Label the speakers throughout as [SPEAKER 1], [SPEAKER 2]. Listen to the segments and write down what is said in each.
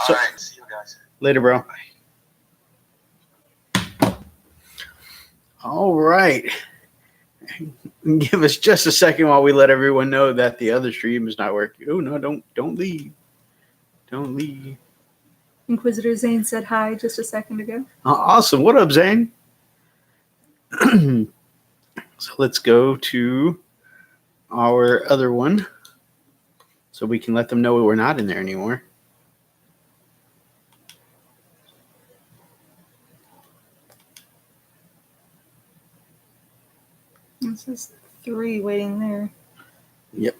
[SPEAKER 1] So, all right, see you guys.
[SPEAKER 2] Later, bro. All right. Give us just a second while we let everyone know that the other stream is not working. Oh no, don't leave. Don't leave.
[SPEAKER 3] Inquisitor Zane said hi just a second ago.
[SPEAKER 2] Awesome. What up, Zane? So let's go to our other one so we can let them know we're not in there anymore.
[SPEAKER 3] This is 3 waiting there.
[SPEAKER 2] Yep.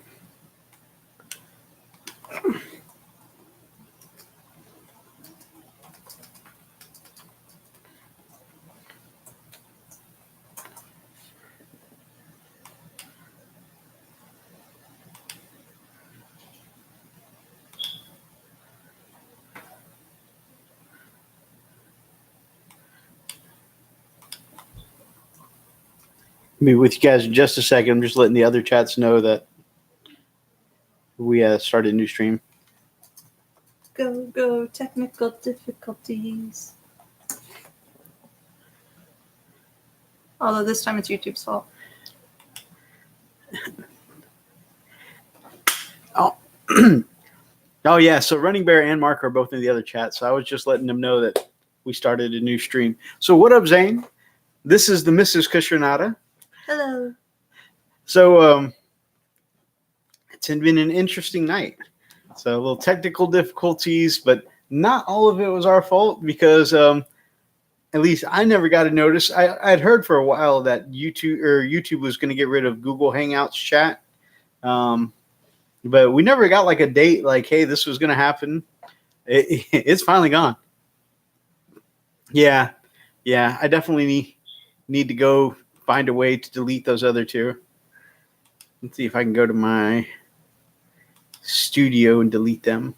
[SPEAKER 2] Be with you guys in just a second. I'm just letting the other chats know that we started a new stream.
[SPEAKER 3] Go, technical difficulties. Although this time it's YouTube's fault.
[SPEAKER 2] Oh yeah, so Running Bear and Mark are both in the other chat, so I was just letting them know that we started a new stream. So what up, Zane? This is the Mrs. Cushionata.
[SPEAKER 3] Hello.
[SPEAKER 2] So it's been an interesting night. So a little technical difficulties, but not all of it was our fault because at least I never got a notice. I'd heard for a while that YouTube was going to get rid of Google Hangouts chat. But we never got like a date like, hey, this was going to happen. It's finally gone. Yeah. I definitely need to go find a way to delete those other two. Let's see if I can go to my studio and delete them.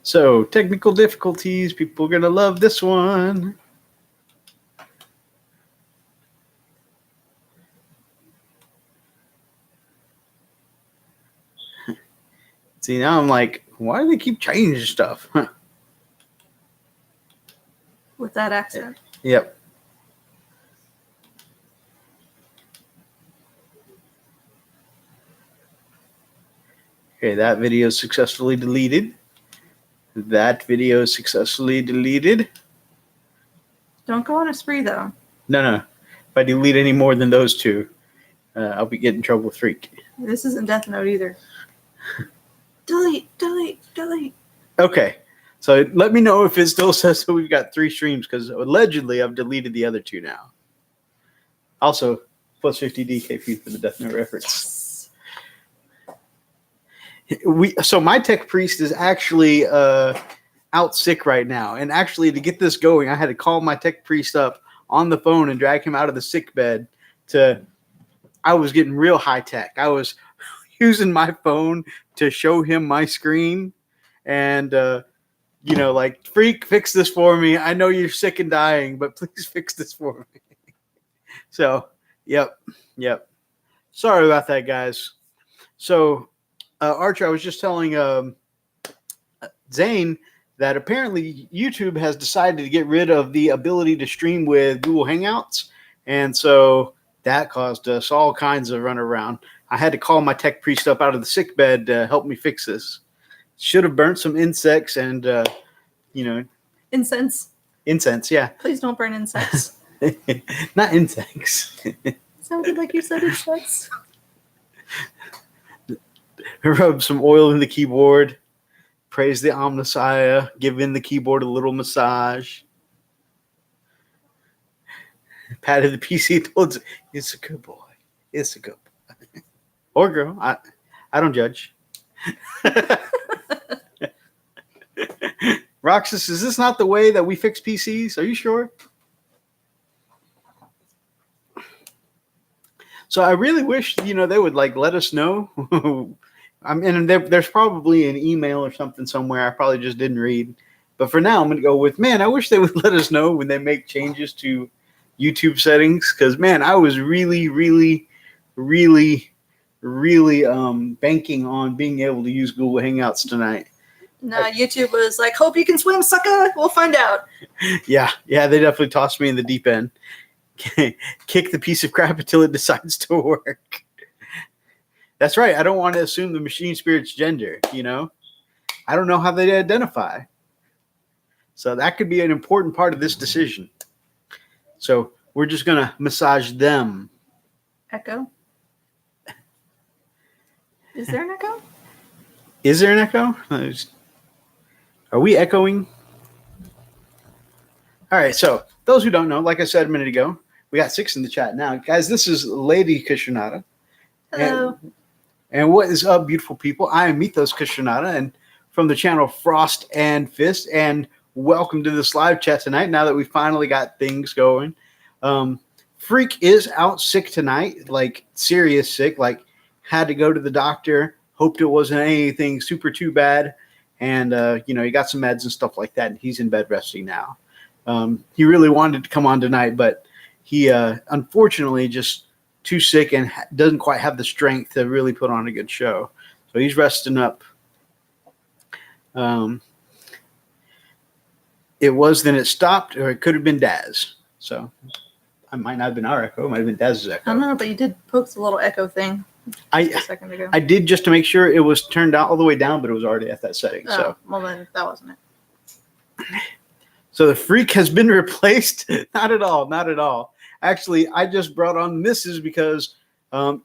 [SPEAKER 2] So, technical difficulties. People are going to love this one. See, now I'm like, why do they keep changing stuff?
[SPEAKER 3] With that accent.
[SPEAKER 2] Yep. Okay, that video is successfully deleted. That video is successfully deleted.
[SPEAKER 3] Don't go on a spree, though.
[SPEAKER 2] No. If I delete any more than those two, I'll be getting in trouble with Freak.
[SPEAKER 3] This isn't Death Note either. Delete.
[SPEAKER 2] Okay. So let me know if it still says that we've got 3 streams, because allegedly I've deleted the other 2 now. Also, plus 50 DKP for the Death Note reference.
[SPEAKER 3] Yes.
[SPEAKER 2] So my tech priest is actually out sick right now. And actually, to get this going, I had to call my tech priest up on the phone and drag him out of the sick bed. I was getting real high tech. I was using my phone to show him my screen and, like, Freak, fix this for me. I know you're sick and dying, but please fix this for me. So, yep. Sorry about that, guys. So, Archer, I was just telling Zane that apparently YouTube has decided to get rid of the ability to stream with Google Hangouts. And so that caused us all kinds of runaround. I had to call my tech priest up out of the sick bed to help me fix this. Should have burnt some insects and,
[SPEAKER 3] Incense.
[SPEAKER 2] Incense, yeah.
[SPEAKER 3] Please don't burn insects.
[SPEAKER 2] Not insects.
[SPEAKER 3] Sounded like you said insects.
[SPEAKER 2] Rub some oil in the keyboard. Praise the Omnissiah. Give in the keyboard a little massage. Patted the PC. Told it's a good boy. It's a good boy. Or girl. I don't judge. Roxas, is this not the way that we fix PCs? Are you sure? So I really wish, they would let us know. There's probably an email or something somewhere I probably just didn't read But for now, I'm going to go with, man, I wish they would let us know when they make changes to YouTube settings. Because, man, I was really, really, really, really banking on being able to use Google Hangouts tonight.
[SPEAKER 3] No, YouTube was like, hope you can swim, sucker. We'll find out.
[SPEAKER 2] Yeah, they definitely tossed me in the deep end. Kick the piece of crap until it decides to work. That's right. I don't want to assume the machine spirit's gender, you know? I don't know how they identify. So that could be an important part of this decision. So we're just going to massage them.
[SPEAKER 3] Echo? Is there an echo?
[SPEAKER 2] Is there an echo? Are we echoing? All right. So those who don't know, like I said a minute ago, we got 6 in the chat now. Guys, this is Lady Kishonada.
[SPEAKER 3] Hello.
[SPEAKER 2] And what is up, beautiful people? I am Mythos Kishonada, and from the channel Frost and Fist, and welcome to this live chat tonight. Now that we finally got things going, Freak is out sick tonight, like serious sick, like had to go to the doctor. Hoped it wasn't anything super too bad, and he got some meds and stuff like that, and he's in bed resting now. He really wanted to come on tonight, but he unfortunately just too sick and doesn't quite have the strength to really put on a good show. So he's resting up. It was, then it stopped, or it could have been Daz. So it might not have been our echo. It might have been Daz's echo.
[SPEAKER 3] I don't know, but you did poke the little echo thing a second ago.
[SPEAKER 2] I did, just to make sure it was turned out all the way down, but it was already at that setting.
[SPEAKER 3] Oh,
[SPEAKER 2] so
[SPEAKER 3] well, then that wasn't it.
[SPEAKER 2] So the Freak has been replaced? Not at all. Not at all. Actually, I just brought on Mrs. because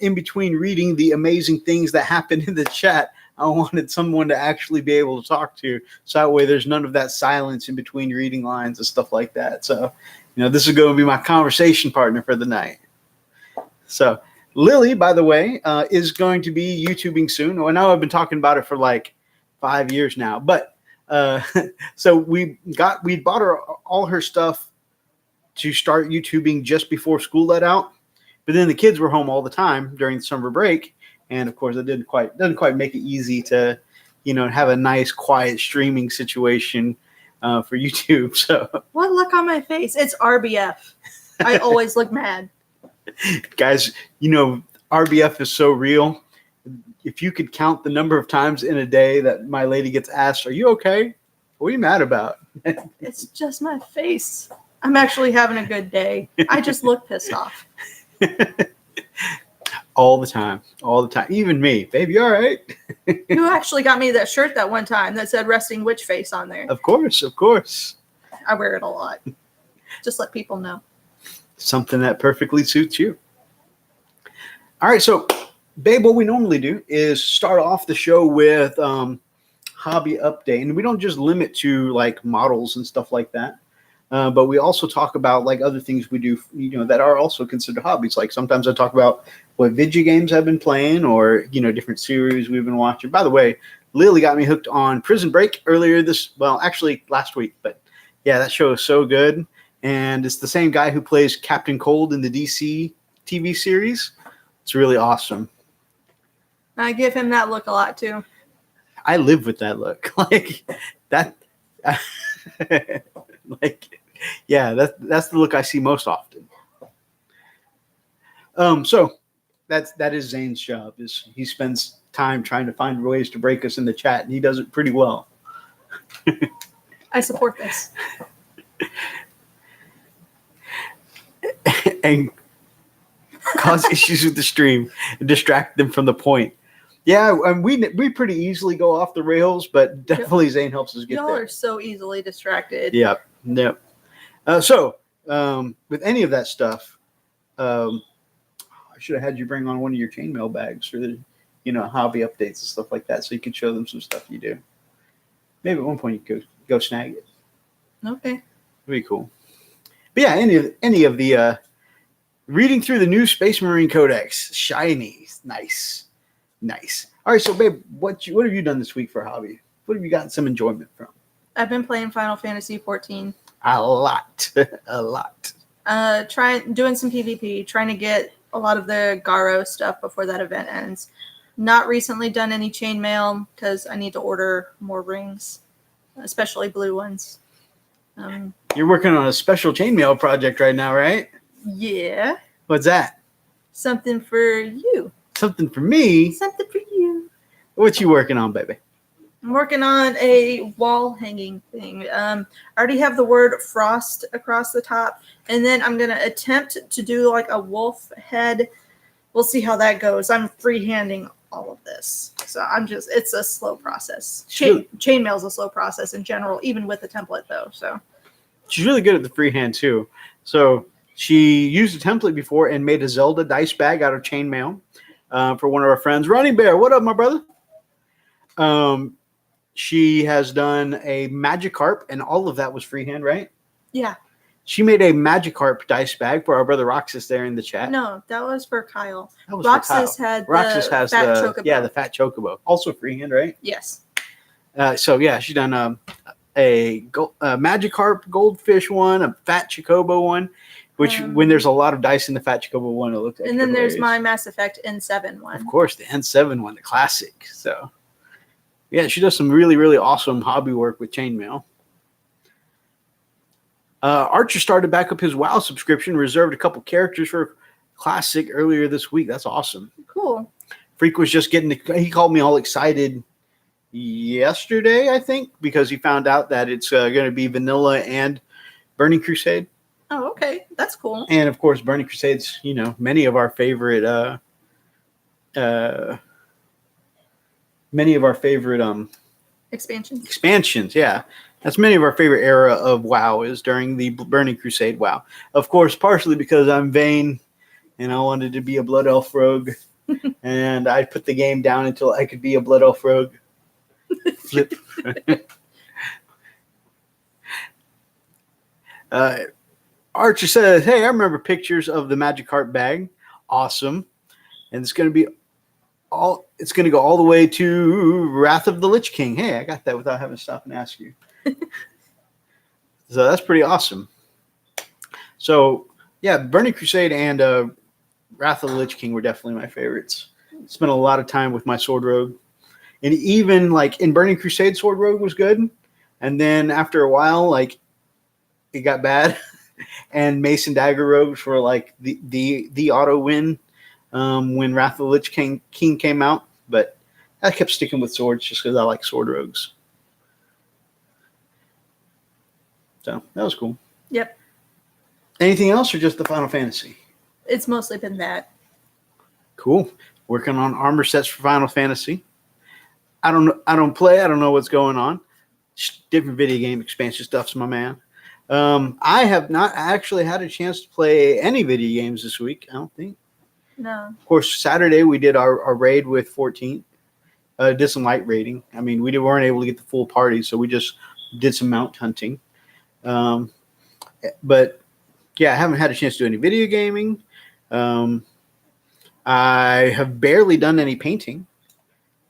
[SPEAKER 2] in between reading the amazing things that happened in the chat, I wanted someone to actually be able to talk to. So that way there's none of that silence in between reading lines and stuff like that. So, this is going to be my conversation partner for the night. So Lily, by the way, is going to be YouTubing soon. I know I've been talking about it for like 5 years now, but so we bought her all her stuff to start YouTubing just before school let out, but then the kids were home all the time during the summer break, and of course it doesn't quite make it easy to have a nice quiet streaming situation for YouTube. So
[SPEAKER 3] what look on my face? It's RBF. I always look mad.
[SPEAKER 2] Guys, RBF is so real. If you could count the number of times in a day that my lady gets asked, "Are you okay? What are you mad about?"
[SPEAKER 3] It's just my face. I'm actually having a good day. I just look pissed off.
[SPEAKER 2] All the time. Even me. Baby, all right?
[SPEAKER 3] You actually got me that shirt that one time that said resting witch face on there.
[SPEAKER 2] Of course.
[SPEAKER 3] I wear it a lot. Just let people know.
[SPEAKER 2] Something that perfectly suits you. All right, so, babe, what we normally do is start off the show with hobby update. And we don't just limit to, like, models and stuff like that. But we also talk about like other things we do, that are also considered hobbies. Like sometimes I talk about what video games I've been playing, or different series we've been watching. By the way, Lily got me hooked on Prison Break actually last week. But yeah, that show is so good, and it's the same guy who plays Captain Cold in the DC TV series. It's really awesome.
[SPEAKER 3] I give him that look a lot too.
[SPEAKER 2] I live with that look, like that. Yeah, that's the look I see most often. So that is Zane's job. Is he spends time trying to find ways to break us in the chat, and he does it pretty well.
[SPEAKER 3] I support this.
[SPEAKER 2] And cause issues with the stream and distract them from the point. Yeah, and we pretty easily go off the rails, but definitely Zane helps us get
[SPEAKER 3] Y'all
[SPEAKER 2] there.
[SPEAKER 3] Y'all are so easily distracted.
[SPEAKER 2] Yep. So with any of that stuff, I should have had you bring on one of your chainmail bags for the, hobby updates and stuff like that, so you could show them some stuff you do. Maybe at one point you could go snag it.
[SPEAKER 3] Okay.
[SPEAKER 2] That'd be cool. But yeah, any of the reading through the new Space Marine Codex, shiny, nice. All right, so babe, what have you done this week for a hobby? What have you gotten some enjoyment from?
[SPEAKER 3] I've been playing Final Fantasy 14.
[SPEAKER 2] A lot.
[SPEAKER 3] Doing some PvP, trying to get a lot of the Garo stuff before that event ends. Not recently done any chainmail because I need to order more rings. especially blue ones.
[SPEAKER 2] You're working on a special chainmail project right now, right?
[SPEAKER 3] Yeah,
[SPEAKER 2] What's that?
[SPEAKER 3] something for you.
[SPEAKER 2] Something for me?
[SPEAKER 3] Something for you.
[SPEAKER 2] What you working on, baby?
[SPEAKER 3] I'm working on a wall hanging thing. I already have the word frost across the top, and then I'm gonna attempt to do like a wolf head. We'll see how that goes. I'm freehanding all of this, so it's a slow process. Chainmail's a slow process in general, even with the template though. So
[SPEAKER 2] she's really good at the freehand too. So she used a template before and made a Zelda dice bag out of chainmail for one of our friends, Ronnie Bear. What up, my brother? She has done a Magikarp, and all of that was freehand, right?
[SPEAKER 3] Yeah.
[SPEAKER 2] She made a Magikarp dice bag for our brother Roxas there in the chat.
[SPEAKER 3] No, that was for Kyle.
[SPEAKER 2] That was
[SPEAKER 3] Roxas
[SPEAKER 2] for Kyle.
[SPEAKER 3] had
[SPEAKER 2] Roxas
[SPEAKER 3] the
[SPEAKER 2] has
[SPEAKER 3] fat
[SPEAKER 2] the
[SPEAKER 3] chocobo.
[SPEAKER 2] the fat chocobo, also freehand, right?
[SPEAKER 3] Yes.
[SPEAKER 2] So yeah, she's done a Magikarp goldfish one, a fat chocobo one, which when there's a lot of dice in the fat chocobo one, it looks.
[SPEAKER 3] And then there's my Mass Effect N7 one.
[SPEAKER 2] Of course, the N7 one, the classic. So yeah, she does some really, really awesome hobby work with chainmail. Archer started back up his WoW subscription, reserved a couple characters for Classic earlier this week. That's awesome.
[SPEAKER 3] Cool.
[SPEAKER 2] Freak was just he called me all excited yesterday, I think, because he found out that it's going to be Vanilla and Burning Crusade.
[SPEAKER 3] Oh, okay. That's cool.
[SPEAKER 2] And of course, Burning Crusade's, many of our favorite expansions, yeah. That's many of our favorite era of WoW is during the Burning Crusade WoW. Of course, partially because I'm vain and I wanted to be a Blood Elf rogue. And I put the game down until I could be a Blood Elf rogue. Flip. Archer says, hey, I remember pictures of the Magikarp bag. Awesome. And it's going to go all the way to Wrath of the Lich King. Hey, I got that without having to stop and ask you. So that's pretty awesome. So yeah, Burning Crusade and Wrath of the Lich King were definitely my favorites. Spent a lot of time with my Sword Rogue. And even like in Burning Crusade, Sword Rogue was good. And then after a while, like it got bad. And Mason Dagger Rogues were like the auto win when Wrath of the Lich King came out. But I kept sticking with swords just because I like Sword Rogues. So that was cool.
[SPEAKER 3] Yep.
[SPEAKER 2] Anything else or just the Final Fantasy?
[SPEAKER 3] It's mostly been that.
[SPEAKER 2] Cool. Working on armor sets for Final Fantasy. I don't play. I don't know what's going on. Just different video game expansion stuff's my man. I have not actually had a chance to play any video games this week, I don't think.
[SPEAKER 3] No.
[SPEAKER 2] Of course, Saturday we did our raid with 14th. Did some light raiding. I mean, we weren't able to get the full party, so we just did some mount hunting. But yeah, I haven't had a chance to do any video gaming. I have barely done any painting.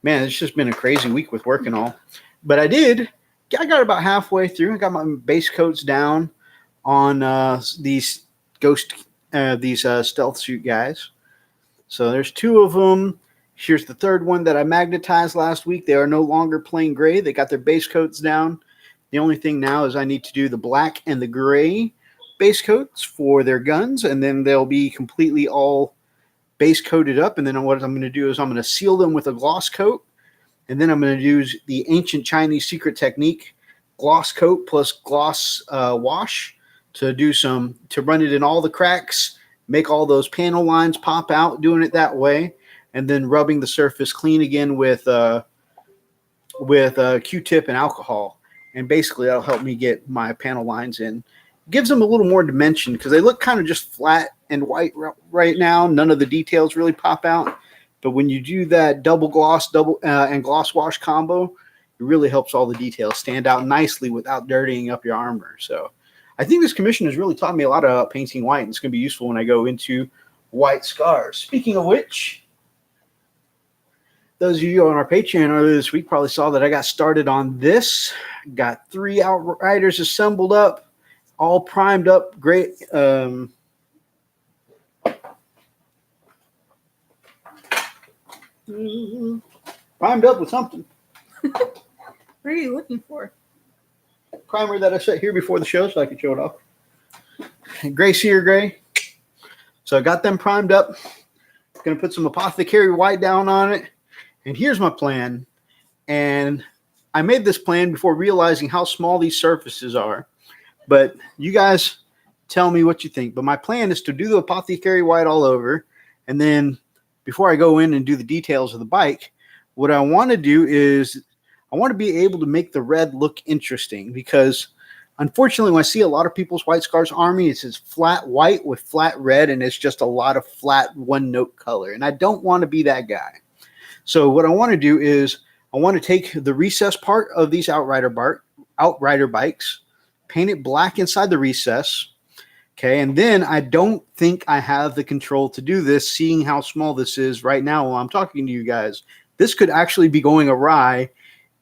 [SPEAKER 2] Man, it's just been a crazy week with work and all. But I got about halfway through. I got my base coats down on these stealth suit guys. So there's two of them. Here's the third one that I magnetized last week. They are no longer plain gray. They got their base coats down. The only thing now is I need to do the black and the gray base coats for their guns, and then they'll be completely all base coated up. And then what I'm going to do is I'm going to seal them with a gloss coat, and then I'm going to use the ancient Chinese secret technique, gloss coat plus gloss wash, to run it in all the cracks, make all those panel lines pop out, doing it that way, and then rubbing the surface clean again with Q-tip and alcohol. And basically that'll help me get my panel lines in. Gives them a little more dimension because they look kind of just flat and white right now. None of the details really pop out. But when you do that double gloss and gloss wash combo, it really helps all the details stand out nicely without dirtying up your armor. So I think this commission has really taught me a lot about painting white, and it's going to be useful when I go into white scars. Speaking of which, those of you on our Patreon earlier this week probably saw that I got started on this. Got 3 Outriders assembled up, all primed up. Great. Primed up with something.
[SPEAKER 3] What are you looking for?
[SPEAKER 2] primer that I set here before the show so I can show it off. Gray Seer Gray. So I got them primed up. Going to put some Apothecary White down on it. And here's my plan. And I made this plan before realizing how small these surfaces are. But you guys tell me what you think. But my plan is to do the Apothecary White all over. And then before I go in and do the details of the bike, what I want to do is I want to be able to make the red look interesting, because unfortunately, when I see a lot of people's White Scars Army, it's just flat white with flat red, and it's just a lot of flat one-note color. And I don't want to be that guy. So what I want to do is I want to take the recess part of these Outrider bikes, paint it black inside the recess. Okay, and then I don't think I have the control to do this, seeing how small this is right now while I'm talking to you guys. This could actually be going awry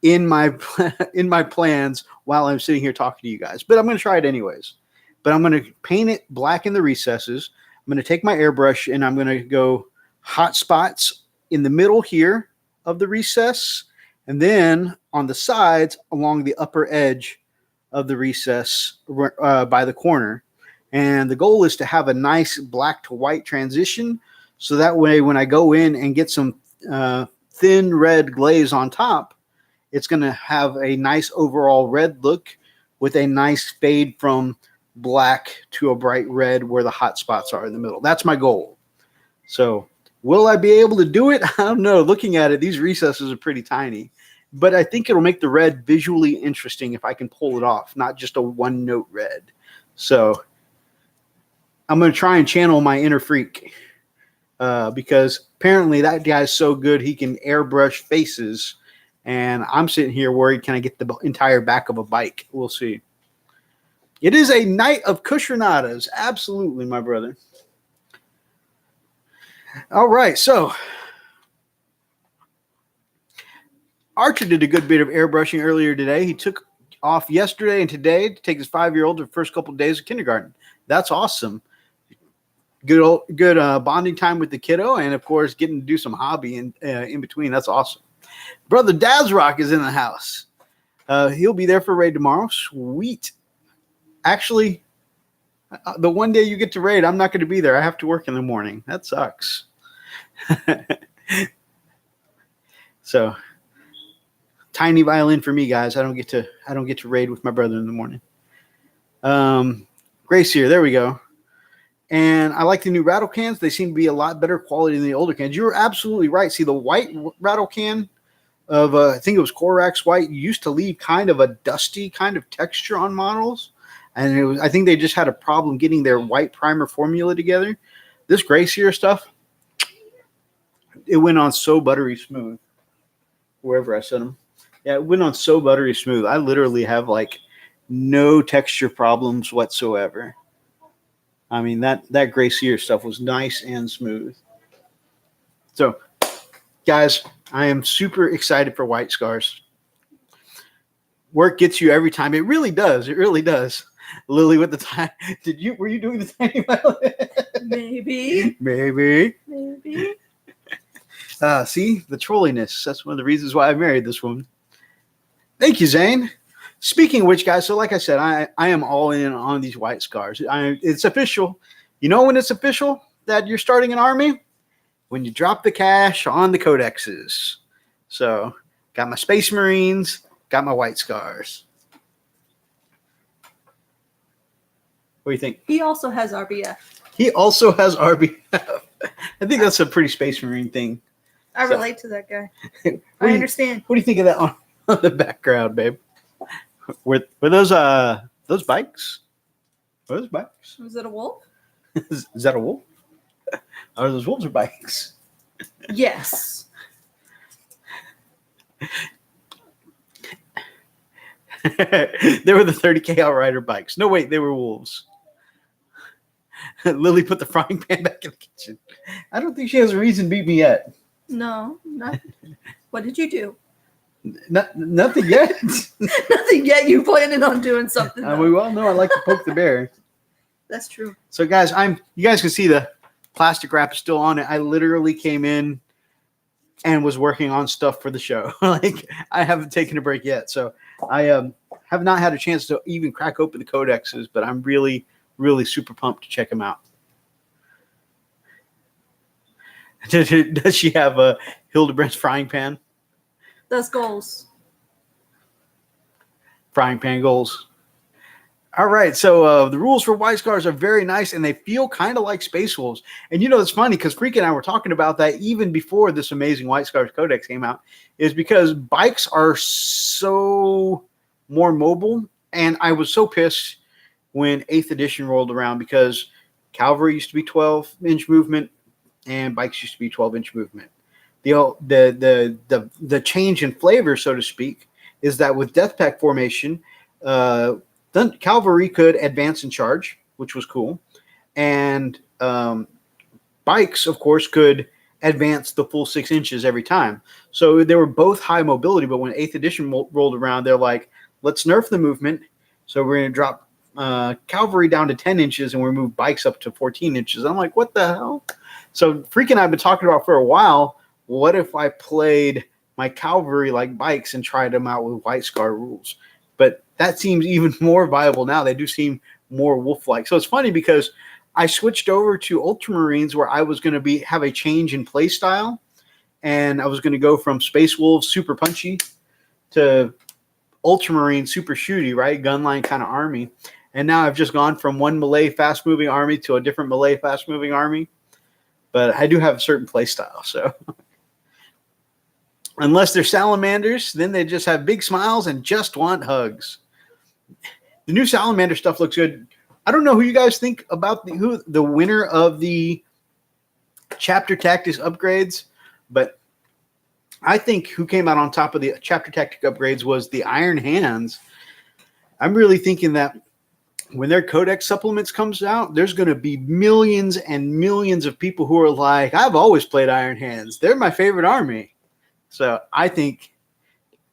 [SPEAKER 2] in my plans while I'm sitting here talking to you guys. But I'm going to try it anyways. But I'm going to paint it black in the recesses. I'm going to take my airbrush and I'm going to go hot spots in the middle here of the recess, and then on the sides along the upper edge of the recess by the corner. And the goal is to have a nice black to white transition, so that way when I go in and get some thin red glaze on top, it's going to have a nice overall red look with a nice fade from black to a bright red where the hot spots are in the middle. That's my goal. So will I be able to do it? I don't know. Looking at it, these recesses are pretty tiny. But I think it'll make the red visually interesting if I can pull it off, not just a one-note red. So I'm going to try and channel my inner freak because apparently that guy's so good he can airbrush faces. And I'm sitting here worried, can I get the entire back of a bike? We'll see. It is a night of Cushionadas. Absolutely, my brother. All right, so Archer did a good bit of airbrushing earlier today. He took off yesterday and today to take his 5-year-old to the first couple of days of kindergarten. That's awesome. Good bonding time with the kiddo, and of course getting to do some hobby in between. That's awesome. Brother Dazrock is in the house. He'll be there for raid tomorrow. Sweet. Actually, the one day you get to raid, I'm not going to be there. I have to work in the morning. That sucks. So, tiny violin for me, guys. I don't get to raid with my brother in the morning. Grace here. There we go. And I like the new rattle cans. They seem to be a lot better quality than the older cans. You were absolutely right. See, the white rattle can of, I think it was Corax White, used to leave kind of a dusty kind of texture on models. And I think they just had a problem getting their white primer formula together. This Gray Seer stuff, it went on so buttery smooth. Wherever I set them. Yeah, it went on so buttery smooth. I literally have like no texture problems whatsoever. I mean, that Gray Seer stuff was nice and smooth. So, guys, I am super excited for White Scars. Work gets you every time. It really does. It really does. Lily with the time. Were you doing the tiny violin?
[SPEAKER 3] Maybe.
[SPEAKER 2] Maybe.
[SPEAKER 3] Maybe.
[SPEAKER 2] See, the trolliness. That's one of the reasons why I married this woman. Thank you, Zane. Speaking of which, guys, so like I said, I am all in on these White Scars. It's official. You know when it's official that you're starting an army? When you drop the cash on the codexes. So, got my Space Marines, got my White Scars. What do you think?
[SPEAKER 3] He also has RBF.
[SPEAKER 2] He also has RBF. I think that's a pretty Space Marine thing.
[SPEAKER 3] I relate to that guy. I understand.
[SPEAKER 2] What do you think of that on the background, babe? Were those bikes? Were those bikes?
[SPEAKER 3] Was it a wolf?
[SPEAKER 2] Is that a wolf? Are those wolves or bikes?
[SPEAKER 3] Yes.
[SPEAKER 2] They were the 30K Outrider bikes. No, wait, they were wolves. Lily put the frying pan back in the kitchen. I don't think she has a reason to beat me yet.
[SPEAKER 3] No, not. What did you do?
[SPEAKER 2] Nothing yet.
[SPEAKER 3] Nothing yet. You planning on doing something?
[SPEAKER 2] We all know I like to poke the bear.
[SPEAKER 3] That's true.
[SPEAKER 2] So, guys, you guys can see the plastic wrap is still on it. I literally came in and was working on stuff for the show. Like, I haven't taken a break yet. So I have not had a chance to even crack open the codexes, but I'm really, really super pumped to check them out. Does she have a Hildebrand's frying pan?
[SPEAKER 3] That's goals.
[SPEAKER 2] Frying pan goals. All right, so the rules for White Scars are very nice, and they feel kind of like Space Wolves. And it's funny because Freak and I were talking about that even before this amazing White Scars Codex came out, is because bikes are so more mobile, and I was so pissed when 8th edition rolled around because cavalry used to be 12-inch movement, and bikes used to be 12-inch movement. The change in flavor, so to speak, is that with Death Pack formation, then cavalry could advance and charge, which was cool. And bikes, of course, could advance the full 6 inches every time. So they were both high mobility, but when 8th edition rolled around, they're like, let's nerf the movement. So we're going to drop cavalry down to 10 inches and we move bikes up to 14 inches. I'm like, what the hell? So Freak and I have been talking about for a while, what if I played my cavalry like bikes and tried them out with White Scar rules? But that seems even more viable now. They do seem more wolf-like. So it's funny because I switched over to Ultramarines where I was going to have a change in play style. And I was going to go from Space Wolves super punchy to Ultramarine super shooty, right? Gunline kind of army. And now I've just gone from one melee fast-moving army to a different melee fast-moving army. But I do have a certain play style, so... Unless they're salamanders, then they just have big smiles and just want hugs. The new salamander stuff looks good. I don't know who you guys think about who the winner of the chapter tactics upgrades, but I think who came out on top of the chapter tactic upgrades was the Iron Hands. I'm really thinking that when their codex supplements comes out, there's going to be millions and millions of people who are like, I've always played Iron Hands. They're my favorite army. So I think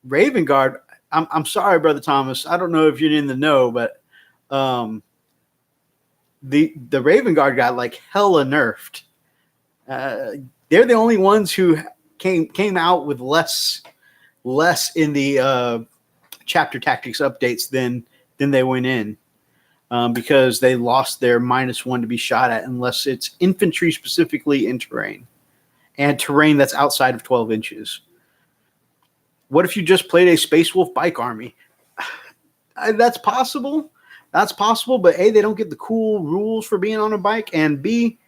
[SPEAKER 2] Raven Guard, I'm sorry, Brother Thomas. I don't know if you're in the know, but the Raven Guard got like hella nerfed. They're the only ones who came out with less in the chapter tactics updates than they went in because they lost their -1 to be shot at unless it's infantry specifically in terrain and terrain that's outside of 12 inches. What if you just played a Space Wolf bike army? That's possible. That's possible, but A, they don't get the cool rules for being on a bike, and B,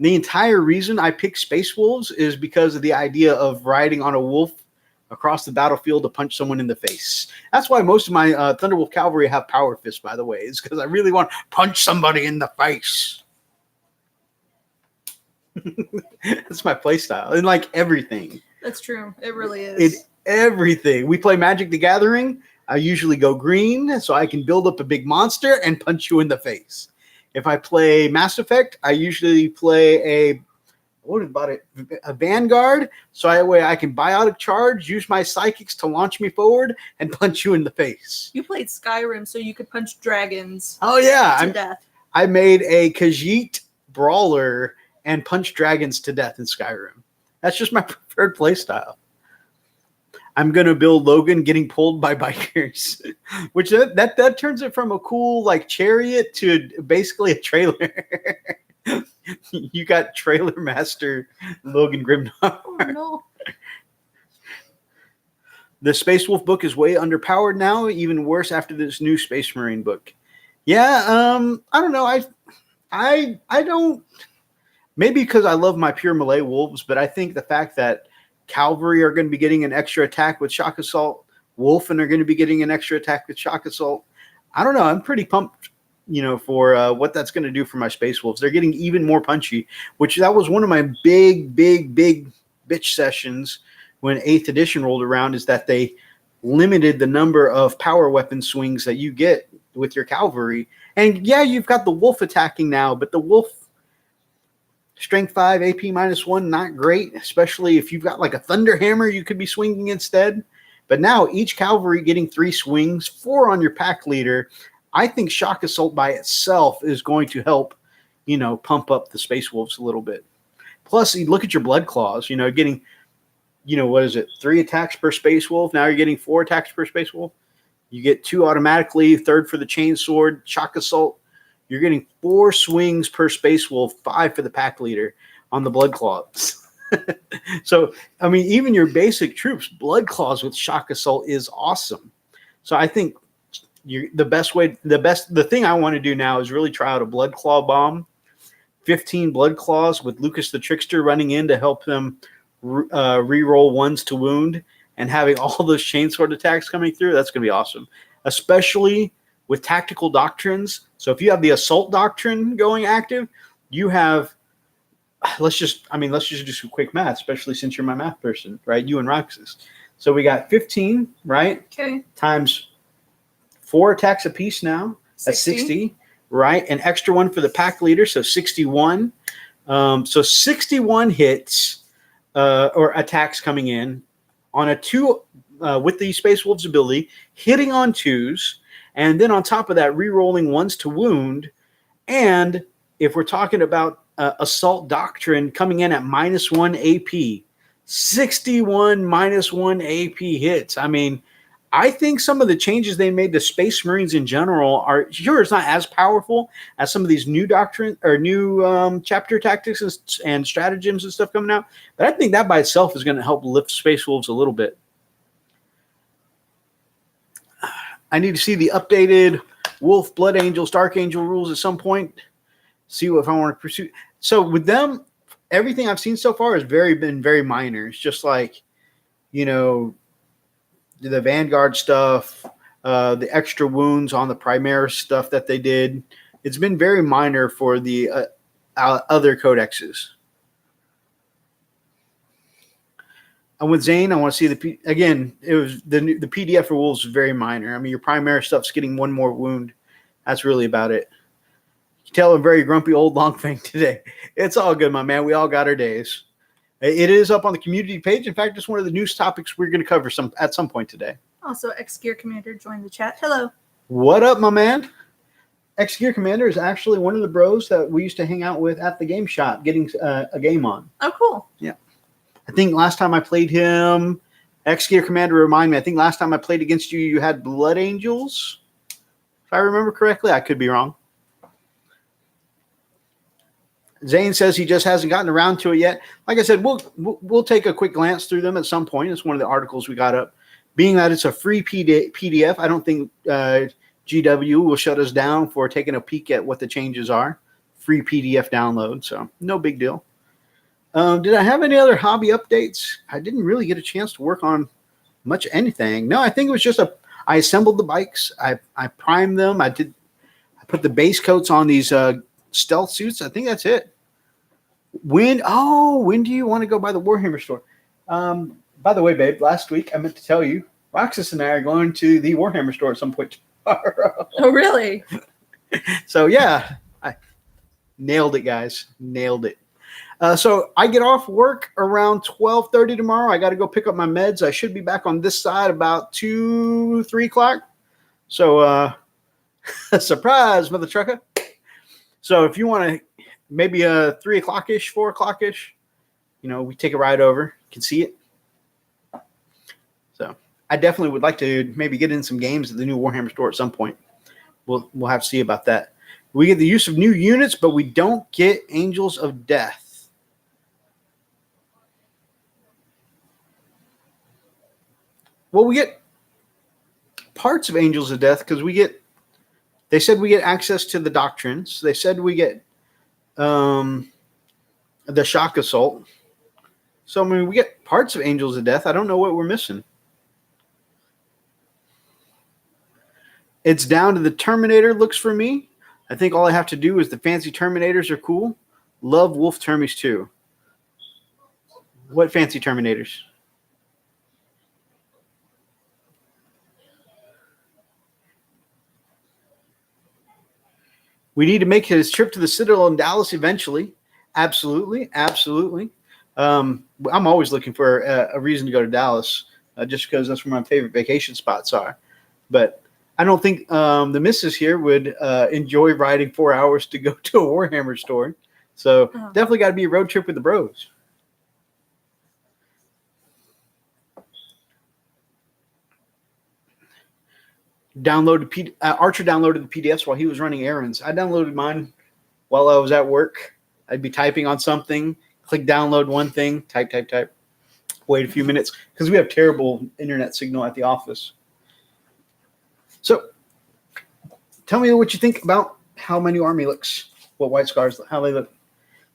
[SPEAKER 2] the entire reason I picked Space Wolves is because of the idea of riding on a wolf across the battlefield to punch someone in the face. That's why most of my Thunderwolf cavalry have power fists, by the way, is because I really want to punch somebody in the face. That's my play style, and like everything.
[SPEAKER 3] That's true. It really is.
[SPEAKER 2] Everything. We play Magic the Gathering. I usually go green so I can build up a big monster and punch you in the face. If I play Mass Effect, I usually play a Vanguard, so that way I can biotic charge, use my psychics to launch me forward, and punch you in the face.
[SPEAKER 3] You played Skyrim so you could punch dragons.
[SPEAKER 2] Oh yeah,
[SPEAKER 3] to death.
[SPEAKER 2] I made a Khajiit brawler and punch dragons to death in Skyrim. That's just my preferred play style. I'm going to build Logan getting pulled by bikers, which that turns it from a cool like chariot to basically a trailer. You got trailer master Logan Grimnar.
[SPEAKER 3] Oh no.
[SPEAKER 2] The Space Wolf book is way underpowered now, even worse after this new Space Marine book. Yeah, I don't know. I don't, maybe because I love my pure melee wolves, but I think the fact that Cavalry are going to be getting an extra attack with Shock Assault. Wolfen are going to be getting an extra attack with Shock Assault. I don't know. I'm pretty pumped, for what that's going to do for my Space Wolves. They're getting even more punchy, which that was one of my big bitch sessions when 8th edition rolled around, is that they limited the number of power weapon swings that you get with your cavalry. And yeah, you've got the wolf attacking now, but the wolf strength 5, AP -1, not great, especially if you've got like a thunder hammer you could be swinging instead. But now each cavalry getting 3 swings, 4 on your pack leader. I think Shock Assault by itself is going to help, pump up the Space Wolves a little bit. Plus, you look at your Blood Claws, getting, what is it, 3 attacks per Space Wolf. Now you're getting 4 attacks per Space Wolf. You get 2 automatically, 3rd for the chainsword, shock assault. You're getting 4 swings per Space Wolf, 5 for the pack leader on the Blood Claws. So, I mean, even your basic troops, Blood Claws with shock assault is awesome. So I think the thing I want to do now is really try out a Blood Claw bomb. 15 Blood Claws with Lucas the Trickster running in to help them re-roll 1s to wound, and having all those chainsword attacks coming through. That's going to be awesome, especially with tactical doctrines. So if you have the assault doctrine going active, you have, let's just do some quick math, especially since you're my math person, right? You and Roxas. So we got 15, right?
[SPEAKER 3] Okay.
[SPEAKER 2] Times 4 attacks apiece now. That's 60, right? An extra 1 for the pack leader, so 61. So 61 hits or attacks coming in on a 2 with the Space Wolves ability, hitting on 2s, and then on top of that, re-rolling 1s to wound. And if we're talking about Assault Doctrine coming in at -1 AP, 61 -1 AP hits. I mean, I think some of the changes they made to Space Marines in general are sure it's not as powerful as some of these new doctrine or new chapter tactics and stratagems and stuff coming out. But I think that by itself is going to help lift Space Wolves a little bit. I need to see the updated Wolf, Blood Angels, Dark Angel rules at some point. See if I want to pursue. So with them, everything I've seen so far has been very minor. It's just like, you know, the Vanguard stuff, the extra wounds on the Primaris stuff that they did. It's been very minor for the other codexes. And with Zane, I want to see it was the PDF for Wolves was very minor. I mean, your Primaris stuff's getting 1 more wound. That's really about it. You can tell I'm very grumpy old Longfang today. It's all good, my man. We all got our days. It is up on the community page. In fact, it's one of the news topics we're going to cover at some point today.
[SPEAKER 3] Also, X-Gear Commander joined the chat. Hello.
[SPEAKER 2] What up, my man? X-Gear Commander is actually one of the bros that we used to hang out with at the game shop, getting a game on.
[SPEAKER 3] Oh, cool.
[SPEAKER 2] Yeah. I think last time I played him, X-Gear Commander, remind me, I think last time I played against you, you had Blood Angels. If I remember correctly, I could be wrong. Zane says he just hasn't gotten around to it yet. Like I said, we'll take a quick glance through them at some point. It's one of the articles we got up. Being that it's a free PDF, I don't think GW will shut us down for taking a peek at what the changes are. Free PDF download, so no big deal. Did I have any other hobby updates? I didn't really get a chance to work on much anything. No, I think it was just I assembled the bikes. I primed them. I put the base coats on these stealth suits. I think that's it. When do you want to go by the Warhammer store? By the way, babe, last week I meant to tell you, Roxas and I are going to the Warhammer store at some point tomorrow.
[SPEAKER 3] Oh, really?
[SPEAKER 2] So, yeah, I nailed it, guys. Nailed it. So I get off work around 12:30 tomorrow. I got to go pick up my meds. I should be back on this side about 2-3 o'clock. So, surprise, mother trucker. So if you want to, maybe 3 o'clock-ish, 4 o'clock-ish, we take a ride over. You can see it. So I definitely would like to maybe get in some games at the new Warhammer store at some point. We'll have to see about that. We get the use of new units, but we don't get Angels of Death. Well, we get parts of Angels of Death because they said we get access to the doctrines. They said we get the shock assault. So, I mean, we get parts of Angels of Death. I don't know what we're missing. It's down to the Terminator looks for me. I think all I have to do is the fancy Terminators are cool. Love Wolf Termies too. What fancy Terminators? We need to make his trip to the Citadel in Dallas eventually. Absolutely. Absolutely. I'm always looking for a reason to go to Dallas just because that's where my favorite vacation spots are. But I don't think the missus here would enjoy riding 4 hours to go to a Warhammer store. So definitely got to be a road trip with the bros. Archer downloaded the PDFs while he was running errands. I downloaded mine while I was at work. I'd be typing on something, click download one thing, type, wait a few minutes, because we have terrible internet signal at the office. So tell me what you think about how my new army looks, what White Scars, how they look.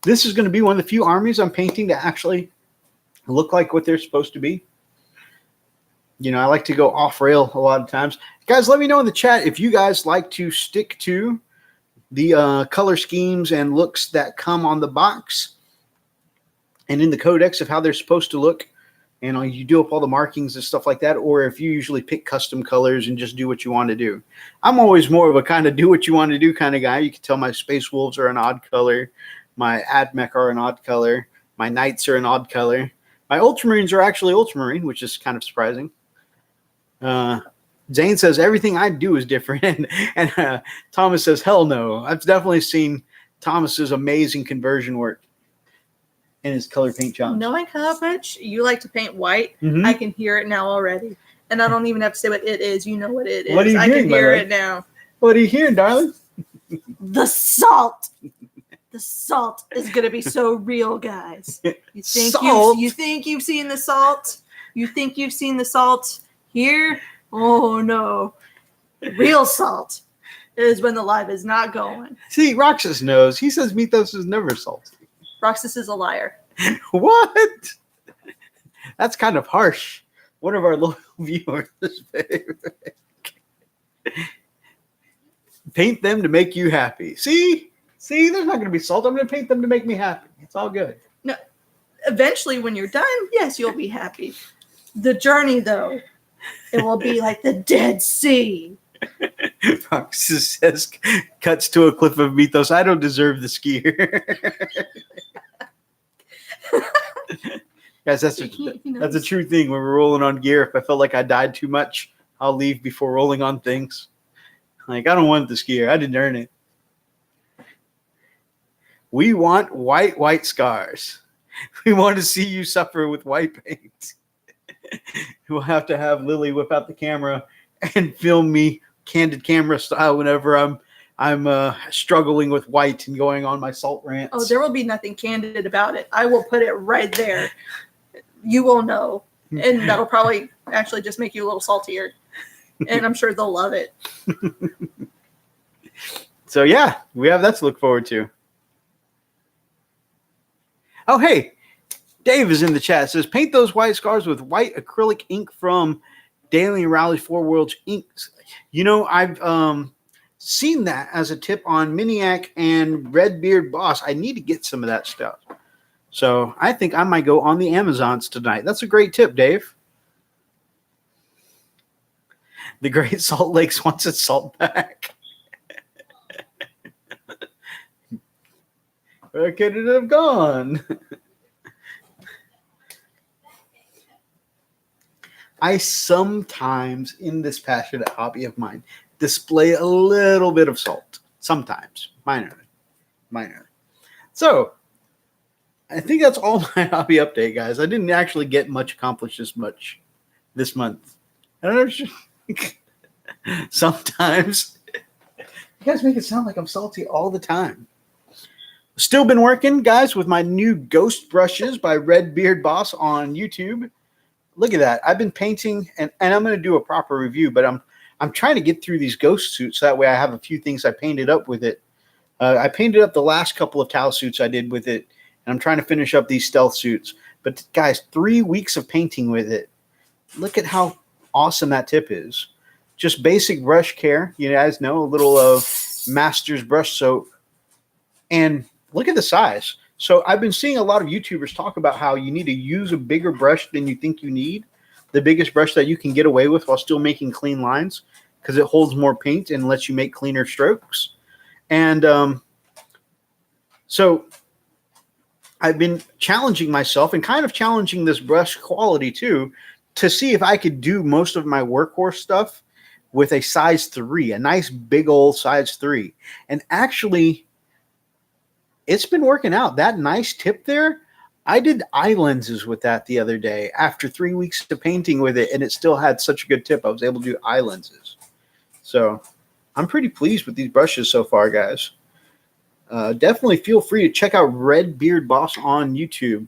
[SPEAKER 2] This is going to be one of the few armies I'm painting to actually look like what they're supposed to be. You know, I like to go off rail a lot of times. Guys, let me know in the chat if you guys like to stick to the color schemes and looks that come on the box and in the codex of how they're supposed to look. And you do up all the markings and stuff like that, or if you usually pick custom colors and just do what you want to do. I'm always more of a kind of do what you want to do kind of guy. You can tell my Space Wolves are an odd color. My Admech are an odd color. My Knights are an odd color. My Ultramarines are actually Ultramarine, which is kind of surprising. Zane says everything I do is different, and Thomas says hell no. I've definitely seen Thomas's amazing conversion work in his color paint jobs.
[SPEAKER 3] Knowing how much you like to paint white,
[SPEAKER 2] Mhm.
[SPEAKER 3] I can hear it now already, and I don't even have to say what it is. You know what it is.
[SPEAKER 2] What are you
[SPEAKER 3] I
[SPEAKER 2] hearing,
[SPEAKER 3] can
[SPEAKER 2] by
[SPEAKER 3] hear
[SPEAKER 2] the way?
[SPEAKER 3] it now.
[SPEAKER 2] What are you hearing, darling?
[SPEAKER 3] The salt. The salt is gonna be so real, guys. You think
[SPEAKER 2] Salt?
[SPEAKER 3] you think you've seen the salt? You think you've seen the salt here? Oh no. Real salt is when the live is not going.
[SPEAKER 2] See, Roxas knows. He says Mythos is never salty.
[SPEAKER 3] Roxas is a liar.
[SPEAKER 2] What? That's kind of harsh. One of our loyal viewers. Paint them to make you happy. See, there's not going to be salt. I'm going to paint them to make me happy. It's all good.
[SPEAKER 3] No, eventually, when you're done, yes, you'll be happy. The journey, though, it will be like the Dead Sea.
[SPEAKER 2] Roxas says, cuts to a cliff of Mythos. I don't deserve the skier. Guys, that's a true thing when we're rolling on gear. If I felt like I died too much, I'll leave before rolling on things. Like, I don't want the skier. I didn't earn it. We want white scars. We want to see you suffer with white paint. We'll have to have Lily whip out the camera and film me candid camera style whenever I'm struggling with white and going on my salt rants.
[SPEAKER 3] Oh, there will be nothing candid about it. I will put it right there. You will know. And that'll probably actually just make you a little saltier. And I'm sure they'll love it.
[SPEAKER 2] So, yeah, we have that to look forward to. Oh, hey, Dave is in the chat. It says, paint those white scars with white acrylic ink from Daily Rally 4 Worlds Inks. You know, I've seen that as a tip on Miniac and Redbeard Boss. I need to get some of that stuff. So I think I might go on the Amazons tonight. That's a great tip, Dave. The Great Salt Lakes wants its salt back. Where could it have gone? I sometimes, in this passionate hobby of mine, display a little bit of salt. Sometimes. Minorly. So, I think that's all my hobby update, guys. I didn't actually get much accomplished this month. I don't know. Sometimes. You guys make it sound like I'm salty all the time. Still been working, guys, with my new Ghost Brushes by Redbeard Boss on YouTube. Look at that. I've been painting, and I'm going to do a proper review, but I'm trying to get through these ghost suits. That way I have a few things I painted up with it. I painted up the last couple of Tau suits I did with it, and I'm trying to finish up these stealth suits. But, guys, 3 weeks of painting with it. Look at how awesome that tip is. Just basic brush care. You guys know, a little of Master's brush soap. And look at the size. So I've been seeing a lot of YouTubers talk about how you need to use a bigger brush than you think you need. The biggest brush that you can get away with while still making clean lines, because it holds more paint and lets you make cleaner strokes. And so I've been challenging myself and kind of challenging this brush quality too, to see if I could do most of my workhorse stuff with a size 3, a nice big old size 3. And actually, it's been working out. That nice tip there, I did eye lenses with that the other day after 3 weeks of painting with it, and it still had such a good tip. I was able to do eye lenses. So I'm pretty pleased with these brushes so far, guys. Definitely feel free to check out Red Beard Boss on YouTube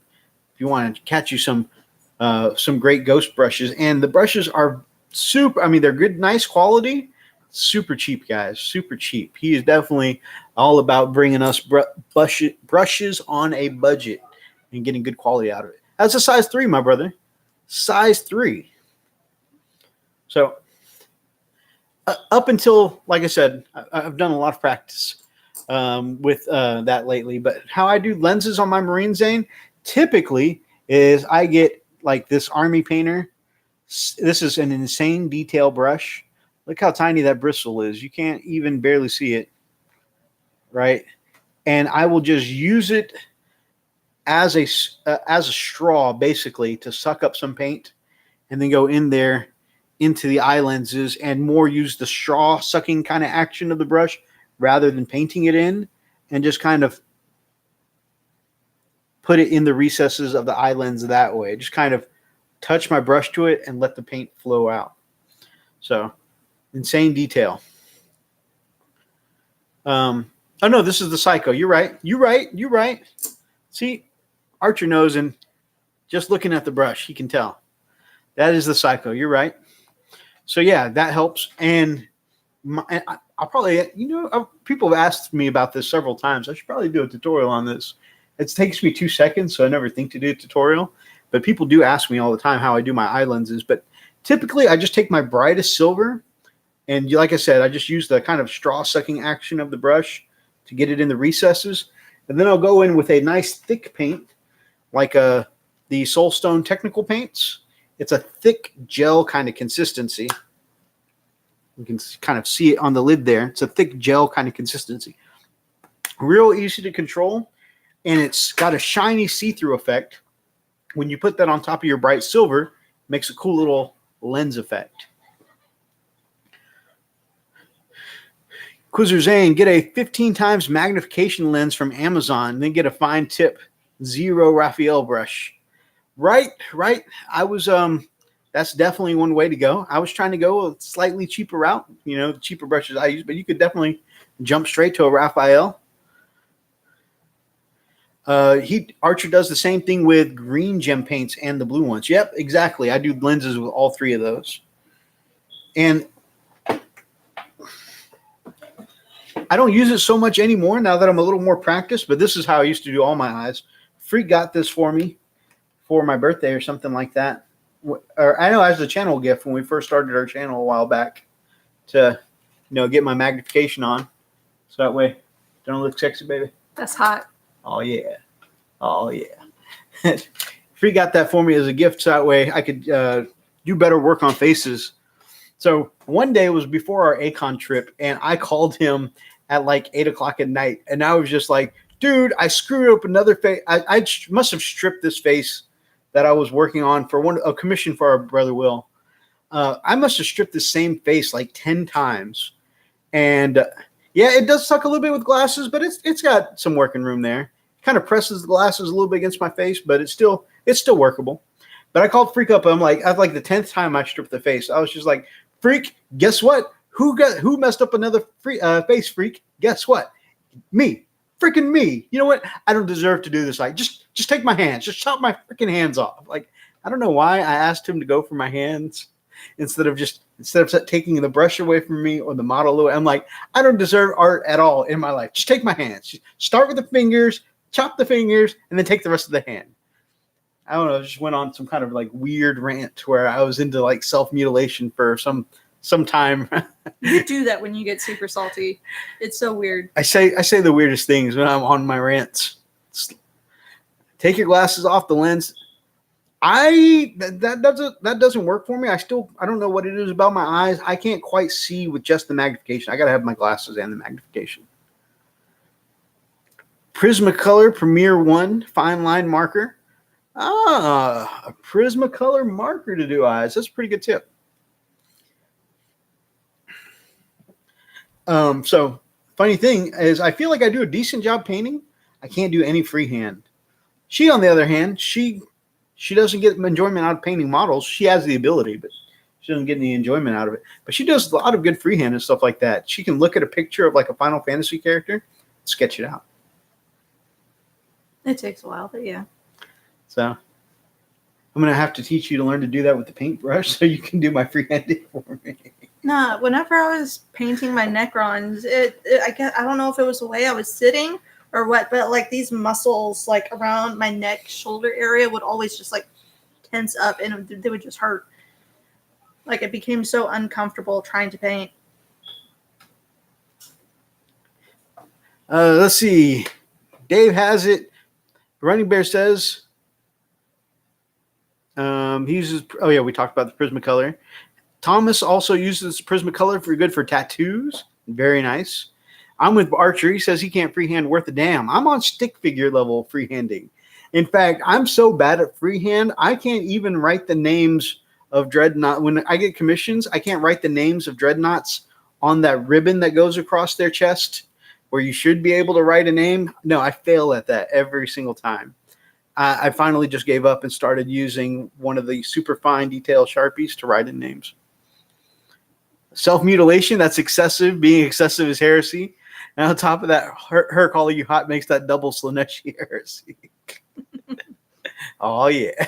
[SPEAKER 2] if you want to catch you some great ghost brushes. And the brushes are super. I mean, they're good, nice quality. Super cheap, guys. Super cheap. He is definitely all about bringing us brushes on a budget and getting good quality out of it. That's a size 3, my brother. Size 3. So up until, like I said, I've done a lot of practice with that lately. But how I do lenses on my Marine Zane typically is I get like this Army Painter. This is an insane detail brush. Look how tiny that bristle is. You can't even barely see it, right? And I will just use it as a straw, basically, to suck up some paint, and then go in there into the eye lenses and more use the straw sucking kind of action of the brush rather than painting it in, and just kind of put it in the recesses of the eye lens that way. Just kind of touch my brush to it and let the paint flow out. So insane detail. Oh no, this is the Psycho. You're right. See, Archer knows, and just looking at the brush, he can tell. That is the Psycho. You're right. So yeah, that helps. And I'll probably, people have asked me about this several times. I should probably do a tutorial on this. It takes me 2 seconds, so I never think to do a tutorial. But people do ask me all the time how I do my eye lenses. But typically, I just take my brightest silver, and like I said, I just use the kind of straw-sucking action of the brush to get it in the recesses. And then I'll go in with a nice thick paint, like the Soulstone Technical Paints. It's a thick gel kind of consistency. You can kind of see it on the lid there. It's a thick gel kind of consistency. Real easy to control, and it's got a shiny see-through effect. When you put that on top of your bright silver, it makes a cool little lens effect. Quizzer Zane, get a 15 times magnification lens from Amazon, then get a fine tip 0 Raphael brush. Right. I was that's definitely one way to go. I was trying to go a slightly cheaper route, the cheaper brushes I use, but you could definitely jump straight to a Raphael. Archer does the same thing with green gem paints and the blue ones. Yep, exactly. I do lenses with all 3 of those. And I don't use it so much anymore now that I'm a little more practiced, but this is how I used to do all my eyes. Freak got this for me for my birthday or something like that. Or I know as a channel gift when we first started our channel a while back to, get my magnification on. So that way, don't I look sexy, baby?
[SPEAKER 3] That's hot.
[SPEAKER 2] Oh, yeah. Freak got that for me as a gift so that way I could do better work on faces. So one day it was before our Acon trip, and I called him at like 8 o'clock at night, and I was just like, dude, I screwed up another face. I must have stripped this face that I was working on for a commission for our brother Will. I must have stripped the same face like 10 times. And yeah, it does suck a little bit with glasses, but it's got some working room there. Kind of presses the glasses a little bit against my face, but it's still workable. But I called Freak up. I'm like, the 10th time I stripped the face. I was just like, Freak, guess what? Who messed up another face, Freak? Guess what? Me. Freaking me. You know what? I don't deserve to do this. Like, just take my hands. Just chop my freaking hands off. Like, I don't know why I asked him to go for my hands instead of taking the brush away from me or the model away. I'm like, I don't deserve art at all in my life. Just take my hands. Just start with the fingers, chop the fingers, and then take the rest of the hand. I don't know. I just went on some kind of like weird rant where I was into like self-mutilation for some time.
[SPEAKER 3] You do that when you get super salty. It's so weird. I say
[SPEAKER 2] the weirdest things when I'm on my rants. Take your glasses off the lens. That doesn't work for me. I don't know what it is about my eyes. I can't quite see with just the magnification. I got to have my glasses and the magnification. Prismacolor Premier 1 fine line marker. A Prismacolor marker to do eyes. That's a pretty good tip. So funny thing is I feel like I do a decent job painting. I can't do any freehand. She, on the other hand, she doesn't get enjoyment out of painting models. She has the ability, but She doesn't get any enjoyment out of it. But she does a lot of good freehand and stuff like that. She can look at a picture of like a Final Fantasy character, sketch it out.
[SPEAKER 3] It takes a while, but yeah.
[SPEAKER 2] So I'm going to have to teach you to learn to do that with the paintbrush so you can do my freehanding for me.
[SPEAKER 3] Nah, whenever I was painting my Necrons, I don't know if it was the way I was sitting or what, but like these muscles like around my neck, shoulder area would always just like tense up and they would just hurt. Like it became so uncomfortable trying to paint.
[SPEAKER 2] Let's see. Dave has it. Running Bear says he uses. Oh yeah, we talked about the Prismacolor. Thomas also uses Prismacolor for good for tattoos. Very nice. I'm with Archer. He says he can't freehand worth a damn. I'm on stick figure level freehanding. In fact, I'm so bad at freehand, I can't even write the names of dreadnought. When I get commissions, I can't write the names of dreadnoughts on that ribbon that goes across their chest where you should be able to write a name. No, I fail at that every single time. I finally just gave up and started using one of the super fine detail Sharpies to write in names. Self-mutilation, that's excessive. Being excessive is heresy. And on top of that, her calling you hot makes that double Slaneshi heresy. Oh, yeah.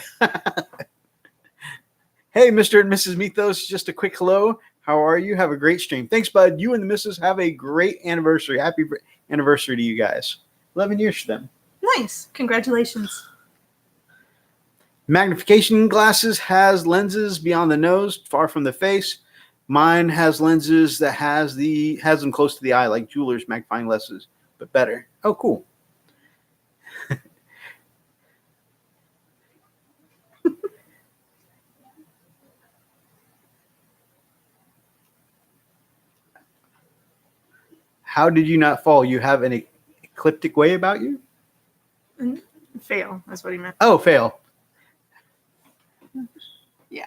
[SPEAKER 2] Hey, Mr. and Mrs. Mythos, just a quick hello. How are you? Have a great stream. Thanks, bud. You and the missus have a great anniversary. Happy anniversary to you guys. 11 years for them.
[SPEAKER 3] Nice. Congratulations.
[SPEAKER 2] Magnification glasses has lenses beyond the nose, far from the face. Mine has lenses that has them close to the eye, like Jeweler's magnifying glasses, but better. Oh, cool. How did you not fall? You have an ecliptic way about you?
[SPEAKER 3] Fail. That's what he meant.
[SPEAKER 2] Oh, fail.
[SPEAKER 3] Yeah.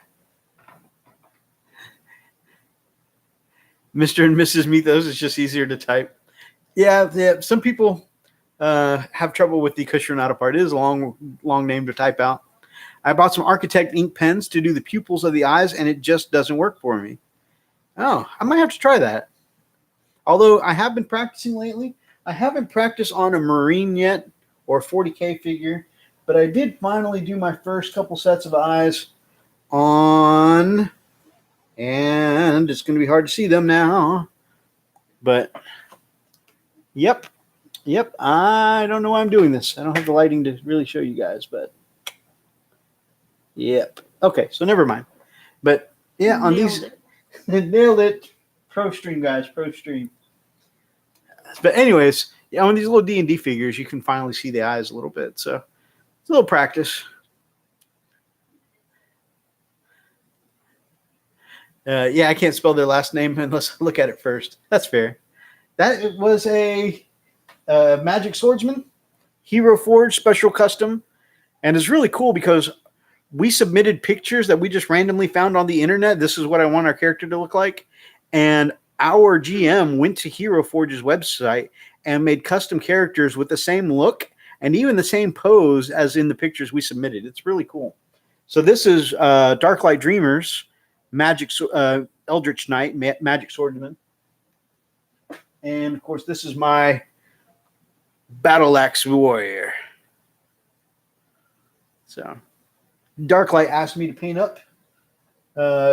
[SPEAKER 2] Mr. and Mrs. Mythos is just easier to type. Yeah. Some people have trouble with the Kushranatta part. It is a long name to type out. I bought some Architect ink pens to do the pupils of the eyes, and it just doesn't work for me. Oh, I might have to try that. Although I have been practicing lately. I haven't practiced on a Marine yet or 40K figure, but I did finally do my first couple sets of eyes on, and it's going to be hard to see them now. But, yep. I don't know why I'm doing this. I don't have the lighting to really show you guys, but yep. Okay, so never mind. But, yeah, on these, nailed it. Pro stream, guys, pro stream. But anyways, yeah, on these little D&D figures, you can finally see the eyes a little bit. So it's a little practice. Yeah, I can't spell their last name unless I look at it first. That's fair. That was a Magic Swordsman, Hero Forge Special Custom. And it's really cool because we submitted pictures that we just randomly found on the internet. This is what I want our character to look like. And our GM went to Hero Forge's website and made custom characters with the same look and even the same pose as in the pictures we submitted. It's really cool. So this is Darklight Dreamers, Eldritch Knight, Magic Swordsman. And, of course, this is my Battle Axe Warrior. So Darklight asked me to paint up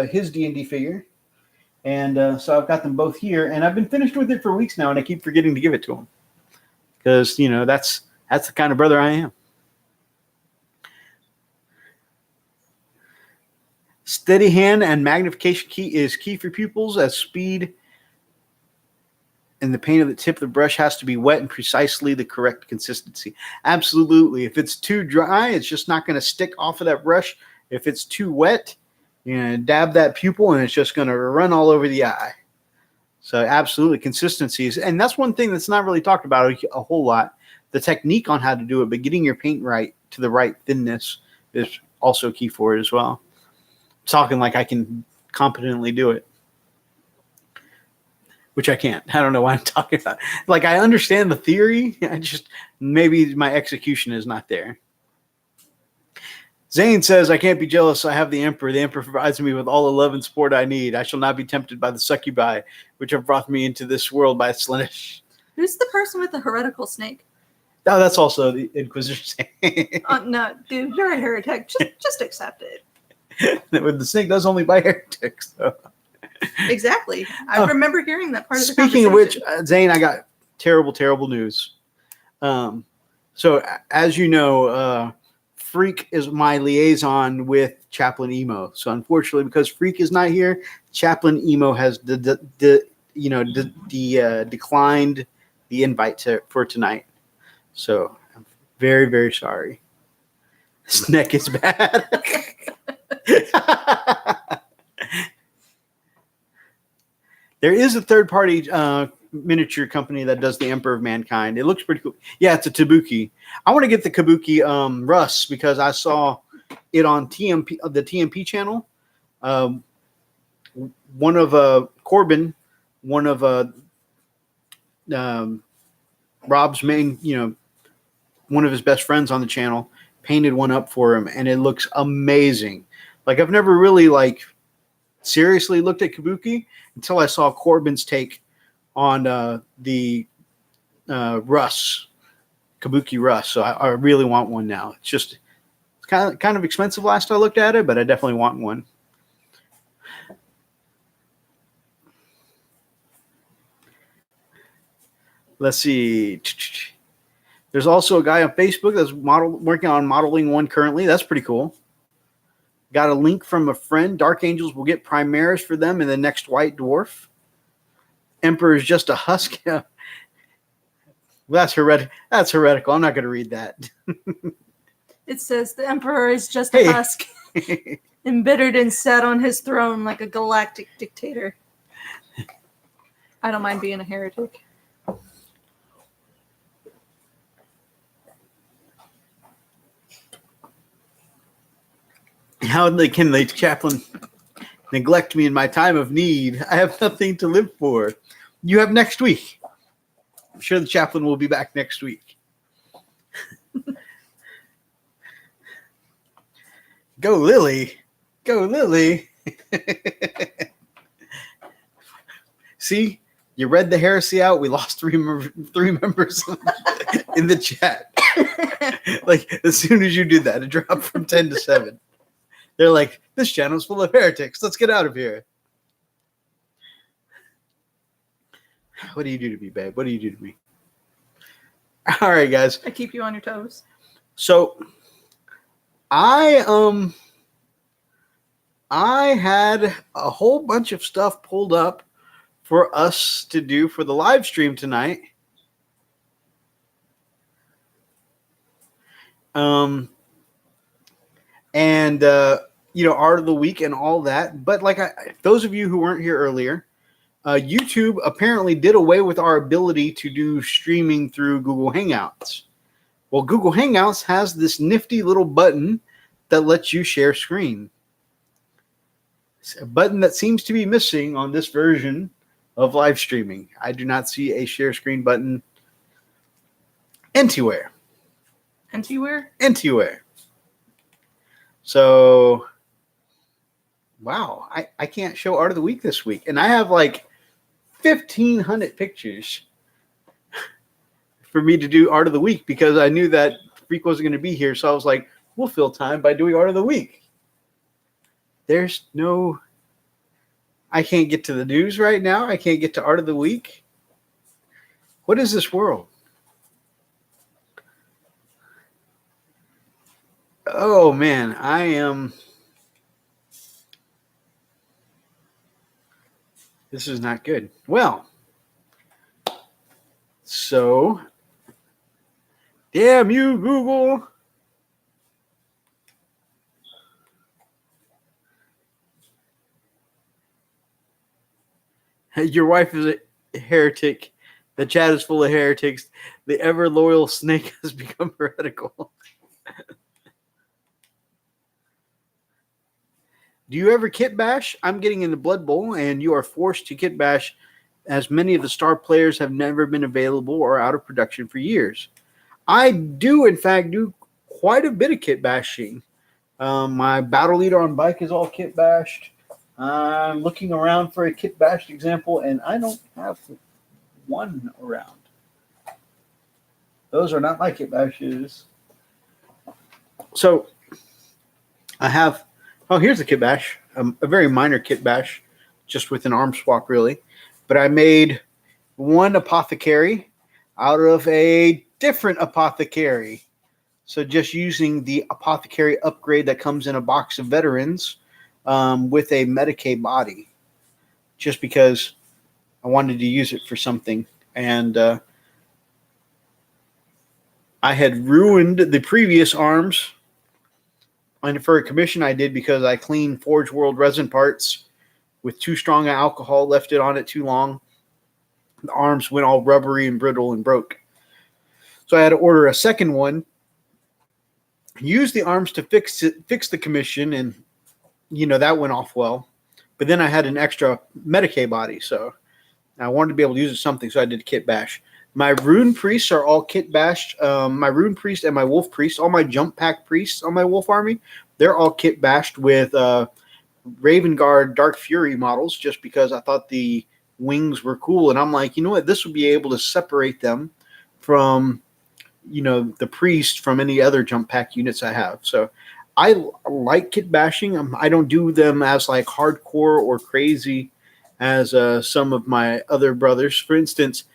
[SPEAKER 2] his D&D figure. And so I've got them both here, and I've been finished with it for weeks now, and I keep forgetting to give it to him because, you know, that's the kind of brother I am. Steady hand and magnification key is key for pupils as speed and the paint of the tip of the brush has to be wet and precisely the correct consistency. Absolutely. If it's too dry, it's just not going to stick off of that brush. If it's too wet, you're going to dab that pupil and it's just going to run all over the eye. So absolutely consistencies. And that's one thing that's not really talked about a whole lot. The technique on how to do it, but getting your paint right to the right thinness is also key for it as well. I'm talking like I can competently do it, which I can't. I don't know why I'm talking about it. Like I understand the theory. Maybe my execution is not there. Zane says, I can't be jealous. I have the Emperor. The Emperor provides me with all the love and support I need. I shall not be tempted by the succubi, which have brought me into this world by Slaanesh.
[SPEAKER 3] Who's the person with the heretical snake?
[SPEAKER 2] Oh, that's also the Inquisitor.
[SPEAKER 3] No, dude, you're a heretic. Just accept it.
[SPEAKER 2] The snake does only buy heretics, though.
[SPEAKER 3] Exactly. I remember hearing that part of the
[SPEAKER 2] Speaking of which,
[SPEAKER 3] conversation.
[SPEAKER 2] Zane, I got terrible news. So, as you know, Freak is my liaison with Chaplain Emo. So, unfortunately, because Freak is not here, Chaplain Emo has declined the invite for tonight. So, I'm very sorry. His neck is bad. There is a third-party miniature company that does the Emperor of Mankind. It looks pretty cool. Yeah, it's a Tabuki. I want to get the Kabuki Russ because I saw it on the TMP channel. One of Corbin, one of Rob's main, one of his best friends on the channel, painted one up for him, and it looks amazing. Like, I've never really seriously looked at Kabuki until I saw Corbin's take on the Russ, Kabuki Russ. So I really want one now. It's kind of expensive last I looked at it, but I definitely want one. Let's see. There's also a guy on Facebook that's working on modeling one currently. That's pretty cool. Got a link from a friend. Dark Angels will get Primaris for them in the next White Dwarf. Emperor is just a husk. Well, that's heretical. I'm not going to read that.
[SPEAKER 3] It says the Emperor is just a husk, embittered and sat on his throne like a galactic dictator. I don't mind being a heretic.
[SPEAKER 2] How can the chaplain neglect me in my time of need? I have nothing to live for. You have next week. I'm sure the chaplain will be back next week. Go, Lily. Go, Lily. See, you read the heresy out. We lost three members in the chat. Like, as soon as you did that, it dropped from 10 to 7. They're like, this channel's full of heretics. Let's get out of here. What do you do to me, babe? What do you do to me? All right, guys.
[SPEAKER 3] I keep you on your toes.
[SPEAKER 2] So, I had a whole bunch of stuff pulled up for us to do for the live stream tonight. Art of the week and all that. But those of you who weren't here earlier, YouTube apparently did away with our ability to do streaming through Google Hangouts. Well, Google Hangouts has this nifty little button that lets you share screen. It's a button that seems to be missing on this version of live streaming. I do not see a share screen button anywhere. Anywhere. So, wow, I can't show Art of the Week this week. And I have 1,500 pictures for me to do Art of the Week because I knew that Freak wasn't going to be here. So I was like, we'll fill time by doing Art of the Week. I can't get to the news right now. I can't get to Art of the Week. What is this world? Oh, man, I am. This is not good. Well, so, damn you, Google. Your wife is a heretic. The chat is full of heretics. The ever loyal snake has become heretical. Do you ever kit bash? I'm getting into Blood Bowl, and you are forced to kit bash as many of the star players have never been available or out of production for years. I do, in fact, do quite a bit of kit bashing. My battle leader on bike is all kit bashed. I'm looking around for a kit bashed example, and I don't have one around. Those are not my kit bashes. So I have. Oh, here's a kit bash. A very minor kit bash, just with an arm swap, really. But I made one apothecary out of a different apothecary. So just using the apothecary upgrade that comes in a box of veterans with a Medicaid body, just because I wanted to use it for something. And I had ruined the previous arms. And for a commission I did because I cleaned Forge World resin parts with too strong an alcohol, left it on it too long. The arms went all rubbery and brittle and broke. So I had to order a second one, use the arms to fix the commission, and that went off well. But then I had an extra Medicaid body, so I wanted to be able to use it something, so I did a kit bash. My rune priests are all kit bashed. My rune priest and my wolf priest, all my jump pack priests on my wolf army, they're all kit bashed with Raven Guard Dark Fury models, just because I thought the wings were cool. And I'm like, you know what, this would be able to separate them from the priest from any other jump pack units I have. So I like kit bashing. I don't do them as like hardcore or crazy as some of my other brothers. For instance,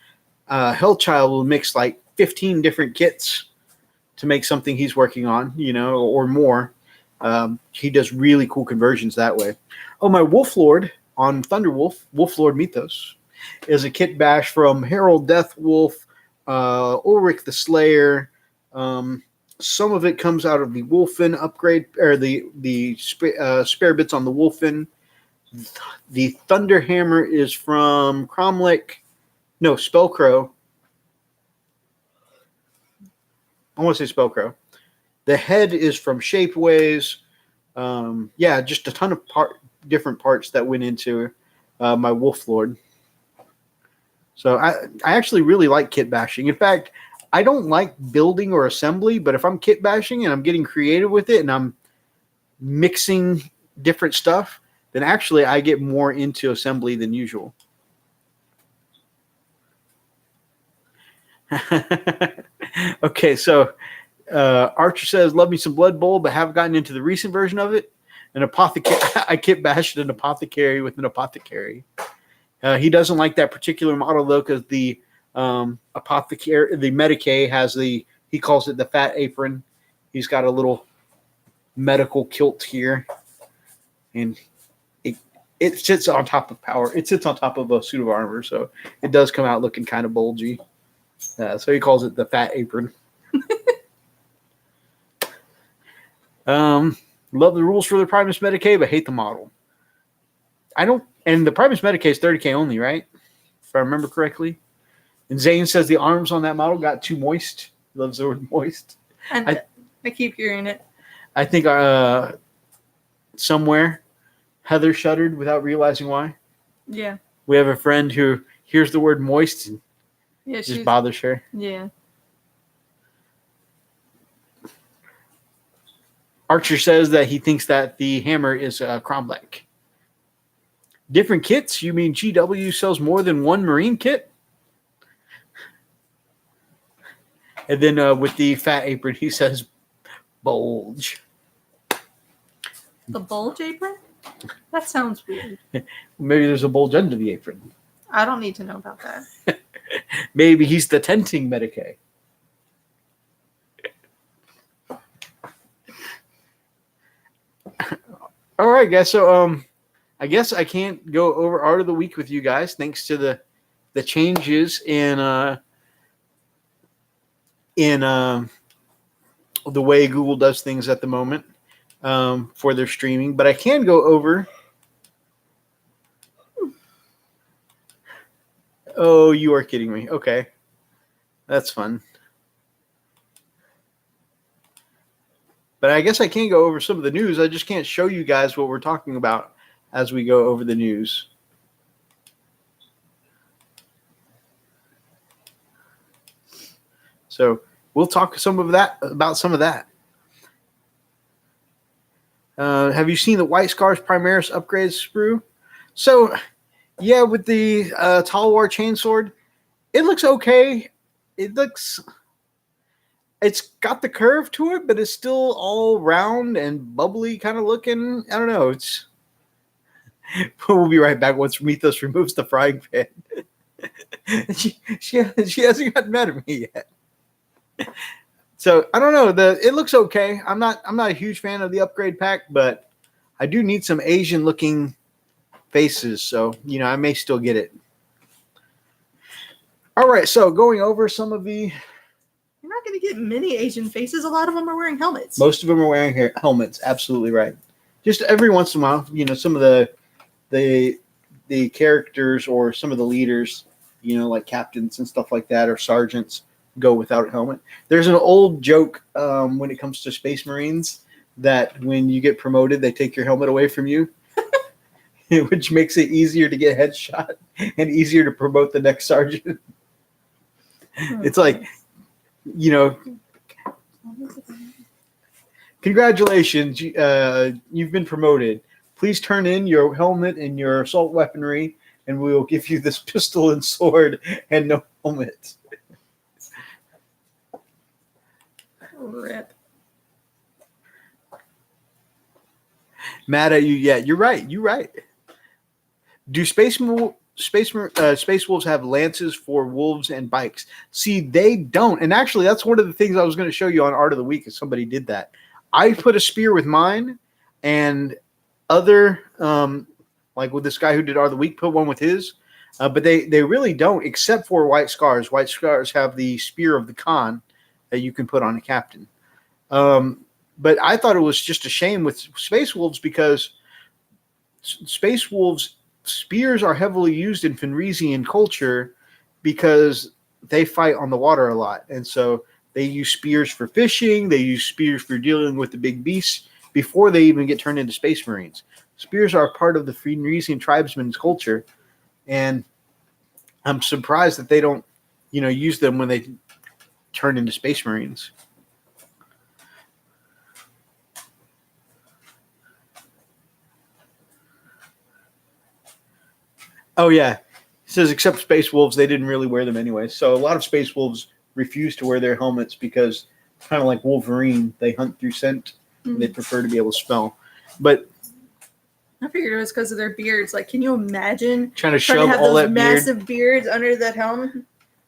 [SPEAKER 2] Hellchild will mix like 15 different kits to make something he's working on, or more. He does really cool conversions that way. Oh, my Wolf Lord on Thunderwolf, Wolf Lord Mythos, is a kit bash from Harold Deathwolf, Ulrich the Slayer. Some of it comes out of the Wolfen upgrade, or the spare bits on the Wolfen. The Thunderhammer is from Cromlech. No, Spellcrow. I want to say Spellcrow. The head is from Shapeways. Just a ton of different parts that went into my Wolf Lord. So I actually really like kit bashing. In fact, I don't like building or assembly, but if I'm kit bashing and I'm getting creative with it and I'm mixing different stuff, then actually I get more into assembly than usual. Okay, so Archer says, love me some Blood Bowl, but haven't gotten into the recent version of it. An apothecary, I kit bashed an apothecary with an apothecary. He doesn't like that particular model though, because the apothecary, the Medicaid has he calls it the fat apron. He's got a little medical kilt here, and it sits on top of power. It sits on top of a suit of armor, so it does come out looking kind of bulgy. So he calls it the fat apron. Love the rules for the Primus Medicaid, but hate the model. I don't. And the Primus Medicaid is 30K only, right? If I remember correctly. And Zane says the arms on that model got too moist. He loves the word moist.
[SPEAKER 3] And I keep hearing it.
[SPEAKER 2] I think somewhere Heather shuddered without realizing why.
[SPEAKER 3] Yeah.
[SPEAKER 2] We have a friend who hears the word moist and just bothers her.
[SPEAKER 3] Yeah.
[SPEAKER 2] Archer says that he thinks that the hammer is Cromlech. Different kits? You mean GW sells more than one Marine kit? And then with the fat apron, he says bulge.
[SPEAKER 3] The bulge apron? That sounds weird.
[SPEAKER 2] Maybe there's a bulge under the apron.
[SPEAKER 3] I don't need to know about that.
[SPEAKER 2] Maybe he's the tenting Medicaid. All right, guys. So I guess I can't go over Art of the Week with you guys, thanks to the changes in the way Google does things at the moment for their streaming. But I can go over. Oh, you are kidding me. Okay, that's fun. But I guess I can go over some of the news. I just can't show you guys what we're talking about as we go over the news. So we'll talk about some of that. Have you seen the White Scars Primaris upgrade sprue? So, yeah, with the Talwar Chainsword, it looks okay. It's got the curve to it, but it's still all round and bubbly kind of looking. I don't know. We'll be right back once Mythos removes the frying pan. she hasn't gotten mad at me yet. So I don't know. It looks okay. I'm not a huge fan of the upgrade pack, but I do need some Asian looking faces. So I may still get it. All right. So going over some of the.
[SPEAKER 3] You're not going to get many Asian faces. A lot of them are wearing helmets.
[SPEAKER 2] Most of them are wearing helmets. Absolutely right. Just every once in a while, some of the characters or some of the leaders, like captains and stuff like that, or sergeants, go without a helmet. There's an old joke when it comes to Space Marines that when you get promoted, they take your helmet away from you, which makes it easier to get headshot and easier to promote the next sergeant. It's like, congratulations, you've been promoted. Please turn in your helmet and your assault weaponry, and we will give you this pistol and sword and no helmet.
[SPEAKER 3] Rip.
[SPEAKER 2] Mad at you? Yeah, you're right. You're right. Do Space Wolves have lances for wolves and bikes? See, they don't. And actually, that's one of the things I was going to show you on Art of the Week. If somebody did that, I put a spear with mine, and other like with this guy who did Art of the Week put one with his. But they really don't, except for White Scars. White Scars have the Spear of the Khan that you can put on a captain. But I thought it was just a shame with Space Wolves because Space Wolves spears are heavily used in Fenrisian culture because they fight on the water a lot. And so they use spears for fishing. They use spears for dealing with the big beasts before they even get turned into Space Marines. Spears are part of the Fenrisian tribesmen's culture. And I'm surprised that they don't, use them when they turn into Space Marines. Oh, yeah. It says, except Space Wolves, they didn't really wear them anyway. So a lot of Space Wolves refuse to wear their helmets because, kind of like Wolverine, they hunt through scent. Mm-hmm. They prefer to be able to smell. But
[SPEAKER 3] I figured it was because of their beards. Like, can you imagine
[SPEAKER 2] trying to shove
[SPEAKER 3] have
[SPEAKER 2] all
[SPEAKER 3] those
[SPEAKER 2] that
[SPEAKER 3] massive beards under that helmet?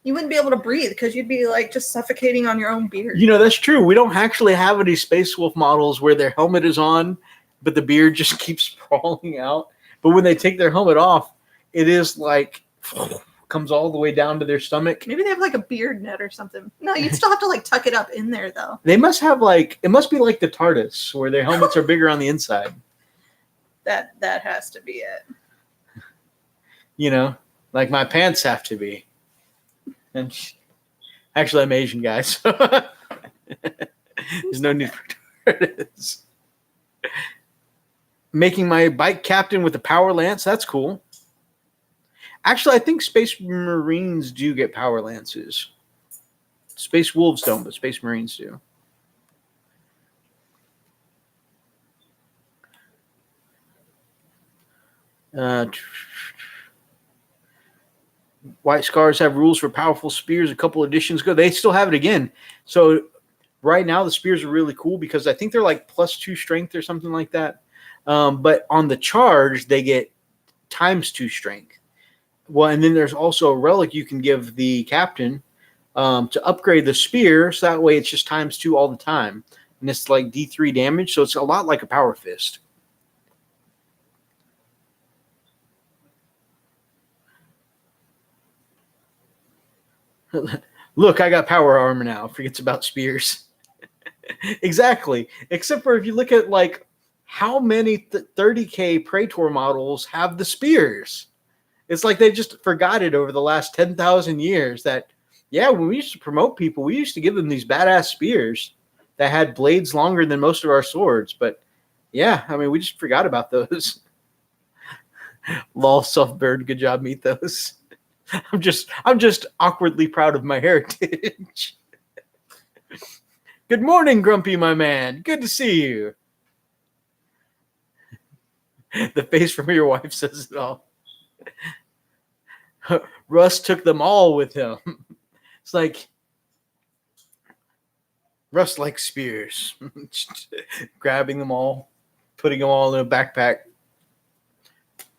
[SPEAKER 3] You wouldn't be able to breathe because you'd be like just suffocating on your own beard.
[SPEAKER 2] That's true. We don't actually have any Space Wolf models where their helmet is on, but the beard just keeps sprawling out. But when they take their helmet off, it is like comes all the way down to their stomach.
[SPEAKER 3] Maybe they have like a beard net or something. No, you'd still have to like tuck it up in there though.
[SPEAKER 2] They must have it must be like the TARDIS where their helmets are bigger on the inside.
[SPEAKER 3] That has to be
[SPEAKER 2] it. Like my pants have to be. And actually, I'm Asian, guys. So there's no need for TARDIS. Making my bike captain with a power lance. That's cool. Actually, I think Space Marines do get power lances. Space Wolves don't, but Space Marines do. White Scars have rules for powerful spears a couple editions ago. They still have it again. So right now the spears are really cool because I think they're like +2 strength or something like that. But on the charge, they get ×2 strength. Well, and then there's also a relic you can give the captain to upgrade the spear. So that way it's just ×2 all the time. And it's like D3 damage. So it's a lot like a power fist. Look, I got power armor now. Forgets about spears. Exactly. Except for if you look at like how many 30K Praetor models have the spears. It's like they just forgot it over the last 10,000 years that, yeah, when we used to promote people, we used to give them these badass spears that had blades longer than most of our swords. But yeah, I mean, we just forgot about those. Lol, self-burn. Good job, Mythos. I'm just awkwardly proud of my heritage. Good morning, Grumpy, my man. Good to see you. The face from your wife says it all. Russ took them all with him. It's like Russ likes spears. Grabbing them all, putting them all in a backpack.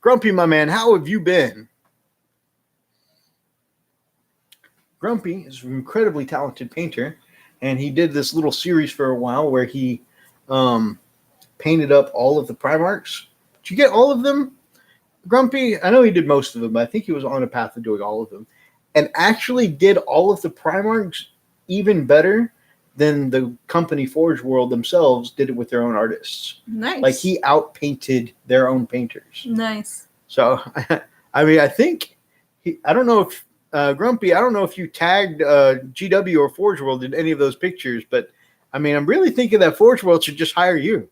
[SPEAKER 2] Grumpy, my man, how have you been? Grumpy is an incredibly talented painter, and he did this little series for a while where he painted up all of the Primarchs. Did you get all of them, Grumpy? I know he did most of them, but I think he was on a path to doing all of them, and actually did all of the Primarchs even better than the company Forge World themselves did it with their own artists.
[SPEAKER 3] Nice.
[SPEAKER 2] Like he outpainted their own painters.
[SPEAKER 3] Nice.
[SPEAKER 2] So, I mean, I think I don't know if Grumpy, I don't know if you tagged GW or Forge World in any of those pictures, but I mean, I'm really thinking that Forge World should just hire you.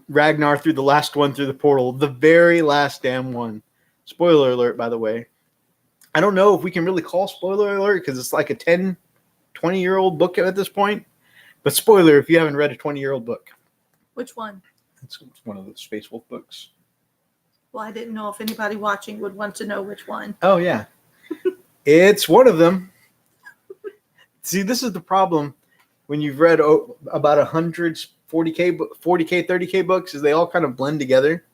[SPEAKER 2] Ragnar threw the last one through the portal, the very last damn one. Spoiler alert, by the way. I don't know if we can really call spoiler alert because it's like a 10, 20-year-old book at this point. But spoiler if you haven't read a 20-year-old book.
[SPEAKER 3] Which one?
[SPEAKER 2] It's one of the Space Wolf books.
[SPEAKER 3] Well, I didn't know if anybody watching would want to know which one.
[SPEAKER 2] Oh, yeah. It's one of them. See, this is the problem when you've read about 100 40K, 30K books is they all kind of blend together.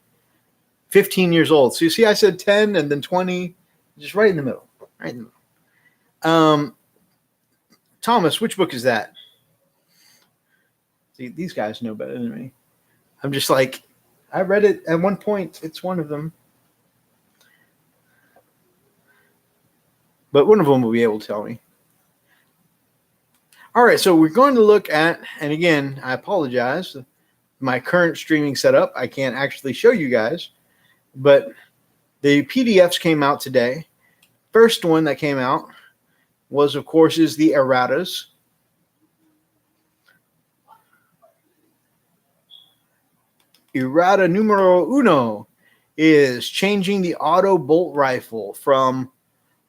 [SPEAKER 2] 15 years old. So you see I said 10 and then 20. Just right in the middle. Right in the middle. Thomas, which book is that? See, these guys know better than me. I'm just like, I read it at one point. It's one of them. But one of them will be able to tell me. All right, so we're going to look at, and again, I apologize, my current streaming setup. I can't actually show you guys, but the PDFs came out today. First one that came out was, of course, is the erratas. Errata numero uno is changing the auto bolt rifle from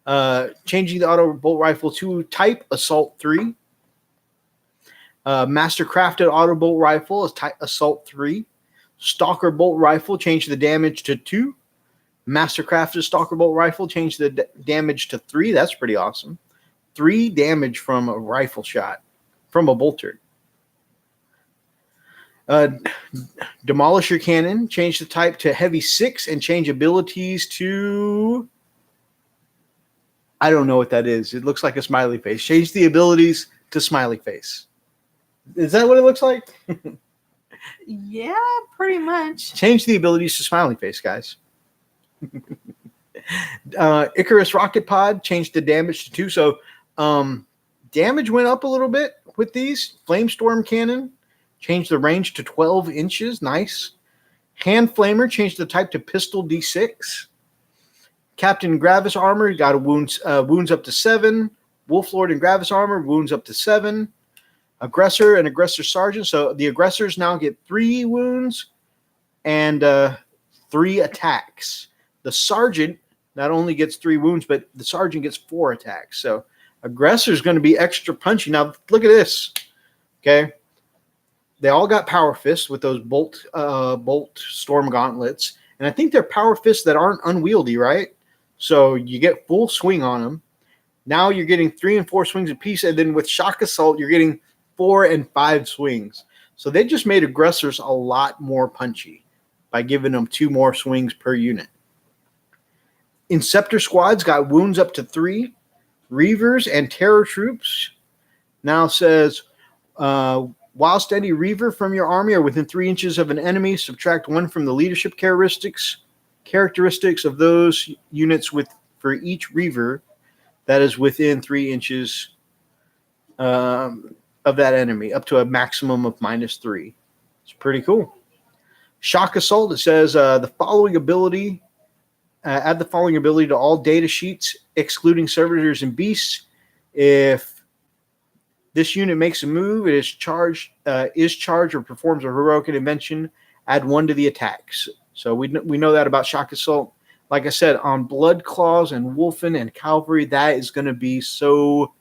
[SPEAKER 2] to type Assault 3. Mastercrafted auto bolt rifle is type Assault 3. Stalker bolt rifle changed the damage to 2. Mastercrafted Stalker bolt rifle changed the damage to 3. That's pretty awesome. 3 damage from a rifle shot from a bolter. Demolisher cannon changed the type to heavy 6 and change abilities to, I don't know what that is. It looks like a smiley face. Change the abilities to smiley face. Is that what it looks like?
[SPEAKER 3] Yeah, pretty much.
[SPEAKER 2] Change the abilities to smiley face, guys. Icarus rocket pod changed the damage to 2. So damage went up a little bit with these. Flamestorm cannon changed the range to 12 inches. Nice. Hand flamer changed the type to pistol D6. Captain Gravis armor got a wounds up to 7. Wolflord and Gravis armor wounds up to 7. Aggressor and Aggressor Sergeant. So the aggressors now get 3 wounds and 3 attacks. The Sergeant not only gets 3 wounds, but the Sergeant gets 4 attacks. So Aggressor is going to be extra punchy. Now look at this. Okay. They all got Power Fists with those Bolt Storm Gauntlets. And I think they're Power Fists that aren't unwieldy, right? So you get full swing on them. Now you're getting 3 and 4 swings apiece. And then with Shock Assault, you're getting 4 and 5 swings. So they just made aggressors a lot more punchy by giving them 2 more swings per unit. Inceptor squads got wounds up to 3. Reavers and Terror troops now says, whilst any Reaver from your army are within 3 inches of an enemy, subtract 1 from the leadership characteristics of those units for each Reaver that is within 3 inches of that enemy, up to a maximum of -3. It's pretty cool. Shock Assault, it says add the following ability to all data sheets, excluding servitors and beasts. If this unit makes a move, it is charged or performs a heroic intervention, add 1 to the attacks. So we know that about Shock Assault. Like I said, on Blood Claws and Wolfen and Cavalry, that is going to be so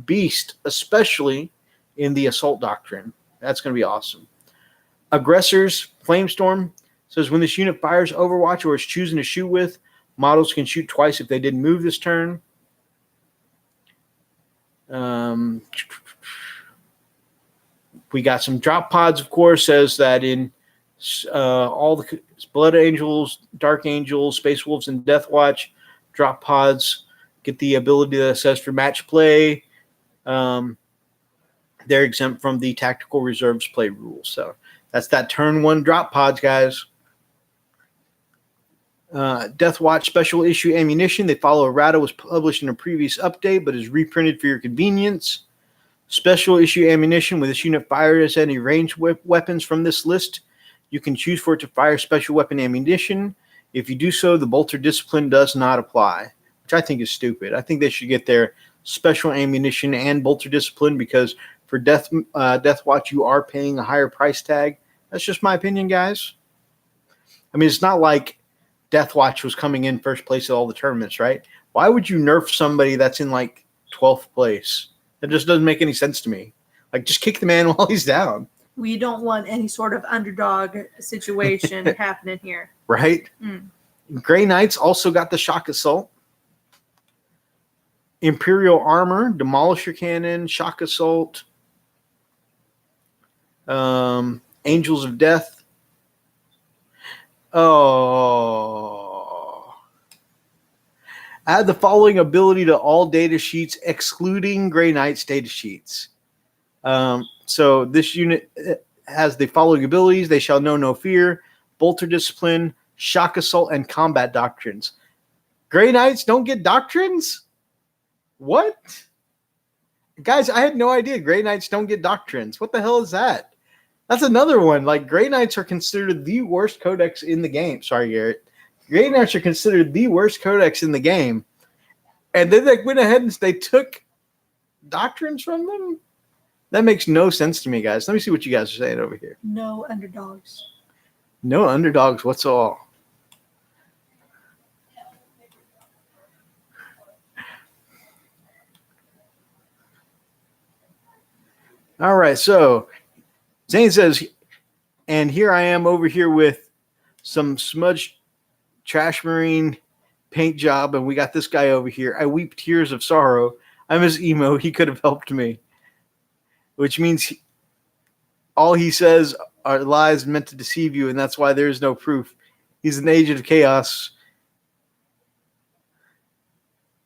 [SPEAKER 2] beast, especially in the Assault Doctrine. That's going to be awesome. Aggressors, Flamestorm says when this unit fires Overwatch or is choosing to shoot with, models can shoot twice if they didn't move this turn. We got some drop pods, of course, says that in all the Blood Angels, Dark Angels, Space Wolves, and Death Watch, drop pods get the ability that says for match play. They're exempt from the tactical reserves play rules. So that's that turn 1 drop pods, guys. Death Watch special issue ammunition. They follow errata was published in a previous update, but is reprinted for your convenience. Special issue ammunition. When this unit fires any ranged weapons from this list, you can choose for it to fire special weapon ammunition. If you do so, the bolter discipline does not apply, which I think is stupid. I think they should get their special ammunition and bolter discipline because for Death Watch, you are paying a higher price tag. That's just my opinion, guys. I mean, it's not like Death Watch was coming in first place at all the tournaments, right? Why would you nerf somebody that's in like 12th place? That just doesn't make any sense to me. Like, just kick the man while he's down.
[SPEAKER 3] We don't want any sort of underdog situation happening here.
[SPEAKER 2] Right? Grey Knights also got the Shock Assault. Imperial Armor, Demolisher Cannon, Shock Assault. Angels of Death. Oh. Add the following ability to all data sheets, excluding Grey Knights data sheets. So this unit has the following abilities. They shall know no fear, bolter discipline, shock assault, and combat doctrines. Grey Knights don't get doctrines? What? Guys, I had no idea Grey Knights don't get doctrines. What the hell is that? That's another one. Like, Grey Knights are considered the worst codex in the game. Sorry, Garrett. Grey Knights are considered the worst codex in the game. And then they went ahead and they took doctrines from them? That makes no sense to me, guys. Let me see what you guys are saying over here.
[SPEAKER 3] No underdogs.
[SPEAKER 2] No underdogs whatsoever. All right, so Zane says, and here I am over here with some smudged trash marine paint job, and we got this guy over here. I weep tears of sorrow. I'm his emo. He could have helped me. Which means all he says are lies meant to deceive you, and that's why there is no proof. He's an agent of chaos.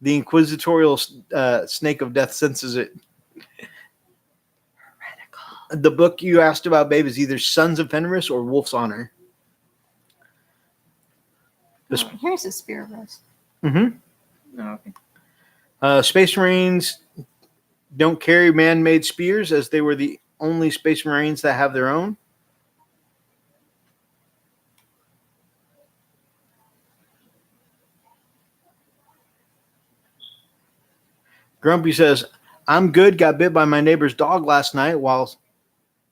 [SPEAKER 2] The inquisitorial snake of death senses it. Heretical. The book you asked about, babe, is either Sons of Fenris or Wolf's Honor.
[SPEAKER 3] Here's the Spear of Rust.
[SPEAKER 2] Mm-hmm.
[SPEAKER 3] Oh, okay.
[SPEAKER 2] Space Marines don't carry man-made spears, as they were the only Space Marines that have their own. Grumpy says, I'm good. Got bit by my neighbor's dog last night while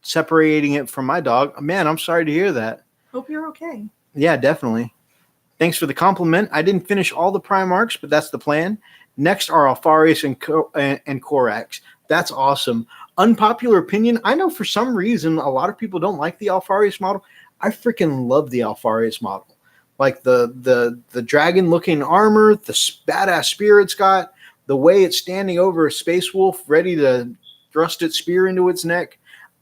[SPEAKER 2] separating it from my dog. Man, I'm sorry to hear that.
[SPEAKER 3] Hope you're okay.
[SPEAKER 2] Yeah, definitely. Thanks for the compliment. I didn't finish all the Primarchs, but that's the plan. Next are Alpharius and Corax. That's awesome. Unpopular opinion. I know for some reason a lot of people don't like the Alpharius model. I freaking love the Alpharius model. Like the dragon-looking armor, the badass spear it's got, the way it's standing over a space wolf ready to thrust its spear into its neck.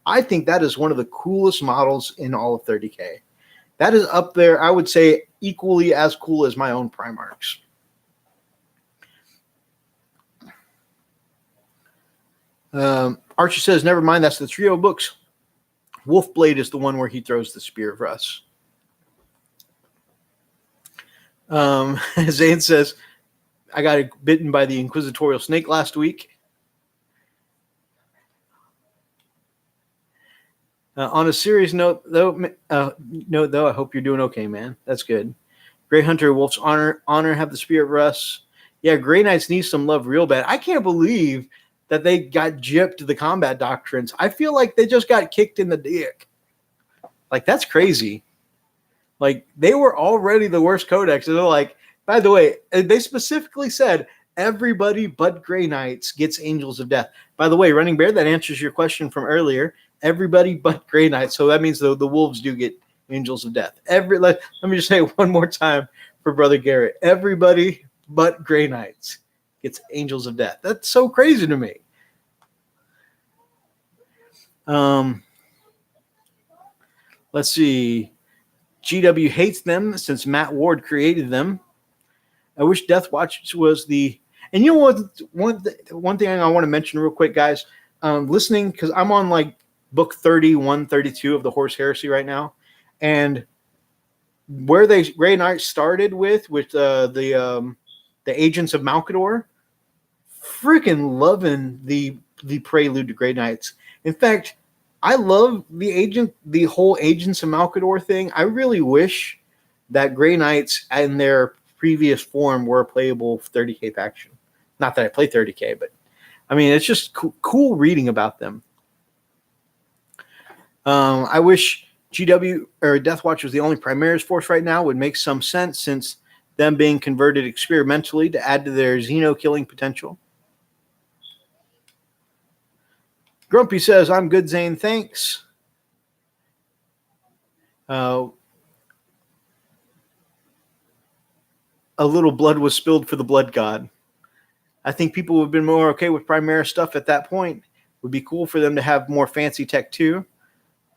[SPEAKER 2] I think that is one of the coolest models in all of 30K. That is up there, I would say, equally as cool as my own Primarchs. Archer says, never mind, that's the trio books. Wolfblade is the one where he throws the spear of Russ. Zane says, I got bitten by the inquisitorial snake last week. On a serious note, though, I hope you're doing okay, man. That's good. Grey Hunter, Wolf's Honor have the spear of Russ. Yeah, Grey Knights need some love real bad. I can't believe that they got gypped the combat doctrines. I feel like they just got kicked in the dick. Like, that's crazy. Like, they were already the worst codex. And they're like, by the way, they specifically said everybody but Grey Knights gets Angels of Death. By the way, Running Bear, that answers your question from earlier. Everybody but Grey Knights. So that means the wolves do get Angels of Death. Let me just say it one more time for Brother Garrett. Everybody but Grey Knights gets Angels of Death. That's so crazy to me. Let's see. GW hates them since Matt Ward created them. I wish Death Watch was the. And you know what? One thing I want to mention real quick, guys. Listening, because I'm on like book 31, 32 of the Horse Heresy right now, and where Grey Knights started with the Agents of Malkador, freaking loving the prelude to Grey Knights. In fact, I love the whole Agents of Malkador thing. I really wish that Grey Knights in their previous form were a playable 30K faction. Not that I play 30K, but I mean, it's just cool reading about them. I wish GW or Death Watch was the only Primaris force right now. Would make some sense since them being converted experimentally to add to their Xeno killing potential. Grumpy says, I'm good, Zane. Thanks. A little blood was spilled for the blood god. I think people would have been more okay with Primaris stuff at that point. It would be cool for them to have more fancy tech too.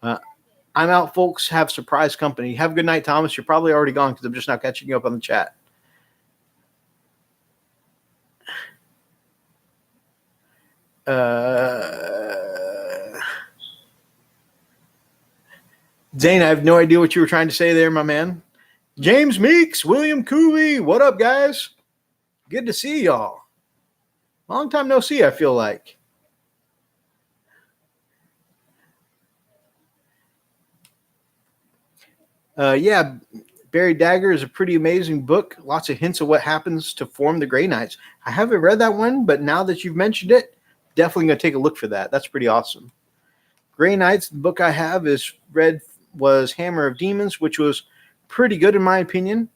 [SPEAKER 2] I'm out, folks. Have surprise company. Have a good night, Thomas. You're probably already gone because I'm just not catching you up on the chat. Zane, I have no idea what you were trying to say there, my man. James Meeks, William Cooley, what up, guys? Good to see y'all. Long time no see, I feel like. Yeah, Buried Dagger is a pretty amazing book. Lots of hints of what happens to form the Grey Knights. I haven't read that one, but now that you've mentioned it, definitely going to take a look for that. That's pretty awesome. Grey Knights, the book I have was Hammer of Demons, which was pretty good in my opinion.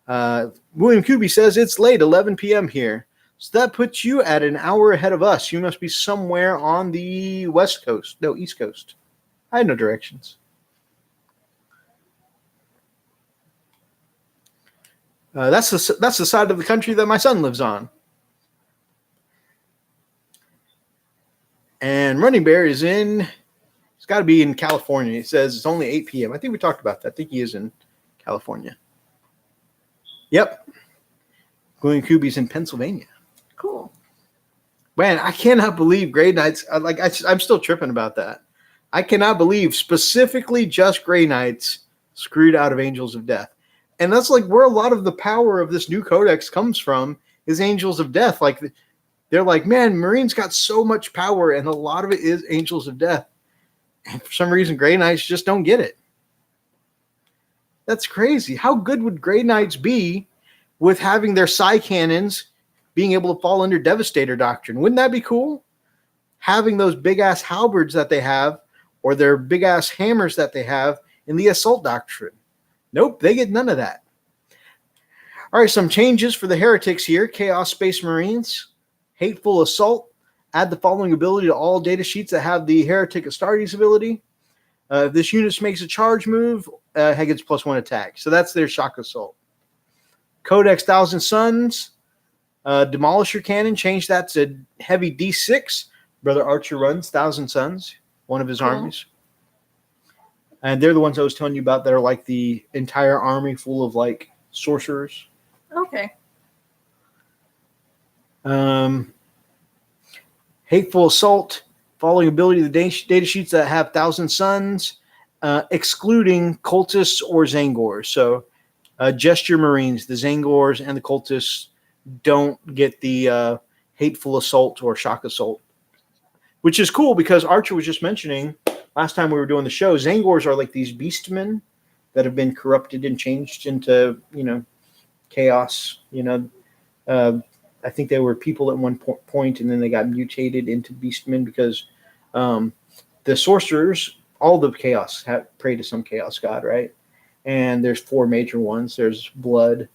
[SPEAKER 2] William Kuby says it's late, 11 p.m. here. So that puts you at an hour ahead of us. You must be somewhere on the West Coast. No, East Coast. I had no directions. That's the side of the country that my son lives on. And Running Bear is it's got to be in California. He says it's only 8 p.m. I think we talked about that. I think he is in California. Yep. William Kuby's in Pennsylvania.
[SPEAKER 3] Cool.
[SPEAKER 2] Man, I cannot believe Grey Knights. I'm still tripping about that. I cannot believe specifically just Grey Knights screwed out of Angels of Death. And that's like where a lot of the power of this new codex comes from is Angels of Death. Like they're like, man, Marines got so much power and a lot of it is Angels of Death. And for some reason, Grey Knights just don't get it. That's crazy. How good would Grey Knights be with having their psi cannons being able to fall under Devastator Doctrine? Wouldn't that be cool? Having those big-ass halberds that they have or their big-ass hammers that they have in the Assault Doctrine. Nope, they get none of that. All right, some changes for the heretics here. Chaos Space Marines, Hateful Assault. Add the following ability to all data sheets that have the Heretic Astartes ability. If this unit makes a charge move, it gets +1 attack. So that's their Shock Assault. Codex Thousand Suns, Demolisher Cannon, change that to Heavy D6. Brother Archer runs Thousand Suns, one of his armies. And they're the ones I was telling you about that are like the entire army full of like sorcerers.
[SPEAKER 3] Okay.
[SPEAKER 2] Hateful Assault, following ability of the data sheets that have Thousand Suns, excluding cultists or Zangors. So just your Marines, the Zangors and the cultists don't get the Hateful Assault or Shock Assault, which is cool because Archer was just mentioning last time we were doing the show, Zangors are like these beastmen that have been corrupted and changed into, chaos. I think they were people at one point, and then they got mutated into beastmen because the sorcerers, all the chaos, pray to some chaos god, right? And there's 4 major ones. There's blood,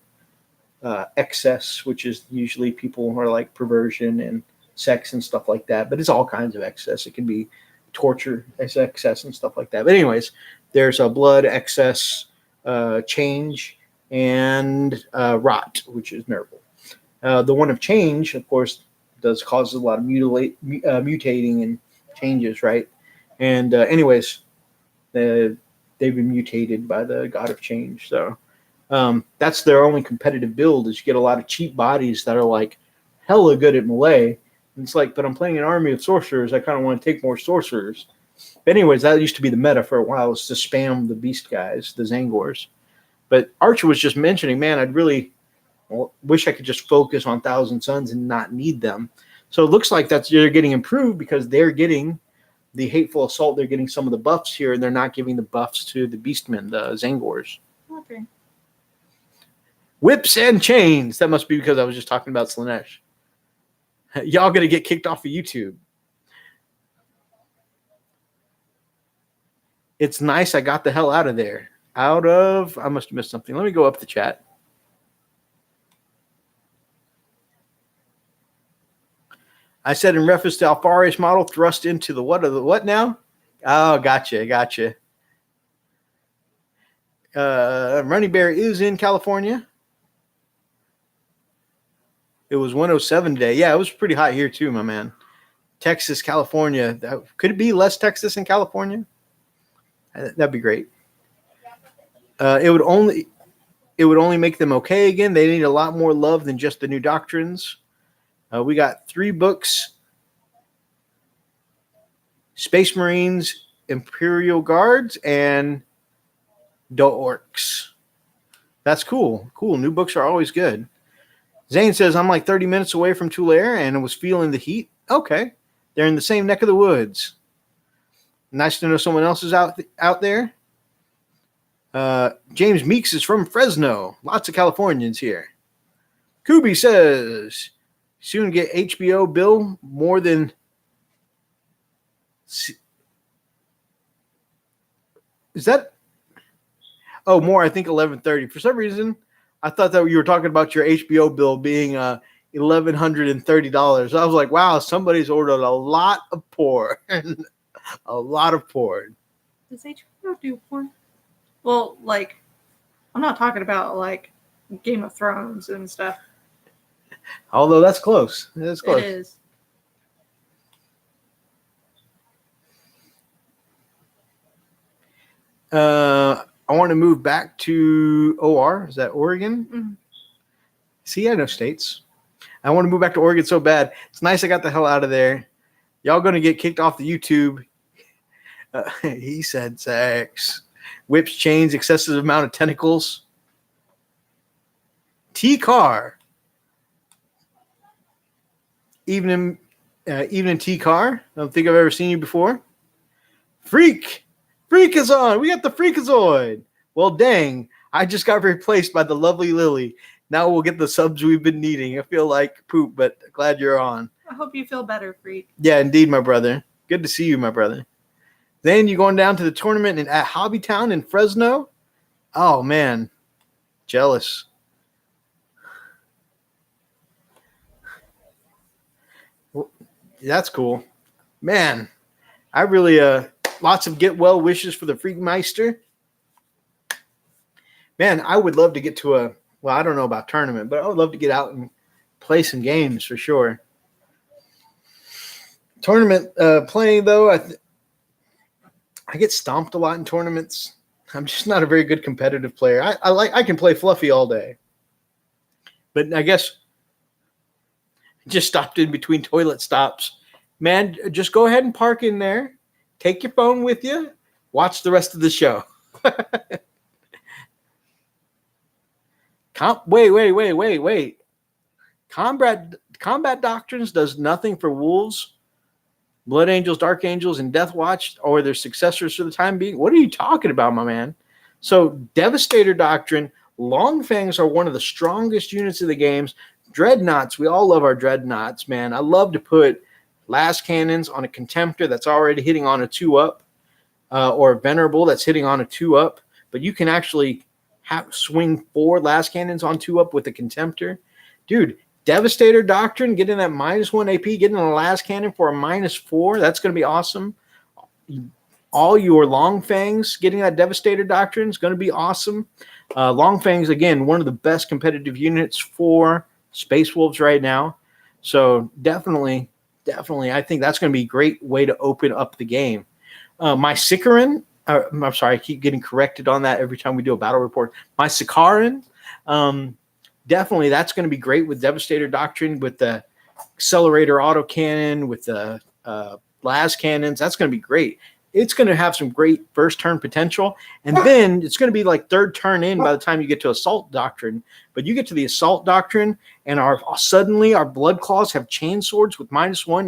[SPEAKER 2] excess, which is usually people who are like perversion and sex and stuff like that, but it's all kinds of excess. It can be torture excess and stuff like that. But anyways, there's a blood excess, change, and rot, which is nerval. The one of change, of course, does cause a lot of mutating and changes, right? And anyways, they've been mutated by the god of change. So that's their only competitive build, is you get a lot of cheap bodies that are like hella good at melee. And it's like, but I'm playing an army of sorcerers. I kind of want to take more sorcerers. But anyways, that used to be the meta for a while, is to spam the beast guys, the Zangors. But Archer was just mentioning, man, I'd really wish I could just focus on Thousand Suns and not need them. So it looks like they're getting improved, because they're getting the Hateful Assault. They're getting some of the buffs here, and they're not giving the buffs to the Beastmen, the Zangors.
[SPEAKER 3] Okay.
[SPEAKER 2] Whips and chains. That must be because I was just talking about Slaanesh. Y'all gonna get kicked off of YouTube. It's nice I got the hell out of there. I must have missed something. Let me go up the chat. I said in reference to Alfarius model, thrust into the what now? Oh, gotcha. Running Bear is in California. It was 107 today. Yeah, it was pretty hot here too, my man. Texas, California. Could it be less Texas in California? That'd be great. It would only make them okay again. They need a lot more love than just the new doctrines. We got 3 books: Space Marines, Imperial Guards, and Orcs. That's cool. Cool. New books are always good. Zane says, I'm like 30 minutes away from Tulare and was feeling the heat. Okay. They're in the same neck of the woods. Nice to know someone else is out there. James Meeks is from Fresno. Lots of Californians here. Kubi says, soon get HBO bill more than is that? Oh, more. I think 1130. For some reason, I thought that you were talking about your HBO bill being $1,130. I was like, wow, somebody's ordered a lot of porn. A lot of porn.
[SPEAKER 3] Does HBO do porn? Well, like, I'm not talking about like Game of Thrones and stuff.
[SPEAKER 2] Although that's close. That's close.
[SPEAKER 3] It is.
[SPEAKER 2] I want to move back to OR. Is that Oregon?
[SPEAKER 3] Mm-hmm.
[SPEAKER 2] See, I know states. I want to move back to Oregon so bad. It's nice I got the hell out of there. Y'all going to get kicked off the YouTube. He said sex. Whips, chains, excessive amount of tentacles. T-Car. Evening T-Car. I don't think I've ever seen you before. Freakazoid. We got the Freakazoid. Well, dang. I just got replaced by the lovely Lily. Now we'll get the subs we've been needing. I feel like poop, but glad you're on.
[SPEAKER 3] I hope you feel better, Freak.
[SPEAKER 2] Yeah, indeed, my brother. Good to see you, my brother. Then you going down to the tournament at Hobbytown in Fresno? Oh, man. Jealous. That's cool. Man, I really, lots of get well wishes for the Freakmeister. Man, I would love to get to I don't know about tournament, but I would love to get out and play some games for sure. Tournament playing, though, I get stomped a lot in tournaments. I'm just not a very good competitive player. I can play fluffy all day. But I guess just stopped in between toilet stops. Man, just go ahead and park in there. Take your phone with you. Watch the rest of the show. Wait. Combat Doctrines does nothing for Wolves, Blood Angels, Dark Angels, and Death Watch, or their successors for the time being. What are you talking about, my man? So Devastator Doctrine, Longfangs are one of the strongest units of the games. Dreadnoughts, we all love our Dreadnoughts, man. I love to put Last Cannons on a Contemptor that's already hitting on a 2-up, or Venerable that's hitting on a 2-up, but you can actually swing 4 Last Cannons on 2-up with a Contemptor. Dude, Devastator Doctrine, getting that -1 AP, getting a Last Cannon for a -4, that's going to be awesome. all your Long Fangs getting that Devastator Doctrine is going to be awesome. Long Fangs, again, one of the best competitive units for Space Wolves right now. So definitely, I think that's going to be a great way to open up the game. My Sikaran, I'm sorry, I keep getting corrected on that every time we do a battle report. My Sikaran, definitely that's going to be great with Devastator Doctrine, with the Accelerator Autocannon, with the las cannons. That's going to be great. It's going to have some great first turn potential, and then it's going to be like third turn in by the time you get to Assault Doctrine. But you get to the Assault Doctrine, and suddenly our Blood Claws have chain swords with -1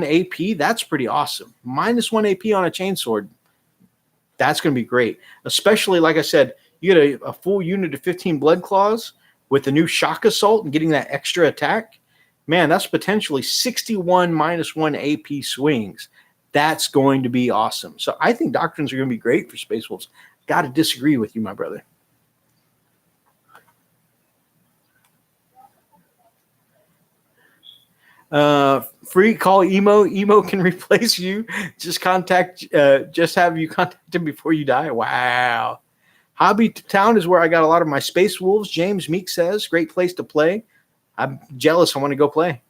[SPEAKER 2] AP. That's pretty awesome. -1 AP on a chain sword. That's going to be great, especially like I said, you get a full unit of 15 Blood Claws with the new Shock Assault and getting that extra attack. Man, that's potentially 61 -1 AP swings. That's going to be awesome. So I think Doctrines are going to be great for Space Wolves. Got to disagree with you, my brother. Free call Emo. Emo can replace you. Just have you contact him before you die. Wow. Hobby Town is where I got a lot of my Space Wolves. James Meek says, great place to play. I'm jealous. I want to go play.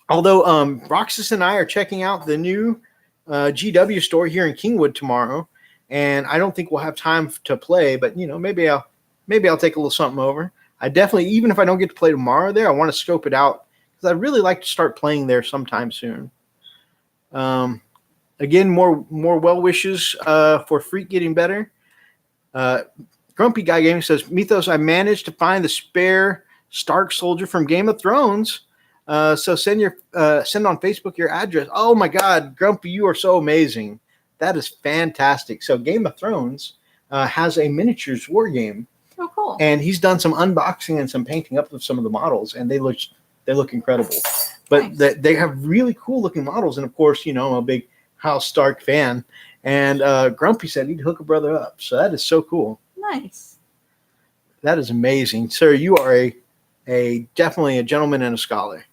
[SPEAKER 2] Although Roxas and I are checking out the new GW store here in Kingwood tomorrow, and I don't think we'll have time to play. But maybe I'll take a little something over. I definitely, even if I don't get to play tomorrow there, I want to scope it out because I'd really like to start playing there sometime soon. Again, more well wishes for Freak getting better. Grumpy Guy Gaming says, Mythos, I managed to find the spare Stark soldier from Game of Thrones. So send on Facebook your address. Oh my God, Grumpy, you are so amazing. That is fantastic. So Game of Thrones has a miniatures war game.
[SPEAKER 3] Oh, cool.
[SPEAKER 2] And he's done some unboxing and some painting up of some of the models, and they look incredible. But
[SPEAKER 3] nice.
[SPEAKER 2] they have really cool looking models. And of course, I'm a big House Stark fan. And Grumpy said he'd hook a brother up. So that is so cool.
[SPEAKER 3] Nice.
[SPEAKER 2] That is amazing. Sir, you are definitely a gentleman and a scholar.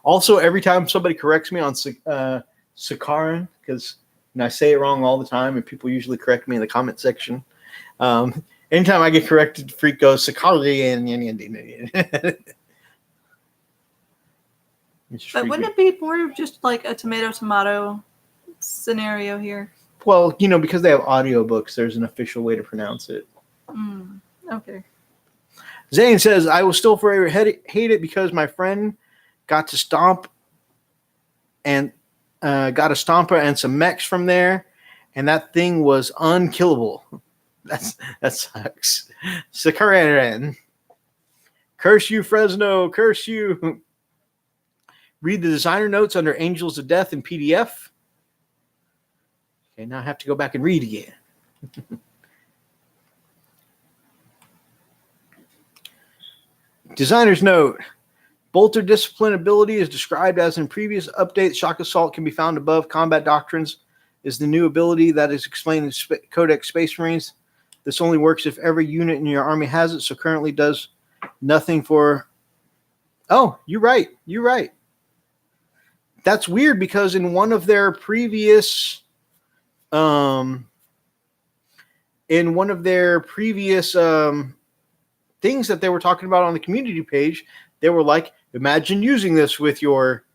[SPEAKER 2] Also, every time somebody corrects me on Sikaran, because I say it wrong all the time, and people usually correct me in the comment section. Anytime I get corrected, Freak goes Sikaran.
[SPEAKER 3] But wouldn't it be more of just like a tomato scenario here?
[SPEAKER 2] Well, because they have audiobooks, there's an official way to pronounce it.
[SPEAKER 3] Okay.
[SPEAKER 2] Zane says, I will still forever hate it because my friend got to stomp and got a stomper and some mechs from there, and that thing was unkillable. That sucks. Sakaran. Curse you, Fresno. Curse you. Read the designer notes under Angels of Death in PDF. Okay, now I have to go back and read again. Designer's note. Bolter discipline ability is described as in previous updates. Shock Assault can be found above. Combat Doctrines is the new ability that is explained in Codex Space Marines. This only works if every unit in your army has it, so currently does nothing for... Oh, you're right. You're right. That's weird because in one of their previous... things that they were talking about on the community page, they were like, imagine using this with your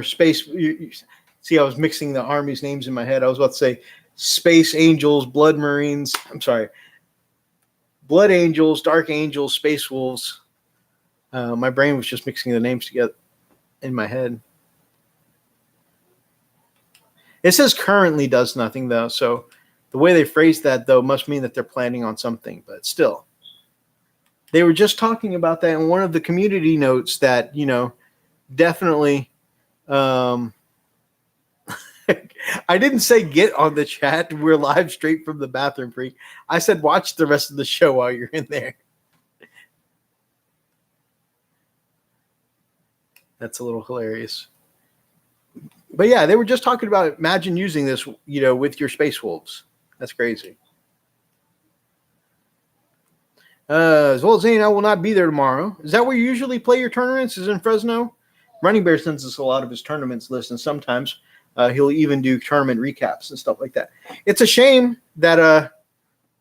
[SPEAKER 2] space. See, I was mixing the army's names in my head. I was about to say Space Angels, Blood Marines. I'm sorry. Blood Angels, Dark Angels, Space Wolves. My brain was just mixing the names together in my head. It says currently does nothing, though. So the way they phrased that, though, must mean that they're planning on something. But still, they were just talking about that in one of the community notes that, definitely. I didn't say get on the chat. We're live straight from the bathroom, Freak. I said watch the rest of the show while you're in there. That's a little hilarious. But yeah, they were just talking about imagine using this, with your Space Wolves. That's crazy. As well as Zane, I will not be there tomorrow. Is that where you usually play your tournaments? Is in Fresno? Running Bear sends us a lot of his tournaments list, and sometimes he'll even do tournament recaps and stuff like that. It's a shame that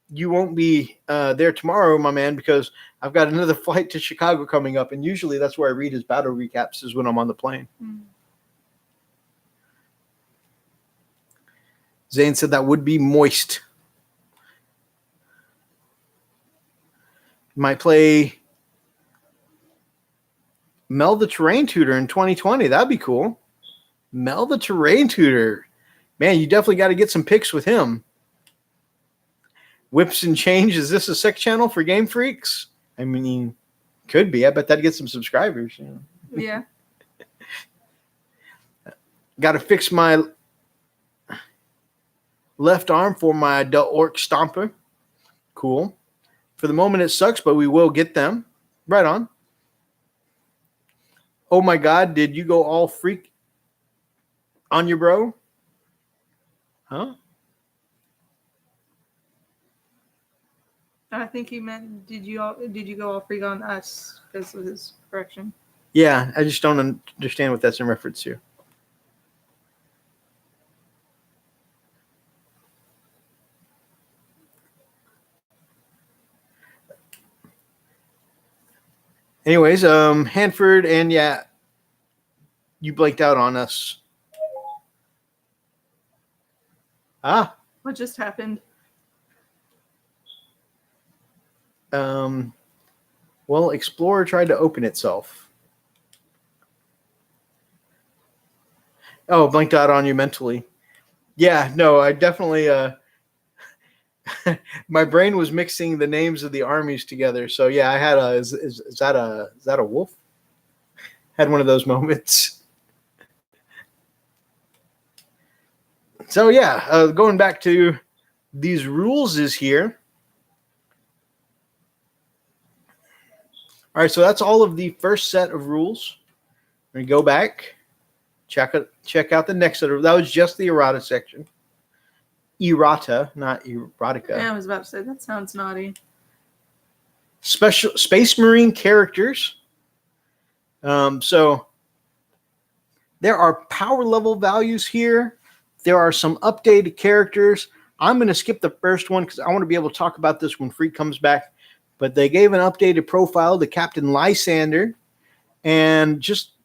[SPEAKER 2] you won't be there tomorrow, my man, because I've got another flight to Chicago coming up, and usually that's where I read his battle recaps is when I'm on the plane. Zane said that would be moist. Might play Mel the Terrain Tutor in 2020. That'd be cool. Mel the Terrain Tutor. Man, you definitely got to get some pics with him. Whips and Change. Is this a sec channel for Game Freaks? I mean, could be. I bet that'd get some subscribers. You know?
[SPEAKER 3] Yeah.
[SPEAKER 2] Got to fix my left arm for my adult orc stomper. Cool. For the moment, it sucks, but we will get them. Right on. Oh my God, did you go all freak on your bro? Huh?
[SPEAKER 3] I think he meant, did you go all freak on us because of his correction?
[SPEAKER 2] Yeah, I just don't understand what that's in reference to. Anyways, Hanford, and yeah, you blanked out on us. Ah.
[SPEAKER 3] What just happened?
[SPEAKER 2] Well, Explorer tried to open itself. Oh, blanked out on you mentally. Yeah, no, I definitely my brain was mixing the names of the armies together. So yeah, I had a is that a wolf? Had one of those moments. So yeah, going back to these rules is here. All right, so that's all of the first set of rules. We're gonna go back, check out the next set of. That was just the errata section. Errata, not erotica.
[SPEAKER 3] Yeah, I was about to say that sounds naughty.
[SPEAKER 2] Special Space Marine characters. So there are power level values here. There are some updated characters. I'm going to skip the first one because I want to be able to talk about this when Freak comes back. But they gave an updated profile to Captain Lysander. And just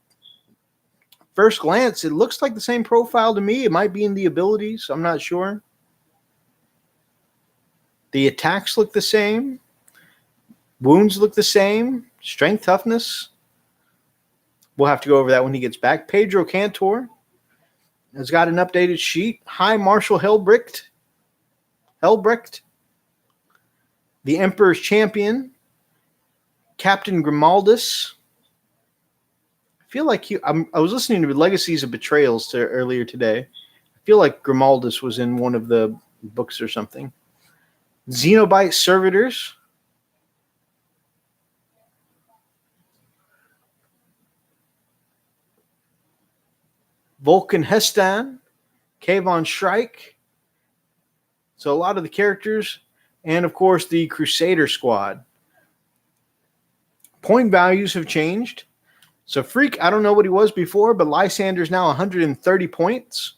[SPEAKER 2] first glance, it looks like the same profile to me. It might be in the abilities. I'm not sure. The attacks look the same. Wounds look the same. Strength, toughness. We'll have to go over that when he gets back. Pedro Cantor has got an updated sheet. High Marshal Helbrecht. The Emperor's Champion. Captain Grimaldus. I feel like I was listening to Legacies of Betrayals earlier today. I feel like Grimaldus was in one of the books or something. Xenobite Servitors. Vulcan Hestan. Kayvon Shrike. So a lot of the characters. And, of course, the Crusader Squad. Point values have changed. So Freak, I don't know what he was before, but Lysander's now 130 points.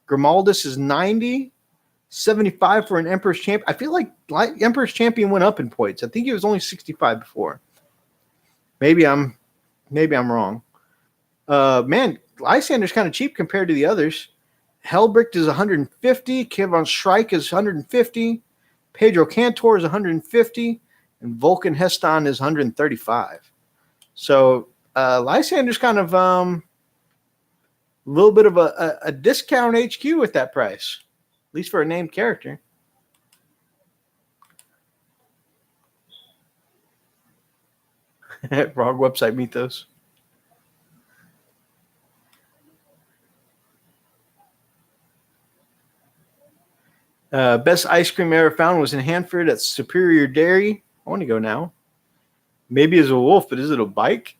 [SPEAKER 2] Grimaldus is 90. 75 for an Emperor's Champion. I feel like Emperor's Champion went up in points. I think he was only 65 before. Maybe I'm wrong. Man, Lysander's kind of cheap compared to the others. Helbrecht is 150. Kayvon Shrike is 150. Pedro Cantor is 150. And Vulcan Hestan is 135. So Lysander's kind of a little bit of a discount HQ with that price. At least for a named character. Wrong website, Mythos. Best ice cream ever found was in Hanford at Superior Dairy. I want to go now. Maybe it's a wolf, but is it a bike?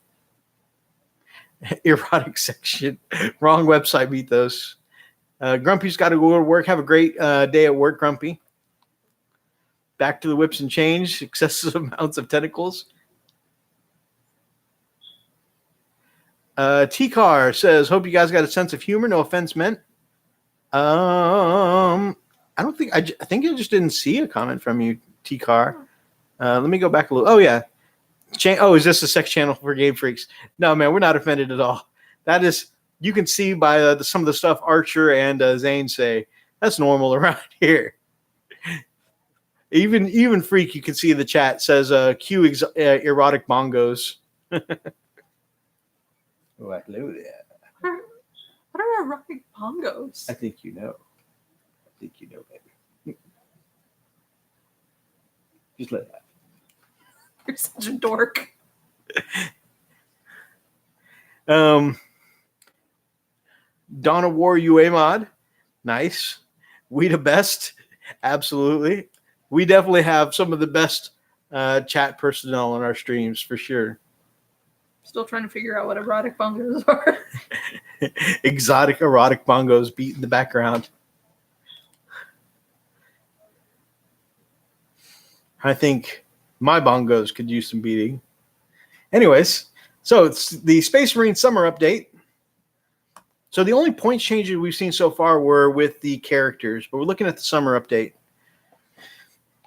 [SPEAKER 2] Erotic section. Wrong website, Mythos. Grumpy's got to go to work. Have a great day at work, Grumpy. Back to the whips and chains. Excessive amounts of tentacles. T-Car says, hope you guys got a sense of humor. No offense meant. I don't think I think I just didn't see a comment from you, T-Car. Let me go back a little. Oh yeah. Is this a sex channel for Game Freaks? No, man, we're not offended at all. That is, you can see by some of the stuff Archer and Zane say, that's normal around here. Even Freak, you can see in the chat, says cue erotic bongos. What hello there.
[SPEAKER 3] What are erotic bongos?
[SPEAKER 2] I think you know. Baby. Just let that.
[SPEAKER 3] You're such a dork.
[SPEAKER 2] Dawn of War UA mod. Nice. We the best. Absolutely. We definitely have some of the best chat personnel on our streams for sure.
[SPEAKER 3] Still trying to figure out what erotic bongos are.
[SPEAKER 2] Exotic erotic bongos beat in the background. I think my bongos could use some beating. Anyways, so it's the Space Marine Summer Update. So the only point changes we've seen so far were with the characters, but we're looking at the Summer Update.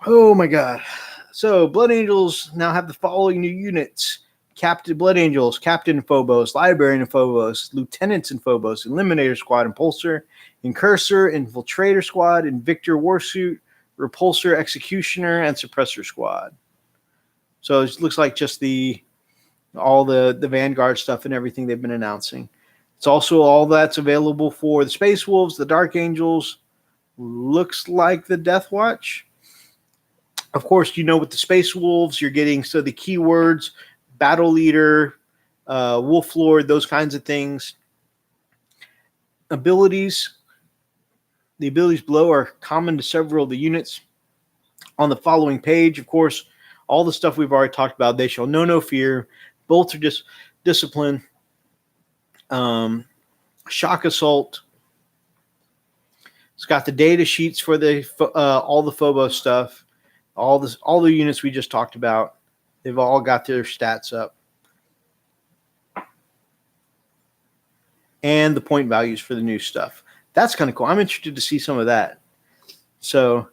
[SPEAKER 2] Oh my God. So Blood Angels now have the following new units. Captain Blood Angels, Captain Phobos, Librarian in Phobos, Lieutenants in Phobos, Eliminator Squad, Impulsor, Incursor, Infiltrator Squad, Invictor Warsuit, Repulsor, Executioner, and Suppressor Squad. So it looks like just all the Vanguard stuff and everything they've been announcing. It's also all that's available for the Space Wolves, the Dark Angels, looks like the Death Watch. Of course, with the Space Wolves, you're getting the keywords, Battle Leader, Wolf Lord, those kinds of things. Abilities. The abilities below are common to several of the units. On the following page, of course, all the stuff we've already talked about. They shall know no fear. Bolts are discipline. Shock Assault. It's got the data sheets for all the Phobos stuff. All the units we just talked about. They've all got their stats up. And the point values for the new stuff. That's kind of cool. I'm interested to see some of that. So,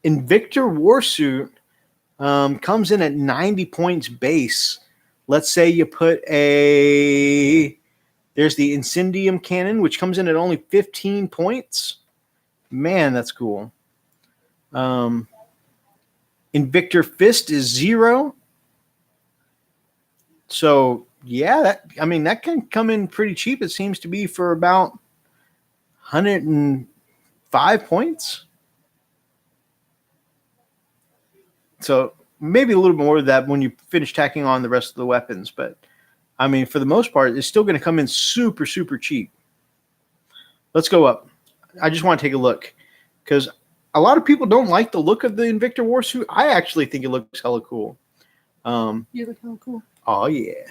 [SPEAKER 2] Invictor Warsuit comes in at 90 points base. Let's say you put there's the Incendium Cannon, which comes in at only 15 points. Man, that's cool. Invictor Fist is 0. So, yeah, that can come in pretty cheap. It seems to be for about 105 points. So, maybe a little more of that when you finish tacking on the rest of the weapons. But, for the most part, it's still going to come in super, super cheap. Let's go up. I just want to take a look because a lot of people don't like the look of the Invictor Warsuit. I actually think it looks hella cool.
[SPEAKER 3] You look hella cool.
[SPEAKER 2] Oh, yeah.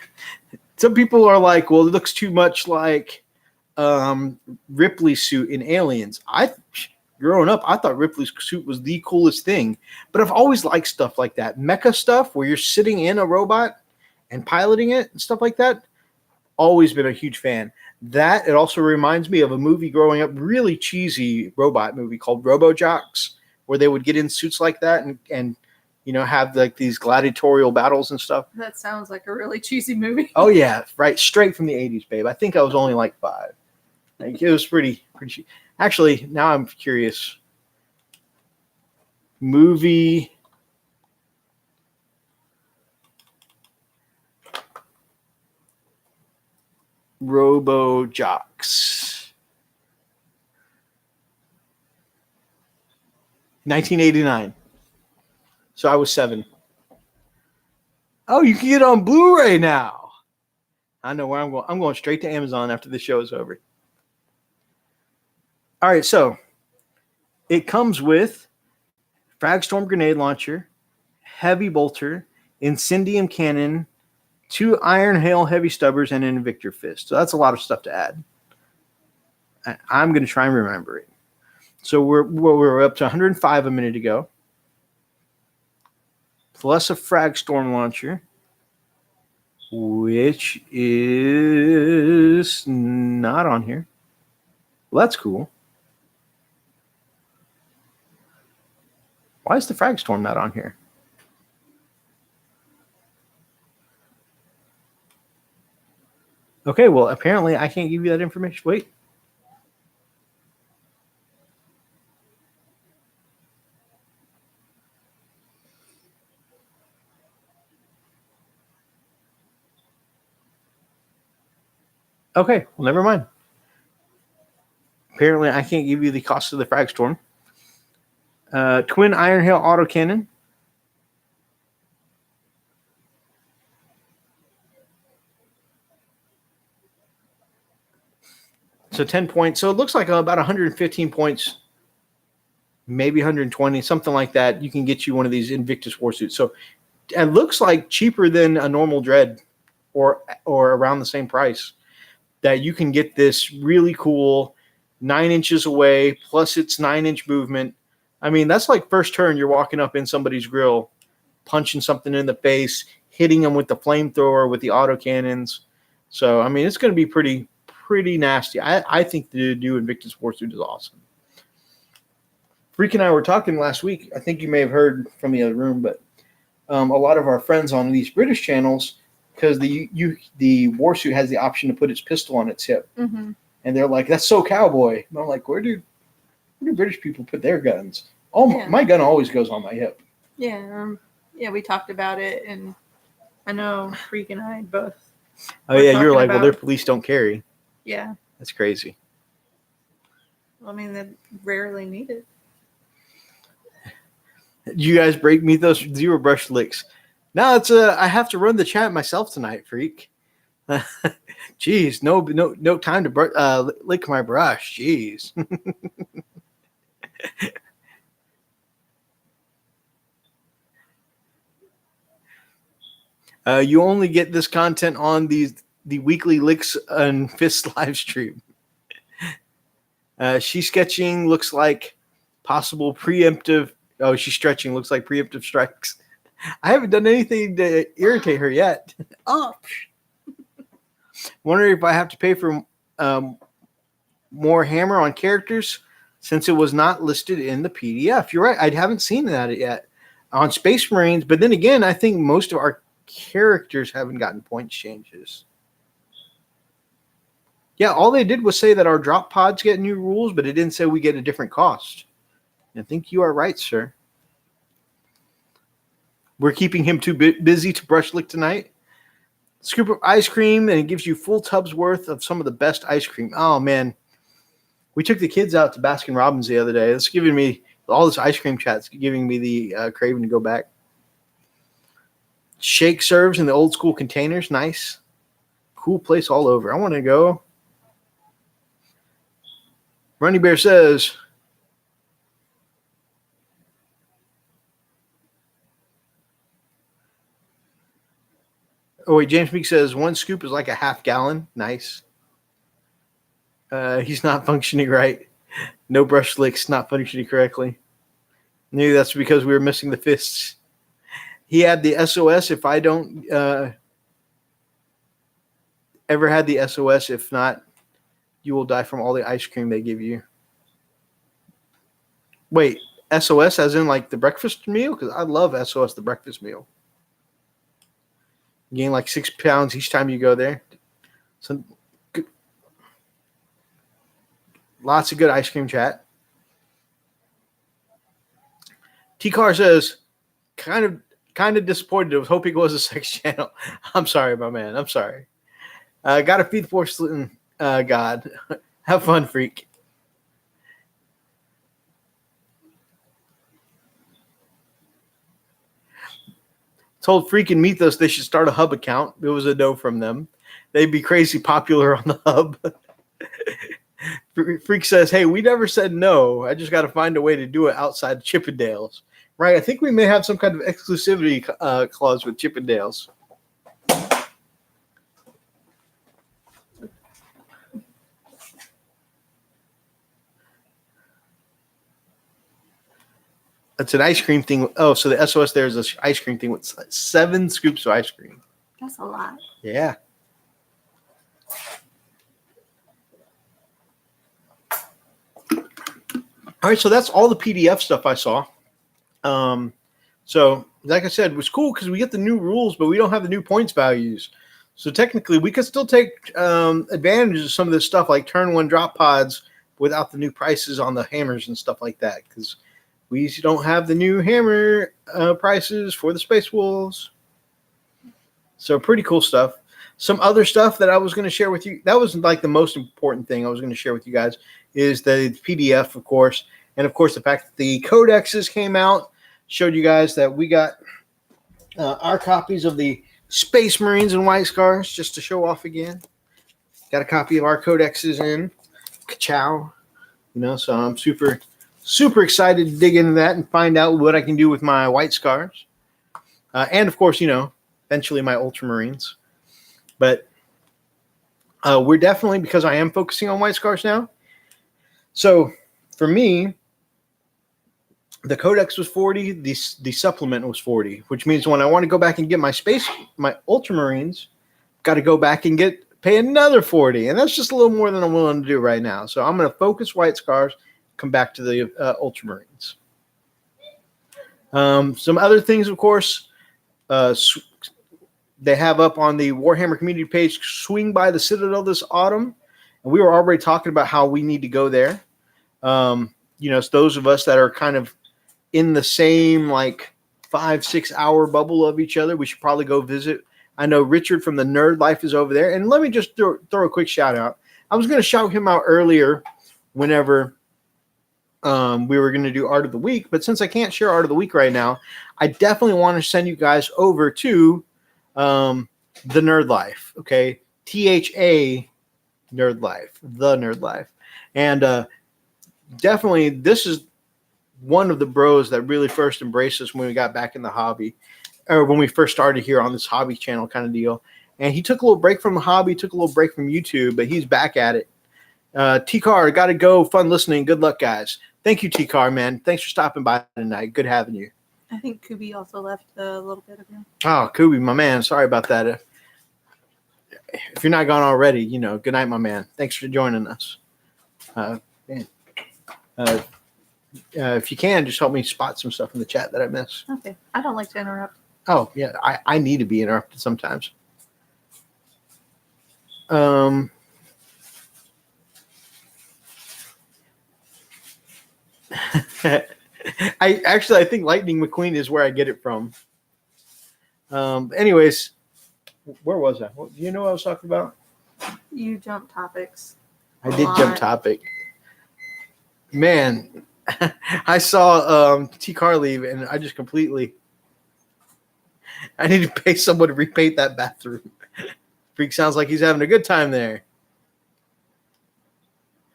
[SPEAKER 2] Some people are like, well, it looks too much like Ripley's suit in Aliens. Growing up, I thought Ripley's suit was the coolest thing. But I've always liked stuff like that. Mecha stuff where you're sitting in a robot and piloting it and stuff like that. Always been a huge fan. It also reminds me of a movie growing up, really cheesy robot movie called RoboJocks, where they would get in suits like that and have like these gladiatorial battles and stuff.
[SPEAKER 3] That sounds like a really cheesy movie.
[SPEAKER 2] Oh yeah, right, straight from the 80s, babe. I think I was only like 5. Like, it was pretty cheesy. Actually, now I'm curious. Movie. RoboJocks. 1989. So I was 7. Oh, you can get it on Blu-ray now. I know where I'm going. I'm going straight to Amazon after the show is over. All right, so it comes with Fragstorm grenade launcher, heavy bolter, Incendium cannon, 2 Iron Hail heavy stubbers, and an Invictor Fist. So that's a lot of stuff to add. I'm going to try and remember it. So we're up to 105 a minute ago.
[SPEAKER 1] plus a Frag Storm launcher, which is not on here. Well, that's cool. Why is the Frag Storm not on here? Okay, well, apparently I can't give you that information. Wait. Okay, well, never mind. Apparently, I can't give you the cost of the Frag Storm. Twin Iron Hail autocannon. So 10 points. So it looks like about 115 points, maybe 120, something like that. You can get you one of these Invictus Warsuits. So it looks like cheaper than a normal Dread or around the same price. That you can get this really cool 9 inches away, plus its 9-inch movement. I mean, that's like first turn, you're walking up in somebody's grill, punching something in the face, hitting them with the flamethrower, with the autocannons. So, I mean, it's going to be pretty nasty. I think the new Invictus Warsuit is awesome. Freak and I were talking last week. I think you may have heard from the other room, but a lot of our friends on these British channels, because the Warsuit has the option to put its pistol on its hip.
[SPEAKER 3] Mm-hmm.
[SPEAKER 1] And they're like, that's so cowboy. And I'm like, where do British people put their guns? My gun always goes on my hip.
[SPEAKER 3] Yeah, we talked about it, and I know Freak and I both.
[SPEAKER 1] Oh yeah, you're like, well, their police don't carry.
[SPEAKER 3] Yeah,
[SPEAKER 1] that's crazy.
[SPEAKER 3] Well, I mean, they're rarely needed.
[SPEAKER 1] You guys break Mythos 0 brush licks. Now it's I have to run the chat myself tonight, Freak. Jeez, no time to lick my brush. Jeez. You only get this content on the weekly Licks and Fists live stream. She's sketching, looks like possible preemptive. Oh, she's stretching, looks like preemptive strikes. I haven't done anything to irritate her yet. Oh. Wondering if I have to pay for more hammer on characters since it was not listed in the PDF. You're right. I haven't seen that yet on Space Marines. But then again, I think most of our characters haven't gotten points changes. Yeah, all they did was say that our drop pods get new rules, but it didn't say we get a different cost. I think you are right, sir. We're keeping him too busy to brush lick tonight. Scoop of ice cream, and it gives you full tubs worth of some of the best ice cream. Oh, man. We took the kids out to Baskin Robbins the other day. It's giving me all this ice cream chat's giving me the craving to go back. Shake serves in the old school containers. Nice. Cool place all over. I want to go. Runny Bear says, oh, wait, James Meek says, one scoop is like a half gallon. Nice. He's not functioning right. No brush licks, not functioning correctly. Maybe that's because we were missing the fists. He had the SOS. If I don't ever had the SOS, if not, you will die from all the ice cream they give you. Wait, SOS as in like the breakfast meal? Because I love SOS, the breakfast meal. You gain like 6 pounds each time you go there. So good. Lots of good ice cream chat. T-Car says, kind of disappointed. I was hoping it was a sex channel. I'm sorry, my man. I'm sorry. Gotta feed the porcelain god. Have fun, Freak. Told Freak and Mythos they should start a hub account. It was a no from them. They'd be crazy popular on the hub. Freak says, hey, we never said no. I just got to find a way to do it outside Chippendales. Right, I think we may have some kind of exclusivity clause with Chippendales. It's an ice cream thing. Oh, so the SOS there is an ice cream thing with 7 scoops of ice cream.
[SPEAKER 3] That's a lot.
[SPEAKER 1] Yeah. All right, so that's all the PDF stuff I saw. So, like I said, it was cool because we get the new rules, but we don't have the new points values. So technically, we could still take advantage of some of this stuff, like turn 1 drop pods, without the new prices on the hammers and stuff like that, because we don't have the new hammer prices for the Space Wolves. So pretty cool stuff. Some other stuff that I was going to share with you, that was like the most important thing I was going to share with you guys, is the PDF, of course. And, of course, the fact that the codexes came out, showed you guys that we got our copies of the Space Marines and White Scars, just to show off again. Got a copy of our codexes in. Ka-chow. So I'm super, super excited to dig into that and find out what I can do with my White Scars. And, of course, eventually my Ultramarines. But we're definitely, because I am focusing on White Scars now. So for me, the Codex was 40, the supplement was 40, which means when I want to go back and get my Ultramarines, got to go back and pay another 40. And that's just a little more than I'm willing to do right now. So I'm going to focus White Scars, come back to the Ultramarines. Some other things, of course, they have up on the Warhammer community page, Swing by the Citadel this autumn. And we were already talking about how we need to go there. It's those of us that are kind of in the same 5-6 hour bubble of each other. We should probably go visit. I know Richard from the Nerd Life is over there. And let me just throw a quick shout out. I was going to shout him out earlier whenever we were going to do Art of the Week. But since I can't share Art of the Week right now, I definitely want to send you guys over to the Nerd Life. Okay. THA Nerd Life. The Nerd Life. And definitely this is one of the bros that really first embraced us when we got back in the hobby, or when we first started here on this hobby channel kind of deal. And he took a little break from the hobby, took a little break from YouTube, but he's back at it. T-Car, got to go. Fun listening. Good luck, guys. Thank you, T-Car, man. Thanks for stopping by tonight. Good having you.
[SPEAKER 3] I think Kubi also left a little bit ago.
[SPEAKER 1] Oh, Kubi, my man. Sorry about that. If you're not gone already, good night, my man. Thanks for joining us. If you can, just help me spot some stuff in the chat that I missed.
[SPEAKER 3] Okay. I don't like to interrupt.
[SPEAKER 1] Oh, yeah. I need to be interrupted sometimes. I think Lightning McQueen is where I get it from. Anyways, where was I? Do you know what I was talking about?
[SPEAKER 3] You jumped topics.
[SPEAKER 1] I did jump topic. Man, I saw T-Car leave, and I just completely... I need to pay someone to repaint that bathroom. Freak sounds like he's having a good time there.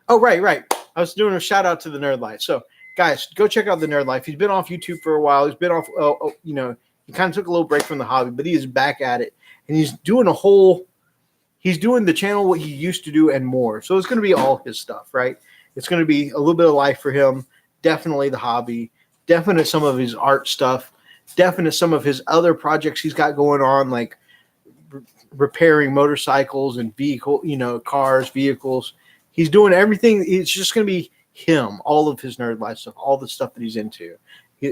[SPEAKER 1] Oh, right. I was doing a shout out to the Nerd Life. So, guys, go check out the Nerd Life. He's been off YouTube for a while. He's been off, he kind of took a little break from the hobby, but he is back at it. And he's doing the channel what he used to do and more. So it's going to be all his stuff, right? It's going to be a little bit of life for him. Definitely the hobby. Definitely some of his art stuff. Definitely some of his other projects he's got going on, like repairing motorcycles and cars, vehicles. He's doing everything. It's just going to be him, all of his Nerd Life stuff, all the stuff that he's into.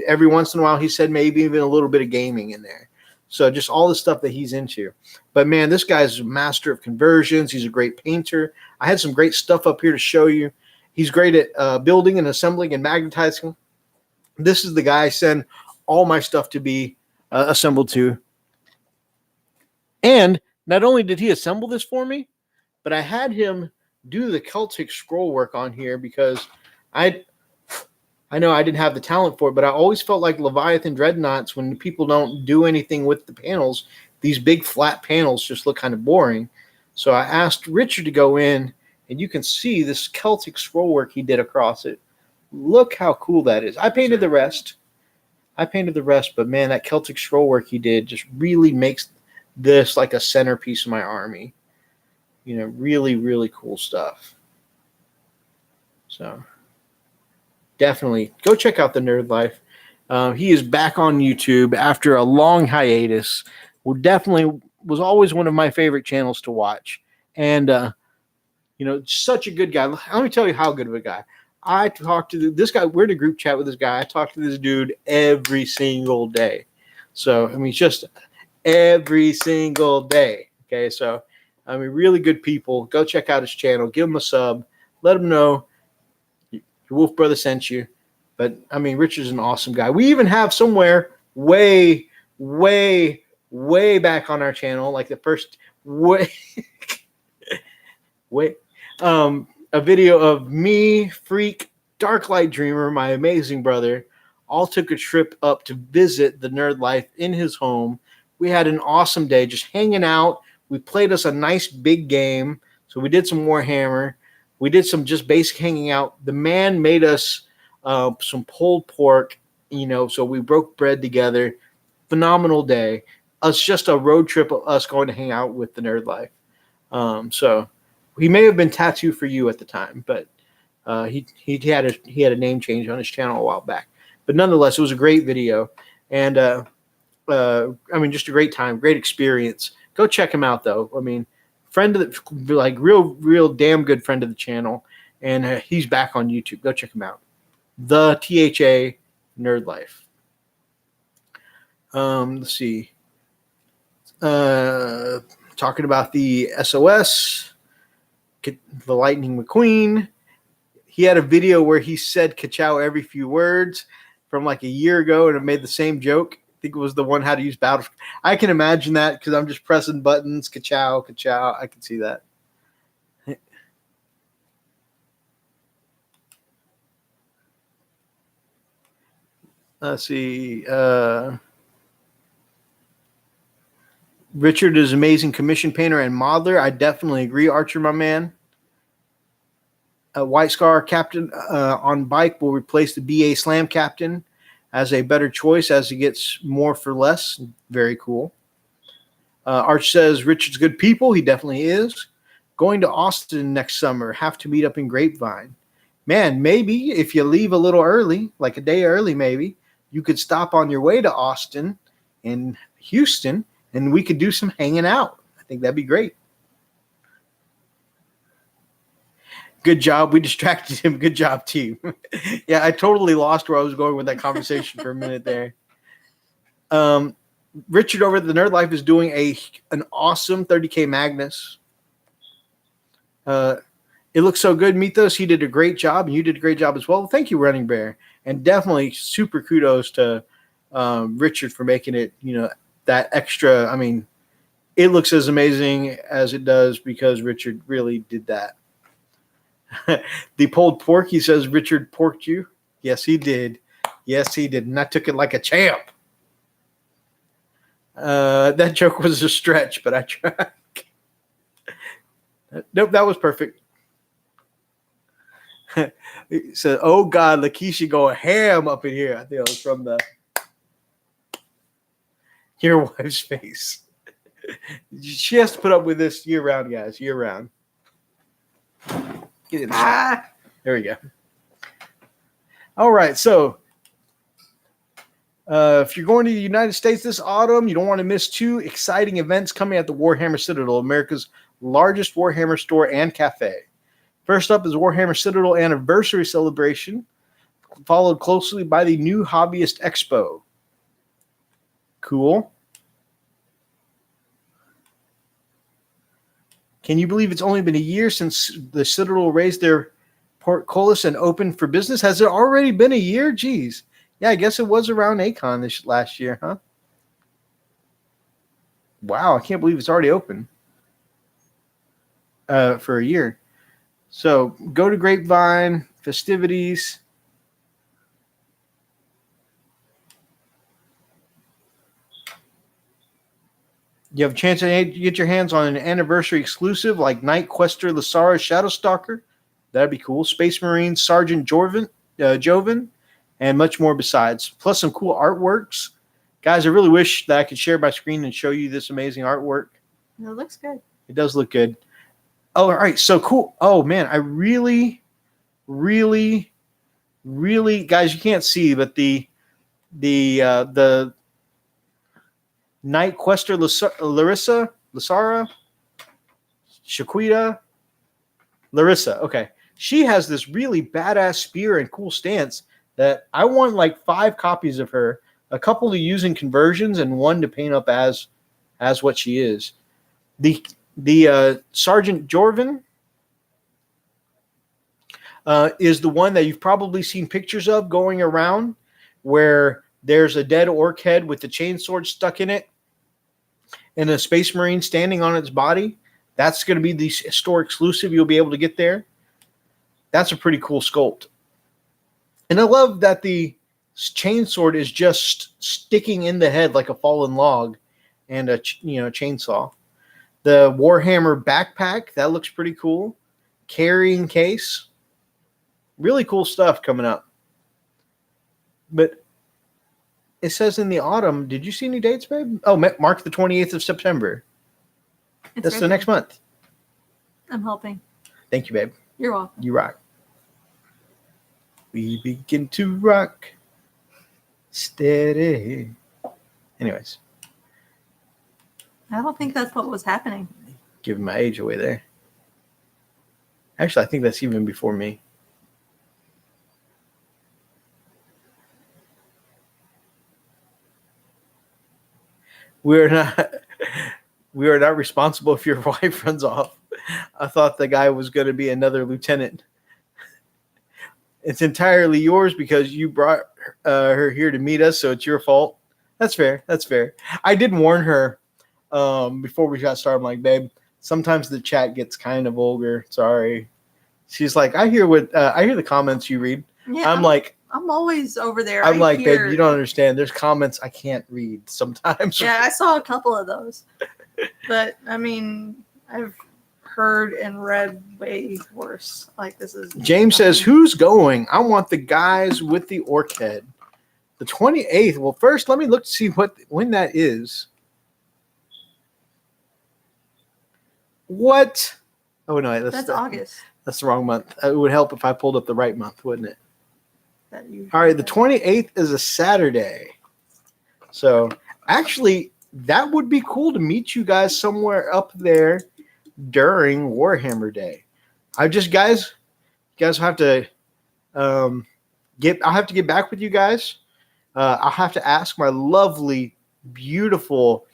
[SPEAKER 1] Every once in a while, he said maybe even a little bit of gaming in there. So just all the stuff that he's into. But, man, this guy's a master of conversions. He's a great painter. I had some great stuff up here to show you. He's great at building and assembling and magnetizing. This is the guy I send all my stuff to be assembled to. And not only did he assemble this for me, but I had him do the Celtic scroll work on here because I know I didn't have the talent for it, but I always felt like Leviathan Dreadnoughts, when people don't do anything with the panels, these big flat panels just look kind of boring. So I asked Richard to go in, and you can see this Celtic scroll work he did across it. Look how cool that is. I painted the rest, but man, that Celtic scroll work he did just really makes this like a centerpiece of my army. Really, really cool stuff. So definitely go check out the Nerd Life. He is back on YouTube after a long hiatus. Definitely was always one of my favorite channels to watch. And, such a good guy. Let me tell you how good of a guy. I talked to this guy. We're in a group chat with this guy. I talk to this dude every single day. So, just every single day. Okay. So, really good people. Go check out his channel. Give him a sub. Let him know your Wolf brother sent you. But, Richard's an awesome guy. We even have somewhere way, way, way back on our channel, like the first a video of me, Freak, Darklight Dreamer, my amazing brother, all took a trip up to visit the Nerd Life in his home. We had an awesome day just hanging out. We played us a nice big game. So we did some Warhammer. We did some just basic hanging out. The man made us some pulled pork, so we broke bread together. Phenomenal day. It's just a road trip of us going to hang out with the Nerd Life. So he may have been Tattoo for You at the time, but he had a name change on his channel a while back. But nonetheless, it was a great video, and just a great time, great experience. Go check him out, though. Friend of the, like, real damn good friend of the channel, and he's back on YouTube. Go check him out. The THA Nerd Life. Let's see. Talking about the SOS, the Lightning McQueen. He had a video where he said "ka-chow" every few words from like a year ago, and it made the same joke. I think it was the one how to use Battle. I can imagine that because I'm just pressing buttons. Ka-chow, ka-chow. I can see that. Let's see. Richard is amazing commission painter and modeler. I definitely agree, Archer, my man. White Scar Captain on bike will replace the BA Slam Captain as a better choice as he gets more for less. Very cool. Arch says Richard's good people. He definitely is. Going to Austin next summer. Have to meet up in Grapevine. Man, maybe if you leave a little early, like a day early maybe, you could stop on your way to Austin and Houston, and we could do some hanging out. I think that'd be great. Good job. We distracted him. Good job, team. Yeah, I totally lost where I was going with that conversation for a minute there. Richard over at the Nerd Life is doing an awesome 30K Magnus. It looks so good, Mythos. He did a great job, and you did a great job as well. Thank you, Running Bear. And definitely super kudos to Richard for making it, that extra. It looks as amazing as it does because Richard really did that. The pulled pork, he says Richard porked you. Yes, he did. Yes, he did. And I took it like a champ. That joke was a stretch, but I tried. Nope, that was perfect. He said, "Oh God, Lakeisha going ham up in here." I think it was from your wife's face. She has to put up with this year round, guys. Year round. Get in there. There we go. All right, so if you're going to the United States this autumn, you don't want to miss two exciting events coming at the Warhammer Citadel, America's largest Warhammer store and cafe. First up is Warhammer Citadel Anniversary Celebration, followed closely by the New Hobbyist Expo. Cool. Can you believe it's only been a year since the Citadel raised their portcullis and opened for business? Has it already been a year? Jeez. Yeah, I guess it was around ACON this last year, huh? Wow, I can't believe it's already open for a year. So go to Grapevine, festivities. You have a chance to get your hands on an anniversary exclusive like Night Quester Lasara Shadowstalker. That'd be cool. Space Marine Sergeant Joven, and much more besides. Plus some cool artworks. Guys, I really wish that I could share my screen and show you this amazing artwork.
[SPEAKER 3] It looks good.
[SPEAKER 1] It does look good. Oh, all right. So cool. Oh, man. I really, guys, you can't see, but the the Night Quester Larissa, Shaquita, Larissa. Okay. She has this really badass spear and cool stance that I want like 5 copies of her, a couple to use in conversions and one to paint up as what she is. The Sergeant Jorvin is the one that you've probably seen pictures of going around, where there's a dead orc head with the chainsword stuck in it and a Space Marine standing on its body. That's going to be the store exclusive. You'll be able to get there. That's a pretty cool sculpt. And I love that the chainsword is just sticking in the head like a fallen log and a chainsaw. The Warhammer backpack, that looks pretty cool. Carrying case. Really cool stuff coming up. But it says in the autumn, did you see any dates, babe? Oh, mark the 28th of September. That's the next month.
[SPEAKER 3] I'm helping.
[SPEAKER 1] Thank you, babe.
[SPEAKER 3] You're welcome.
[SPEAKER 1] You rock. We begin to rock steady. Anyways.
[SPEAKER 3] I don't think that's what was happening.
[SPEAKER 1] Giving my age away there. Actually, I think that's even before me. We are not responsible if your wife runs off. I thought the guy was going to be another lieutenant. It's entirely yours because you brought her here to meet us, so it's your fault. That's fair. That's fair. I did warn her before we got started. I'm like, babe, sometimes the chat gets kind of vulgar. Sorry. She's like, I hear the comments you read.
[SPEAKER 3] Yeah, I'm always over there.
[SPEAKER 1] I'm like, babe, you don't understand. There's comments I can't read sometimes.
[SPEAKER 3] Yeah, I saw a couple of those. But, I mean, I've heard and read way worse. Like, this is...
[SPEAKER 1] James says, who's going? I want the guys with the orc head. The 28th. Well, first, let me look to see when that is. What? Oh, no.
[SPEAKER 3] That's August.
[SPEAKER 1] That's the wrong month. It would help if I pulled up the right month, wouldn't it? All right, the 28th is a Saturday. So, actually, that would be cool to meet you guys somewhere up there during Warhammer Day. You guys will have to I'll have to get back with you guys. I'll have to ask my lovely, beautiful,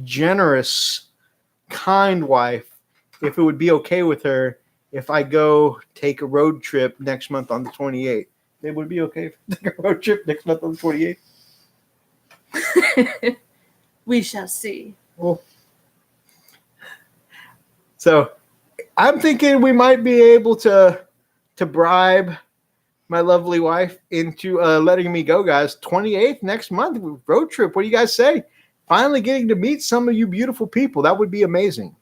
[SPEAKER 1] generous, kind wife if it would be okay with her if I go take a road trip next month on the 28th. It would be okay if I take a road trip next month on the 28th.
[SPEAKER 3] We shall see.
[SPEAKER 1] Well, so I'm thinking we might be able to bribe my lovely wife into letting me go, guys. 28th next month, road trip. What do you guys say? Finally getting to meet some of you beautiful people. That would be amazing.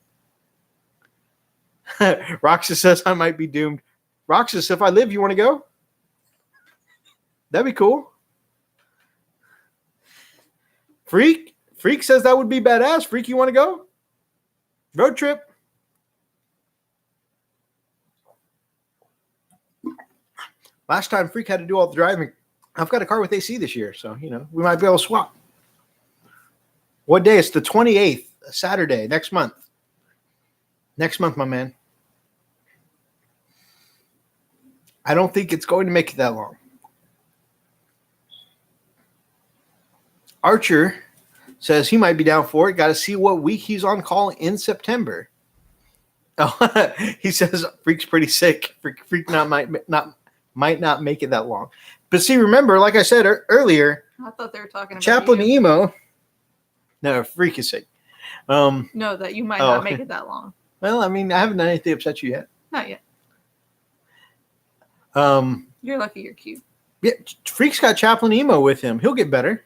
[SPEAKER 1] Roxas says I might be doomed. Roxas, if I live, you want to go? That'd be cool. Freak says that would be badass. Freak, you want to go? Road trip. Last time Freak had to do all the driving. I've got a car with AC this year, so, we might be able to swap. What day? It's the 28th, Saturday, next month. Next month, my man. I don't think it's going to make it that long. Archer says he might be down for it. Got to see what week he's on call in September. Oh, he says Freak's pretty sick. Freak might not make it that long. But see, remember, like I said earlier,
[SPEAKER 3] I thought they were talking about
[SPEAKER 1] Chaplain
[SPEAKER 3] you.
[SPEAKER 1] Emo. No, Freak is sick.
[SPEAKER 3] No, that you might not make it that long.
[SPEAKER 1] Well, I mean, I haven't done anything to upset you yet.
[SPEAKER 3] Not yet. You're lucky you're cute.
[SPEAKER 1] Yeah, Freak's got Chaplain Emo with him. He'll get better.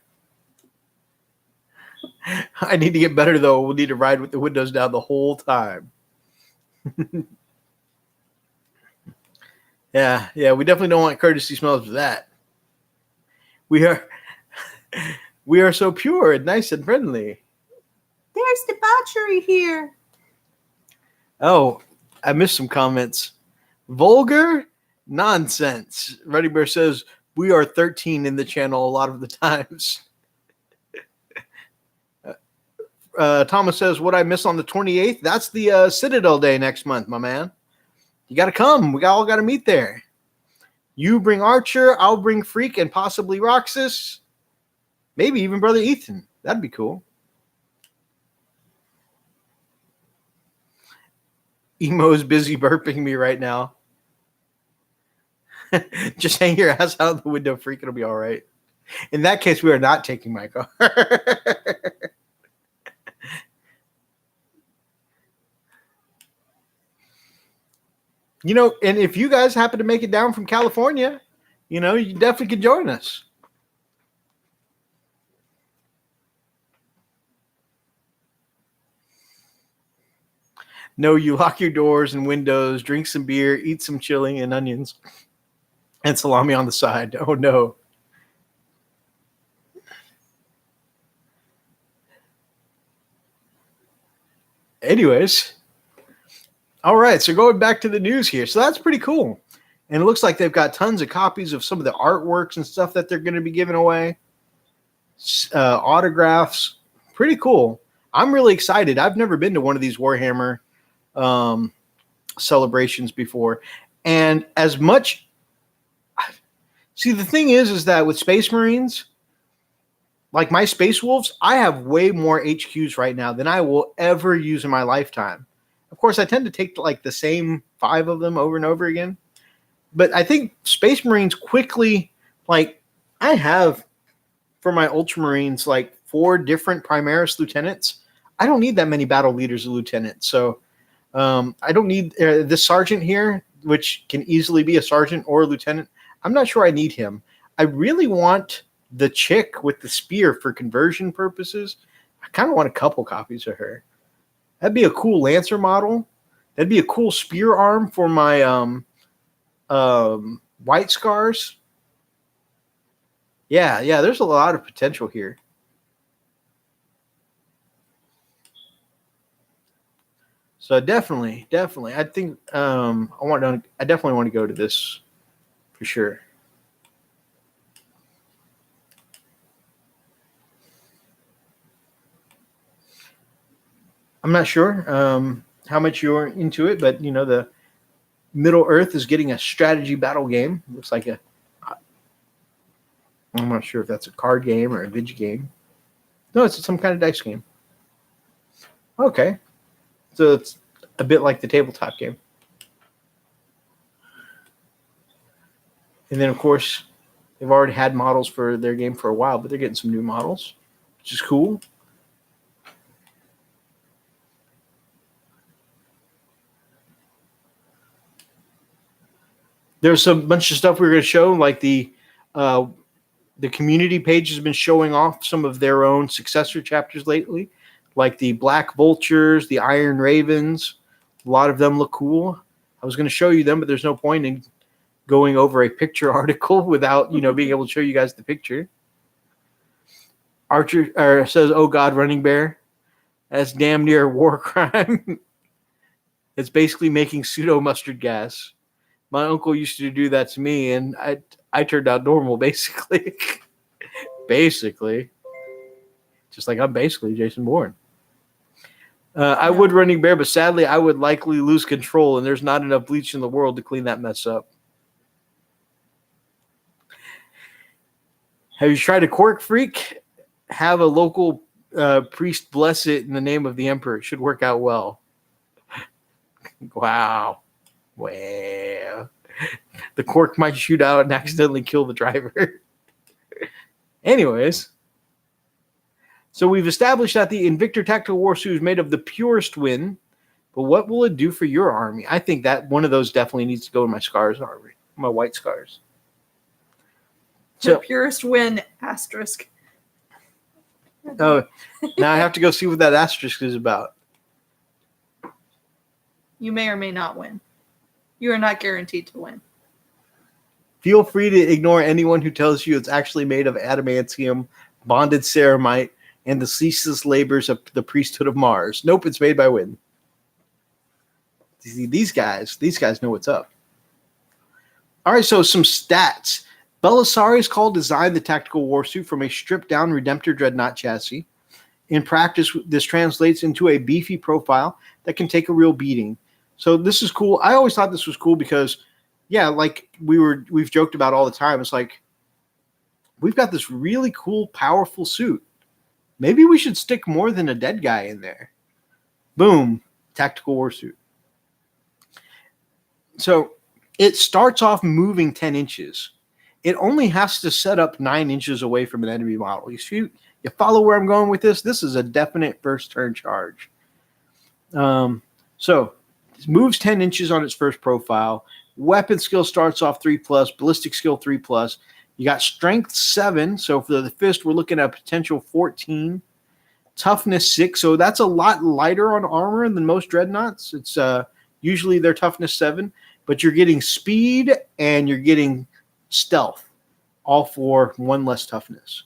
[SPEAKER 1] I need to get better, though. We'll need to ride with the windows down the whole time. Yeah, we definitely don't want courtesy smells for that. We are so pure and nice and friendly.
[SPEAKER 3] There's debauchery here.
[SPEAKER 1] Oh, I missed some comments. Vulgar nonsense. Ruddy Bear says, we are 13 in the channel a lot of the times. Thomas says, what I miss on the 28th? That's the Citadel Day next month, my man. You got to come. We all got to meet there. You bring Archer, I'll bring Freak, and possibly Roxas. Maybe even Brother Ethan. That'd be cool. Emo is busy burping me right now. Just hang your ass out the window, Freak. It'll be all right. In that case, we are not taking my car. You know, and if you guys happen to make it down from California, you know, you definitely could join us. No, you lock your doors and windows, drink some beer, eat some chili and onions, and salami on the side. Oh, no. Anyways. All right, so going back to the news here. So that's pretty cool. And it looks like they've got tons of copies of some of the artworks and stuff that they're going to be giving away. Autographs. Pretty cool. I'm really excited. I've never been to one of these Warhammer celebrations before. And as much... See, the thing is that with Space Marines, like my Space Wolves, I have way more HQs right now than I will ever use in my lifetime. Of course, I tend to take like the same 5 of them over and over again. But I think Space Marines quickly, like I have for my Ultramarines, like 4 different Primaris lieutenants. I don't need that many battle leaders or lieutenants. So I don't need this sergeant here, which can easily be a sergeant or a lieutenant. I'm not sure I need him. I really want the chick with the spear for conversion purposes. I kind of want a couple copies of her. That'd be a cool Lancer model. That'd be a cool spear arm for my White Scars. Yeah, there's a lot of potential here. So definitely. I think I definitely want to go to this for sure. I'm not sure how much you're into it, but you know the Middle Earth is getting a strategy battle game. Looks like I'm not sure if that's a card game or a video game. No, it's some kind of dice game. Okay, so it's a bit like the tabletop game. And then, of course, they've already had models for their game for a while, but they're getting some new models, which is cool. There's a bunch of stuff we're going to show, like the community page has been showing off some of their own successor chapters lately, like the Black Vultures, the Iron Ravens. A lot of them look cool. I was going to show you them, but there's no point in going over a picture article without, you know, being able to show you guys the picture. Archer says, "Oh God, Running Bear, that's damn near a war crime." It's basically making pseudo mustard gas. My uncle used to do that to me, and I turned out normal, basically. Basically. Just like I'm basically Jason Bourne. I would Running Bear, but sadly, I would likely lose control, and there's not enough bleach in the world to clean that mess up. Have you tried a Cork Freak? Have a local priest bless it in the name of the Emperor. It should work out well. Wow. Well, the cork might shoot out and accidentally kill the driver. Anyways, so we've established that the Invictor Tactical Warsuit is made of the purest wind, but what will it do for your army? I think that one of those definitely needs to go in my Scars army, my White Scars.
[SPEAKER 3] The purest win, asterisk.
[SPEAKER 1] Oh, now I have to go see what that asterisk is about.
[SPEAKER 3] You may or may not win. You are not guaranteed to win.
[SPEAKER 1] Feel free to ignore anyone who tells you it's actually made of adamantium, bonded ceramite, and the ceaseless labors of the priesthood of Mars. Nope, it's made by wind. See, these guys know what's up. All right, so some stats. Belisarius Cawl designed the tactical warsuit from a stripped-down Redemptor Dreadnought chassis. In practice, this translates into a beefy profile that can take a real beating. So this is cool. I always thought this was cool because, yeah, like we've joked about all the time. It's like we've got this really cool, powerful suit. Maybe we should stick more than a dead guy in there. Boom, tactical warsuit. So it starts off moving 10 inches. It only has to set up 9 inches away from an enemy model. You follow where I'm going with this? This is a definite first turn charge. So it moves 10 inches on its first profile. Weapon skill starts off 3+, ballistic skill 3+. You got strength 7. So for the fist, we're looking at potential 14. Toughness 6. So that's a lot lighter on armor than most dreadnoughts. It's usually their toughness 7. But you're getting speed and you're getting stealth, all for 1 less toughness.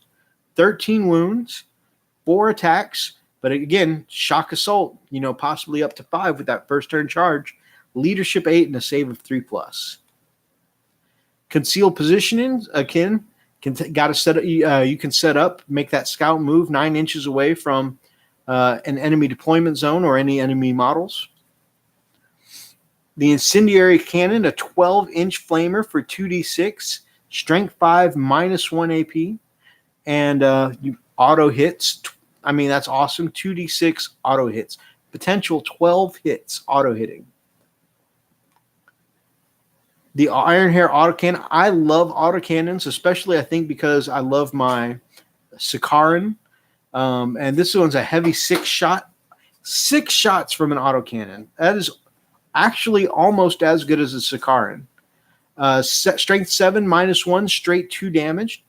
[SPEAKER 1] 13 wounds, 4 attacks, but again, shock assault, possibly up to 5 with that first turn charge. Leadership 8 and a save of 3+. Concealed positioning, again, got to set. You can set up, make that scout move 9 inches away from an enemy deployment zone or any enemy models. The incendiary cannon, a 12-inch flamer for 2d6, strength 5, -1 AP, and you auto hits. I mean, that's awesome. 2d6 auto hits, potential 12 hits auto hitting. The Ironhair autocannon. I love autocannons, especially I think because I love my Sicaran, and this one's a heavy 6-shot. 6 shots from an autocannon. That is actually almost as good as a Sicaran. Strength 7, -1, straight 2 damage.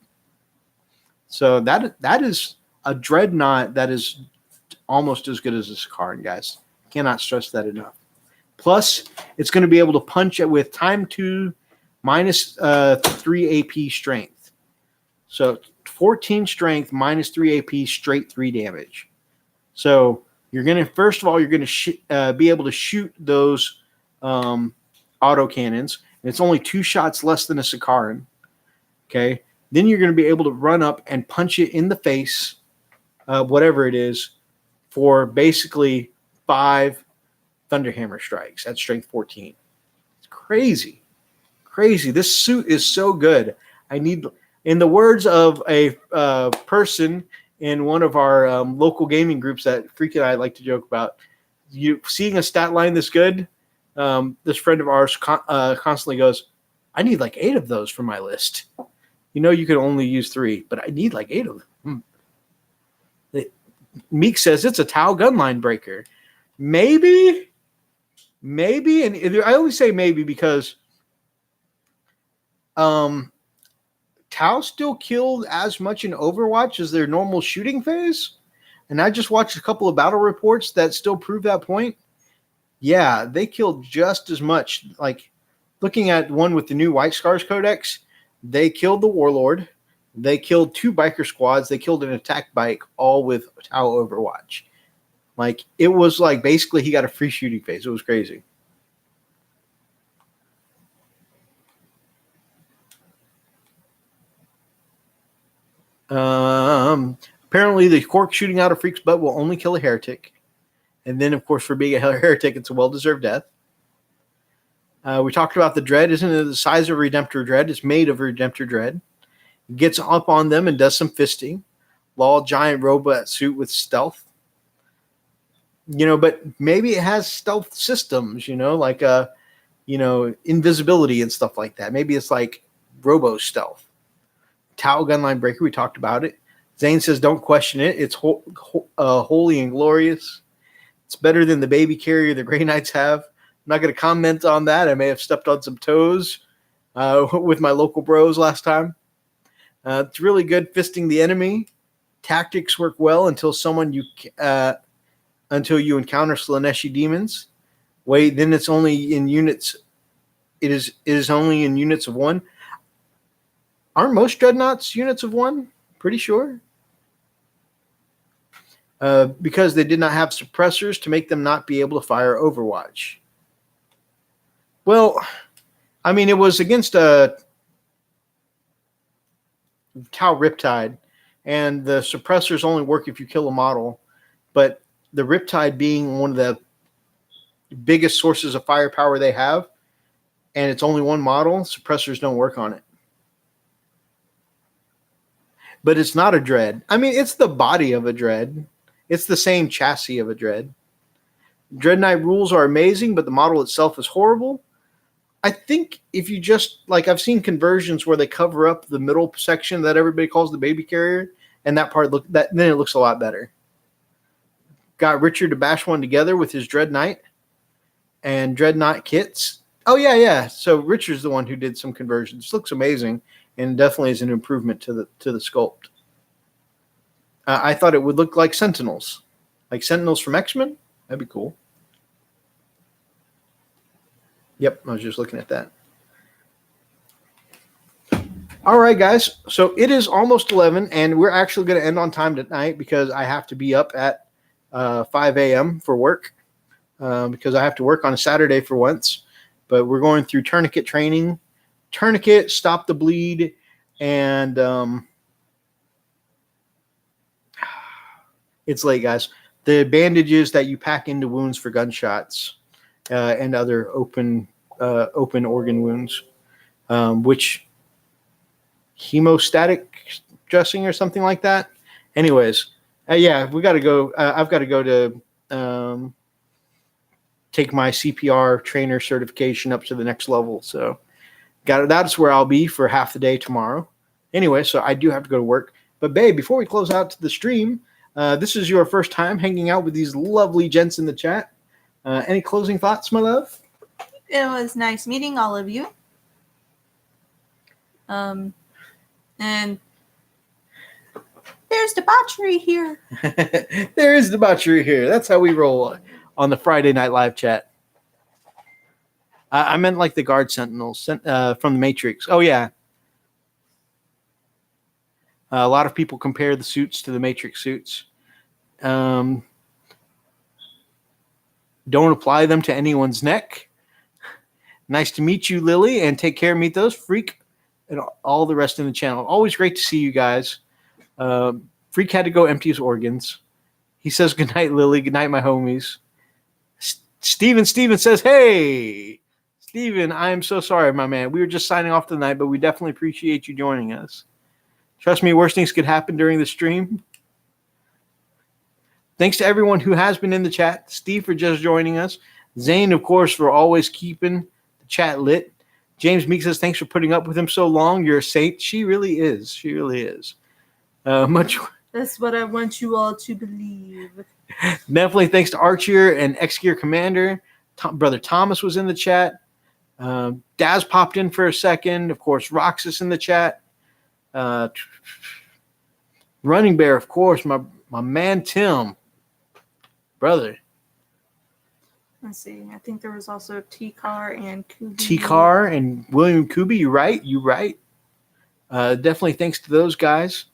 [SPEAKER 1] So that is a dreadnought that is almost as good as a Sicaran, guys. Cannot stress that enough. Plus, it's going to be able to punch it with time 2, -3 AP strength. So 14 strength, -3 AP, straight 3 damage. So you're going to, first of all, you're going to be able to shoot those autocannons. And it's only 2 shots less than a Sicaran. Okay. Then you're going to be able to run up and punch it in the face, whatever it is, for basically 5 Thunderhammer strikes at strength 14. It's crazy. Crazy. This suit is so good. I need, in the words of a person in one of our local gaming groups that Freak and I like to joke about, seeing a stat line this good, this friend of ours constantly goes, I need like 8 of those for my list. You can only use 3, but I need like 8 of them. Meek says it's a Tau gunline breaker. Maybe, and I only say maybe because Tau still killed as much in Overwatch as their normal shooting phase. And I just watched a couple of battle reports that still prove that point. Yeah, they killed just as much. Like looking at one with the new White Scars Codex, they killed the Warlord. They killed 2 biker squads. They killed an attack bike, all with Tau Overwatch. Like it was like basically he got a free shooting phase. It was crazy. Apparently the cork shooting out a freak's butt will only kill a heretic. And then, of course, for being a heretic, it's a well-deserved death. We talked about the Dread. Isn't it the size of Redemptor Dread? It's made of Redemptor Dread. It gets up on them and does some fisting. Law giant robot suit with stealth. But maybe it has stealth systems, like invisibility and stuff like that. Maybe it's like robo stealth. Tau gunline breaker, we talked about it. Zane says, don't question it. It's holy and glorious. It's better than the baby carrier the Grey Knights have. I'm not going to comment on that. I may have stepped on some toes with my local bros last time. It's really good fisting the enemy. Tactics work well until you encounter Slaaneshi demons. Then it's only in units. It is only in units of 1. Aren't most dreadnoughts units of 1? Pretty sure. Because they did not have suppressors to make them not be able to fire Overwatch. Well, I mean, it was against a Tau Riptide, and the suppressors only work if you kill a model. But the Riptide being one of the biggest sources of firepower they have, and it's only one model, suppressors don't work on it. But it's not a Dread. I mean, it's the body of a Dread. It's the same chassis of a Dread. Dread Knight rules are amazing, but the model itself is horrible. I think if you just, like, I've seen conversions where they cover up the middle section that everybody calls the baby carrier, and that part then it looks a lot better. Got Richard to bash one together with his Dread Knight and Dread Knight kits. Oh yeah. So Richard's the one who did some conversions. Looks amazing, and definitely is an improvement to the sculpt. I thought it would look like Sentinels from X-Men. That'd be cool. Yep, I was just looking at that. All right, guys. So it is almost 11, and we're actually going to end on time tonight because I have to be up at 5 a.m. for work because I have to work on a Saturday for once. But we're going through tourniquet training, tourniquet, stop the bleed, and it's late, guys. The bandages that you pack into wounds for gunshots and other open organ wounds, which hemostatic dressing or something like that. Anyways, yeah, we got to go. I've got to go to take my CPR trainer certification up to the next level. So that's where I'll be for half the day tomorrow. Anyway, so I do have to go to work. But babe, before we close out to the stream, this is your first time hanging out with these lovely gents in the chat. Any closing thoughts, my love?
[SPEAKER 3] It was nice meeting all of you. And there's debauchery here.
[SPEAKER 1] There is debauchery here. That's how we roll on the Friday Night Live chat. I meant like the guard sentinels from the Matrix. Oh, yeah. A lot of people compare the suits to the Matrix suits. Don't apply them to anyone's neck. Nice to meet you, Lily, and take care, Mythos, Freak, and all the rest in the channel. Always great to see you guys. Freak had to go empty his organs. He says, good night, Lily. Good night, my homies. Steven says, hey. Steven, I am so sorry, my man. We were just signing off tonight, but we definitely appreciate you joining us. Trust me, worse things could happen during the stream. Thanks to everyone who has been in the chat. Steve for just joining us. Zane, of course, for always keeping the chat lit. James Meek says, thanks for putting up with him so long. You're a saint. She really is. She really is.
[SPEAKER 3] That's what I want you all to believe.
[SPEAKER 1] Definitely thanks to Archer and X-Gear Commander. Brother Thomas was in the chat. Daz popped in for a second. Of course, Roxas in the chat. Running Bear, of course. My man Tim. Brother.
[SPEAKER 3] Let's see. I think there was also T-Car and Kubi.
[SPEAKER 1] T-Car and William Kubi. You right. Definitely thanks to those guys.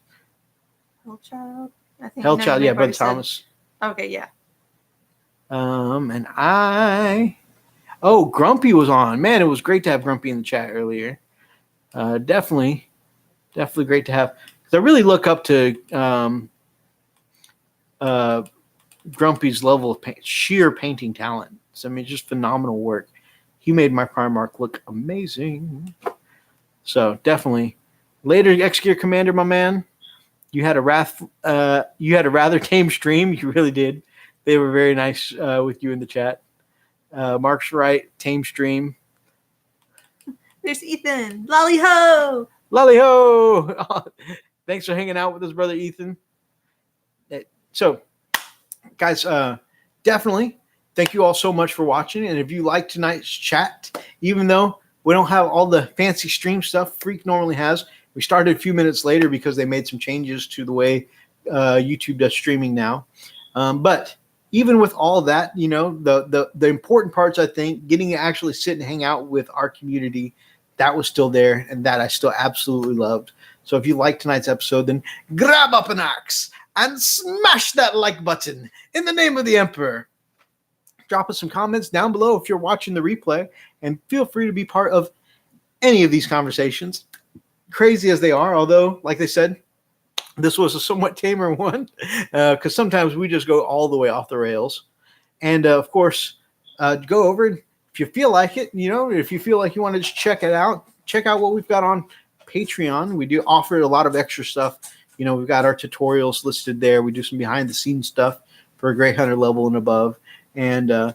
[SPEAKER 3] Hellchild. I think
[SPEAKER 1] Hellchild, yeah, Brother
[SPEAKER 3] said.
[SPEAKER 1] Thomas.
[SPEAKER 3] Okay, yeah.
[SPEAKER 1] Grumpy was on. Man, it was great to have Grumpy in the chat earlier. Definitely great to have. Because I really look up to Grumpy's level of sheer painting talent. So, I mean, just phenomenal work. He made my Primarch look amazing. So definitely. Later, X-Gear Commander, my man. You had a rather tame stream. You really did. They were very nice with you in the chat. Mark's right. Tame stream.
[SPEAKER 3] There's Ethan. Lolly ho!
[SPEAKER 1] Lolly ho! Thanks for hanging out with us, brother Ethan. So, guys, definitely thank you all so much for watching. And if you like tonight's chat, even though we don't have all the fancy stream stuff Freak normally has, we started a few minutes later because they made some changes to the way YouTube does streaming now. But even with all that, you know, the important parts, I think, getting to actually sit and hang out with our community, that was still there, and that I still absolutely loved. So if you liked tonight's episode, then grab up an axe and smash that like button in the name of the Emperor. Drop us some comments down below if you're watching the replay, and feel free to be part of any of these conversations. crazy as they are, although, like they said, this was a somewhat tamer one because sometimes we just go all the way off the rails. And of course, go over it if you feel like it. If you feel like you want to just check it out, check out what we've got on Patreon. We do offer a lot of extra stuff. We've got our tutorials listed there. We do some behind the scenes stuff for a Grey Hunter level and above. And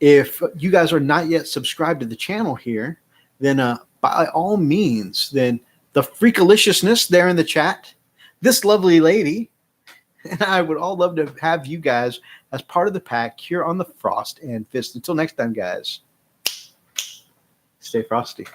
[SPEAKER 1] if you guys are not yet subscribed to the channel here, then by all means, then the freakaliciousness there in the chat, this lovely lady, and I would all love to have you guys as part of the pack here on the Frost and Fist. Until next time, guys, stay frosty.